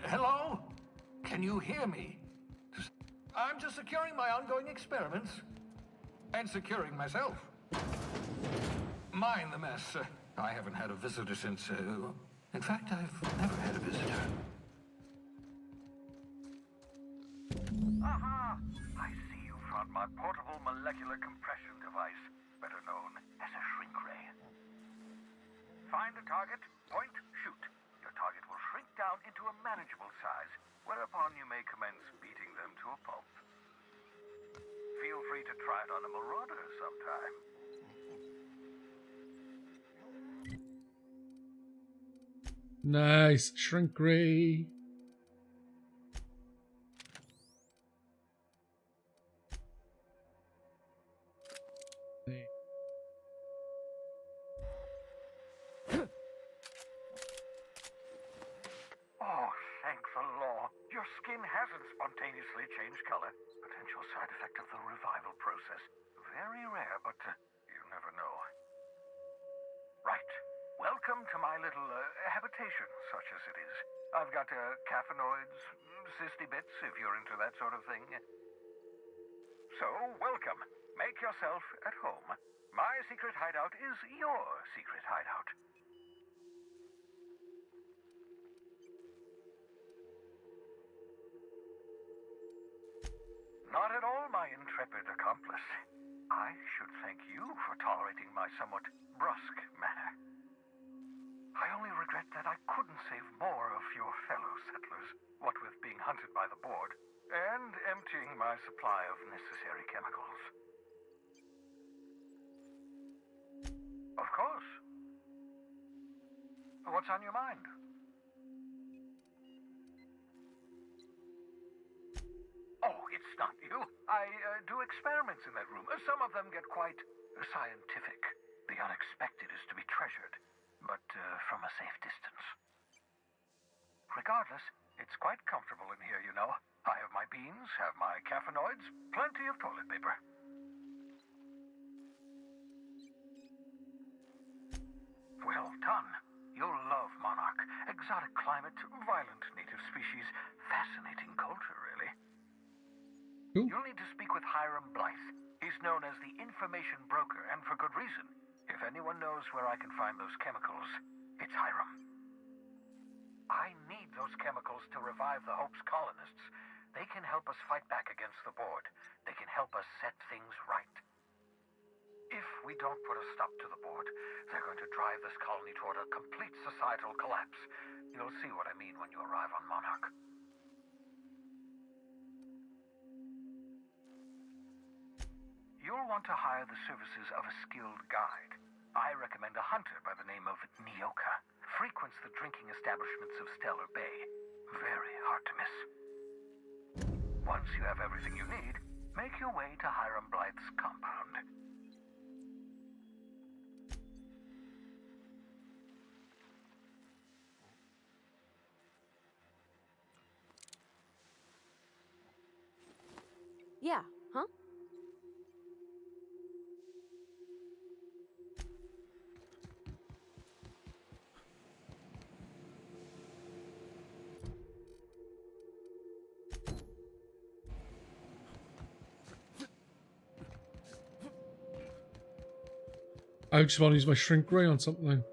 Hello? Can you hear me? I'm just securing my ongoing experiments. And securing myself. Mind the mess. I haven't had a visitor since... in fact, I've never had a visitor. Aha! I see you found my portable molecular compression device, better known as a shrink ray. Find the target, point, shoot. Your target will shrink down into a manageable size, whereupon you may commence beating them to a pulp. Feel free to try it on a marauder sometime. Nice. Shrink ray. Oh, thank the law. Your skin hasn't spontaneously changed color. Potential side effect of the revival process. Very rare, but you never know. Right. Welcome to my little habitation, such as it is. I've got caffeinoids, cysty bits, if you're into that sort of thing. So, welcome. Make yourself at home. My secret hideout is your secret hideout. Not at all, my intrepid accomplice. I should thank you for tolerating my somewhat brusque manner. I only regret that I couldn't save more of your fellow settlers, what with being hunted by the board, and emptying my supply of necessary chemicals. Of course. What's on your mind? Oh, it's not you. I do experiments in that room. Some of them get quite scientific. The unexpected is to be treasured, but from a safe distance. Regardless, it's quite comfortable in here, you know. I have my beans, have my caffeinoids, plenty of toilet paper. Well done. You'll love Monarch. Exotic climate, violent native species, fascinating culture, really. Cool. You'll need to speak with Hiram Blythe. He's known as the information broker, and for good reason. If anyone knows where I can find those chemicals, it's Hiram. I need those chemicals to revive the Hope's colonists. They can help us fight back against the board. They can help us set things right. If we don't put a stop to the board, they're going to drive this colony toward a complete societal collapse. You'll see what I mean when you arrive on Monarch. You'll want to hire the services of a skilled guide. I recommend a hunter by the name of Nyoka. Frequents the drinking establishments of Stellar Bay. Very hard to miss. Once you have everything you need, make your way to Hiram Blythe's compound. Yeah, huh? I just want to use my shrink ray on something.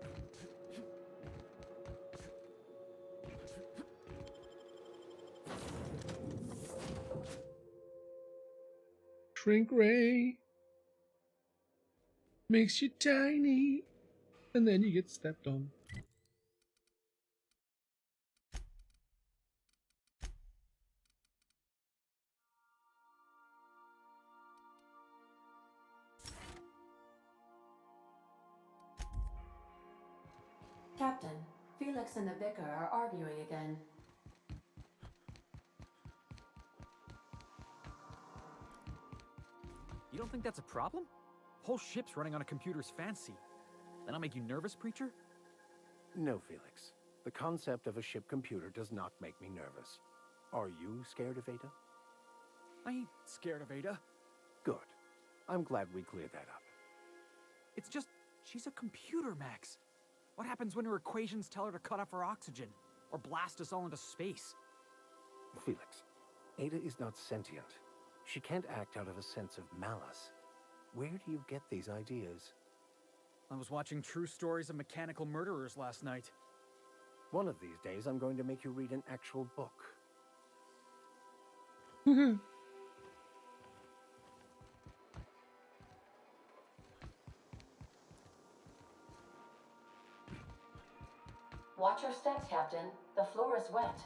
Shrink ray makes you tiny, and then you get stepped on. Captain, Felix and the vicar are arguing again. You don't think that's a problem? Whole ship's running on a computer's fancy. That'll make you nervous, preacher? No, Felix. The concept of a ship computer does not make me nervous. Are you scared of Ada? I ain't scared of Ada. Good. I'm glad we cleared that up. It's just, she's a computer, Max. What happens when her equations tell her to cut off her oxygen? Or blast us all into space? Felix, Ada is not sentient. She can't act out of a sense of malice. Where do you get these ideas? I was watching True Stories of Mechanical Murderers last night. One of these days, I'm going to make you read an actual book. Watch your steps, Captain. The floor is wet.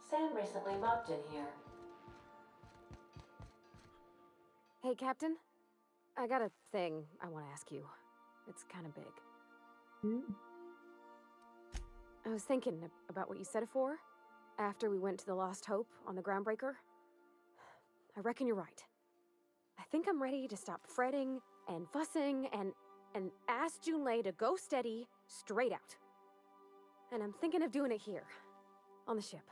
Sam recently mopped in here. Hey, Captain. I got a thing I want to ask you. It's kind of big. I was thinking about what you said afore, after we went to the Lost Hope on the Groundbreaker. I reckon you're right. I think I'm ready to stop fretting and fussing and ask Junlei to go steady, straight out. And I'm thinking of doing it here, on the ship.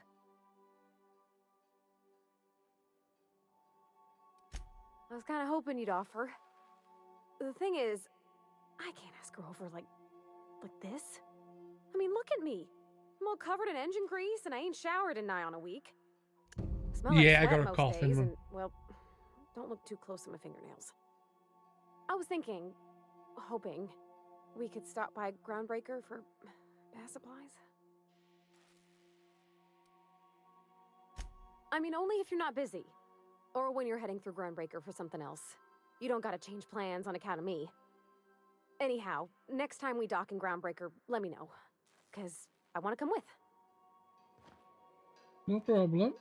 I was kind of hoping you'd offer. The thing is, I can't ask her over like this. I mean, look at me. I'm all covered in engine grease and I ain't showered in nigh on a week. I smell like Yeah, I sweat got a most cough in days one. and, well, don't look too close at my fingernails. I was thinking, hoping, we could stop by Groundbreaker for bath supplies. I mean, only if you're not busy. Or when you're heading through Groundbreaker for something else. You don't gotta change plans on account of me. Anyhow, next time we dock in Groundbreaker, let me know. 'Cause I want to come with. No problem.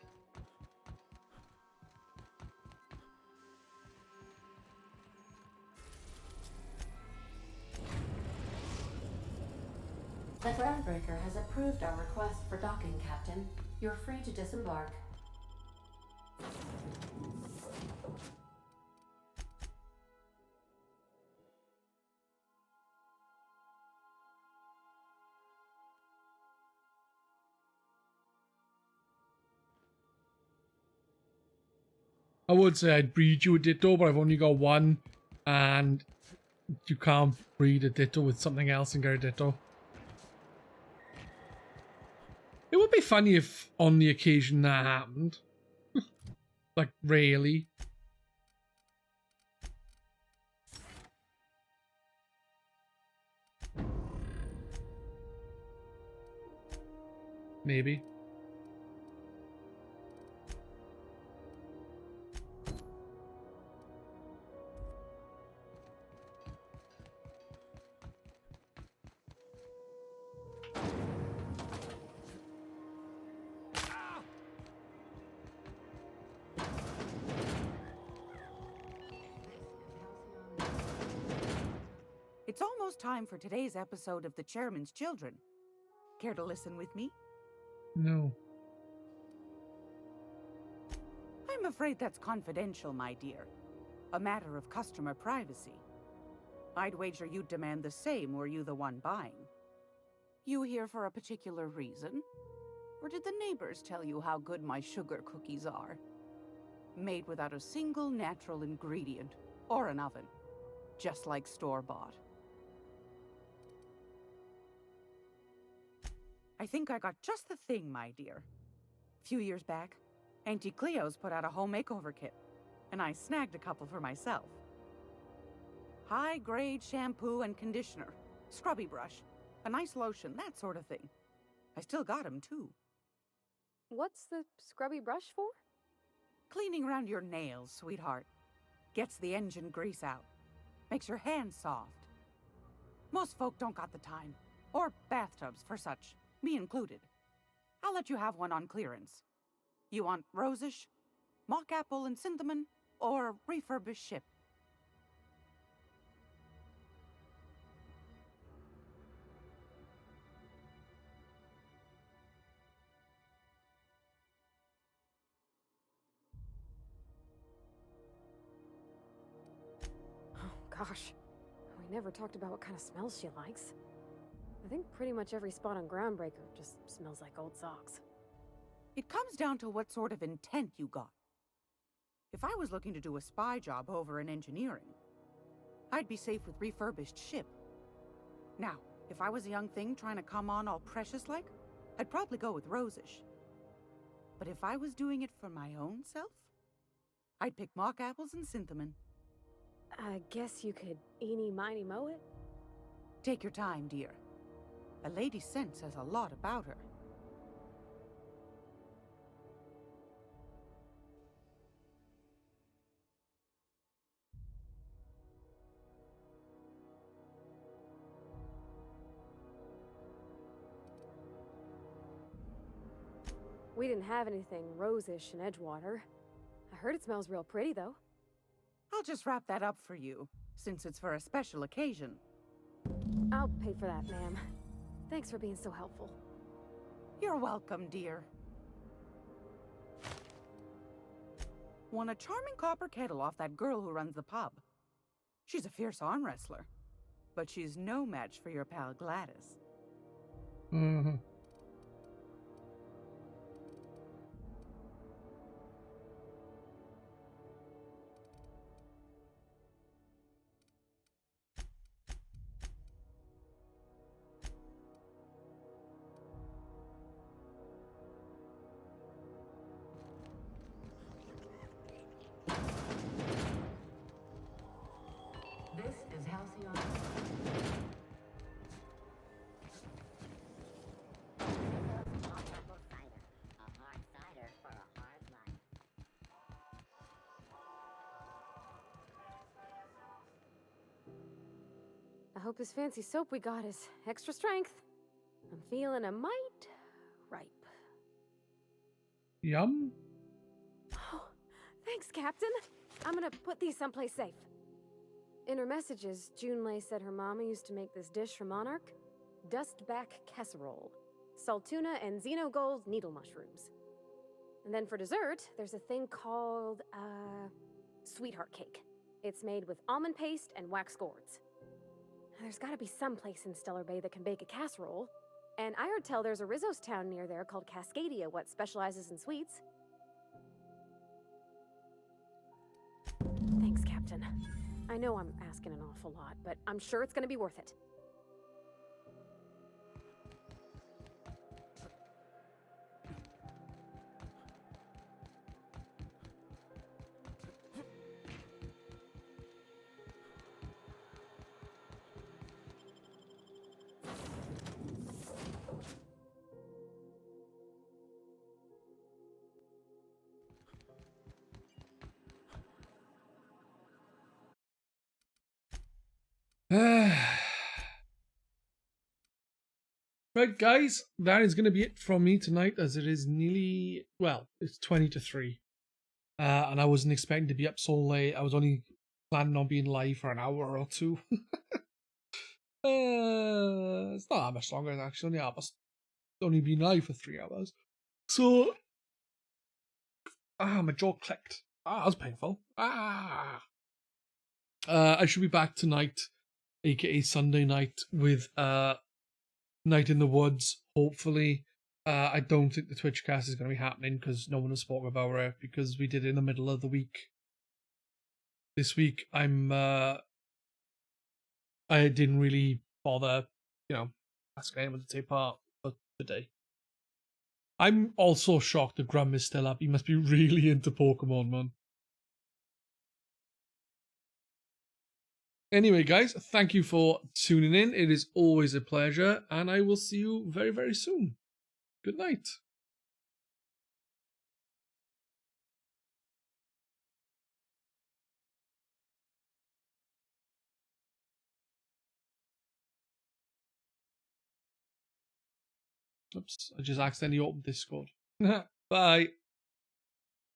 The Groundbreaker has approved our request for docking, Captain. You're free to disembark. I would say I'd breed you a Ditto, but I've only got one, and you can't breed a Ditto with something else and get a Ditto. It would be funny if on the occasion that happened. Like, really. Maybe. It's almost time for today's episode of The Chairman's Children. Care to listen with me? No. I'm afraid that's confidential, my dear. A matter of customer privacy. I'd wager you'd demand the same were you the one buying. You here for a particular reason? Or did the neighbors tell you how good my sugar cookies are? Made without a single natural ingredient or an oven. Just like store-bought. I think I got just the thing, my dear. A few years back, Auntie Cleo's put out a home makeover kit, and I snagged a couple for myself. High-grade shampoo and conditioner, scrubby brush, a nice lotion, that sort of thing. I still got 'em, too. What's the scrubby brush for? Cleaning around your nails, sweetheart. Gets the engine grease out. Makes your hands soft. Most folk don't got the time, or bathtubs for such, me included. I'll let you have one on clearance. You want rosish, mock apple and cinnamon, or refurbished ship? Oh, gosh. We never talked about what kind of smells she likes. I think pretty much every spot on Groundbreaker just smells like old socks. It comes down to what sort of intent you got. If I was looking to do a spy job over in engineering, I'd be safe with refurbished ship. Now, if I was a young thing trying to come on all precious-like, I'd probably go with rosish. But if I was doing it for my own self, I'd pick mock apples and cinnamon. I guess you could eeny-miny-moe it? Take your time, dear. A lady's scent says a lot about her. We didn't have anything rosish in Edgewater. I heard it smells real pretty, though. I'll just wrap that up for you, since it's for a special occasion. I'll pay for that, ma'am. Thanks for being so helpful. You're welcome, dear. Won a charming copper kettle off that girl who runs the pub. She's a fierce arm wrestler, but she's no match for your pal Gladys. Mm-hmm. This is Halcyon. Apple cider. A hard cider for a hard life. I hope this fancy soap we got is extra strength. I'm feeling a mite ripe. Yum. Oh, thanks, Captain. I'm gonna put these someplace safe. In her messages, Junlei said her mama used to make this dish for Monarch. Dustback casserole. Salt tuna and xenogold needle mushrooms. And then for dessert, there's a thing called, sweetheart cake. It's made with almond paste and wax gourds. There's gotta be some place in Stellar Bay that can bake a casserole. And I heard tell there's a Rizzo's town near there called Cascadia what specializes in sweets. Thanks, Captain. I know I'm asking an awful lot, but I'm sure it's gonna be worth it. Right, guys, that is going to be it from me tonight, as it is nearly, well, it's 20 to 3. And I wasn't expecting to be up so late. I was only planning on being live for an hour or two. It's not that much longer, actually. I must only been live for 3 hours. So, my jaw clicked. That was painful. I should be back tonight, aka Sunday night, with Night in the Woods, hopefully. I don't think the Twitch cast is going to be happening because no one has spoken about it because we did it in the middle of the week. This week, I didn't really bother, asking anyone to take part for today. I'm also shocked that Grum is still up. He must be really into Pokemon, man. Anyway, guys, thank you for tuning in. It is always a pleasure, and I will see you very, very soon. Good night. Oops, I just accidentally opened Discord. Bye.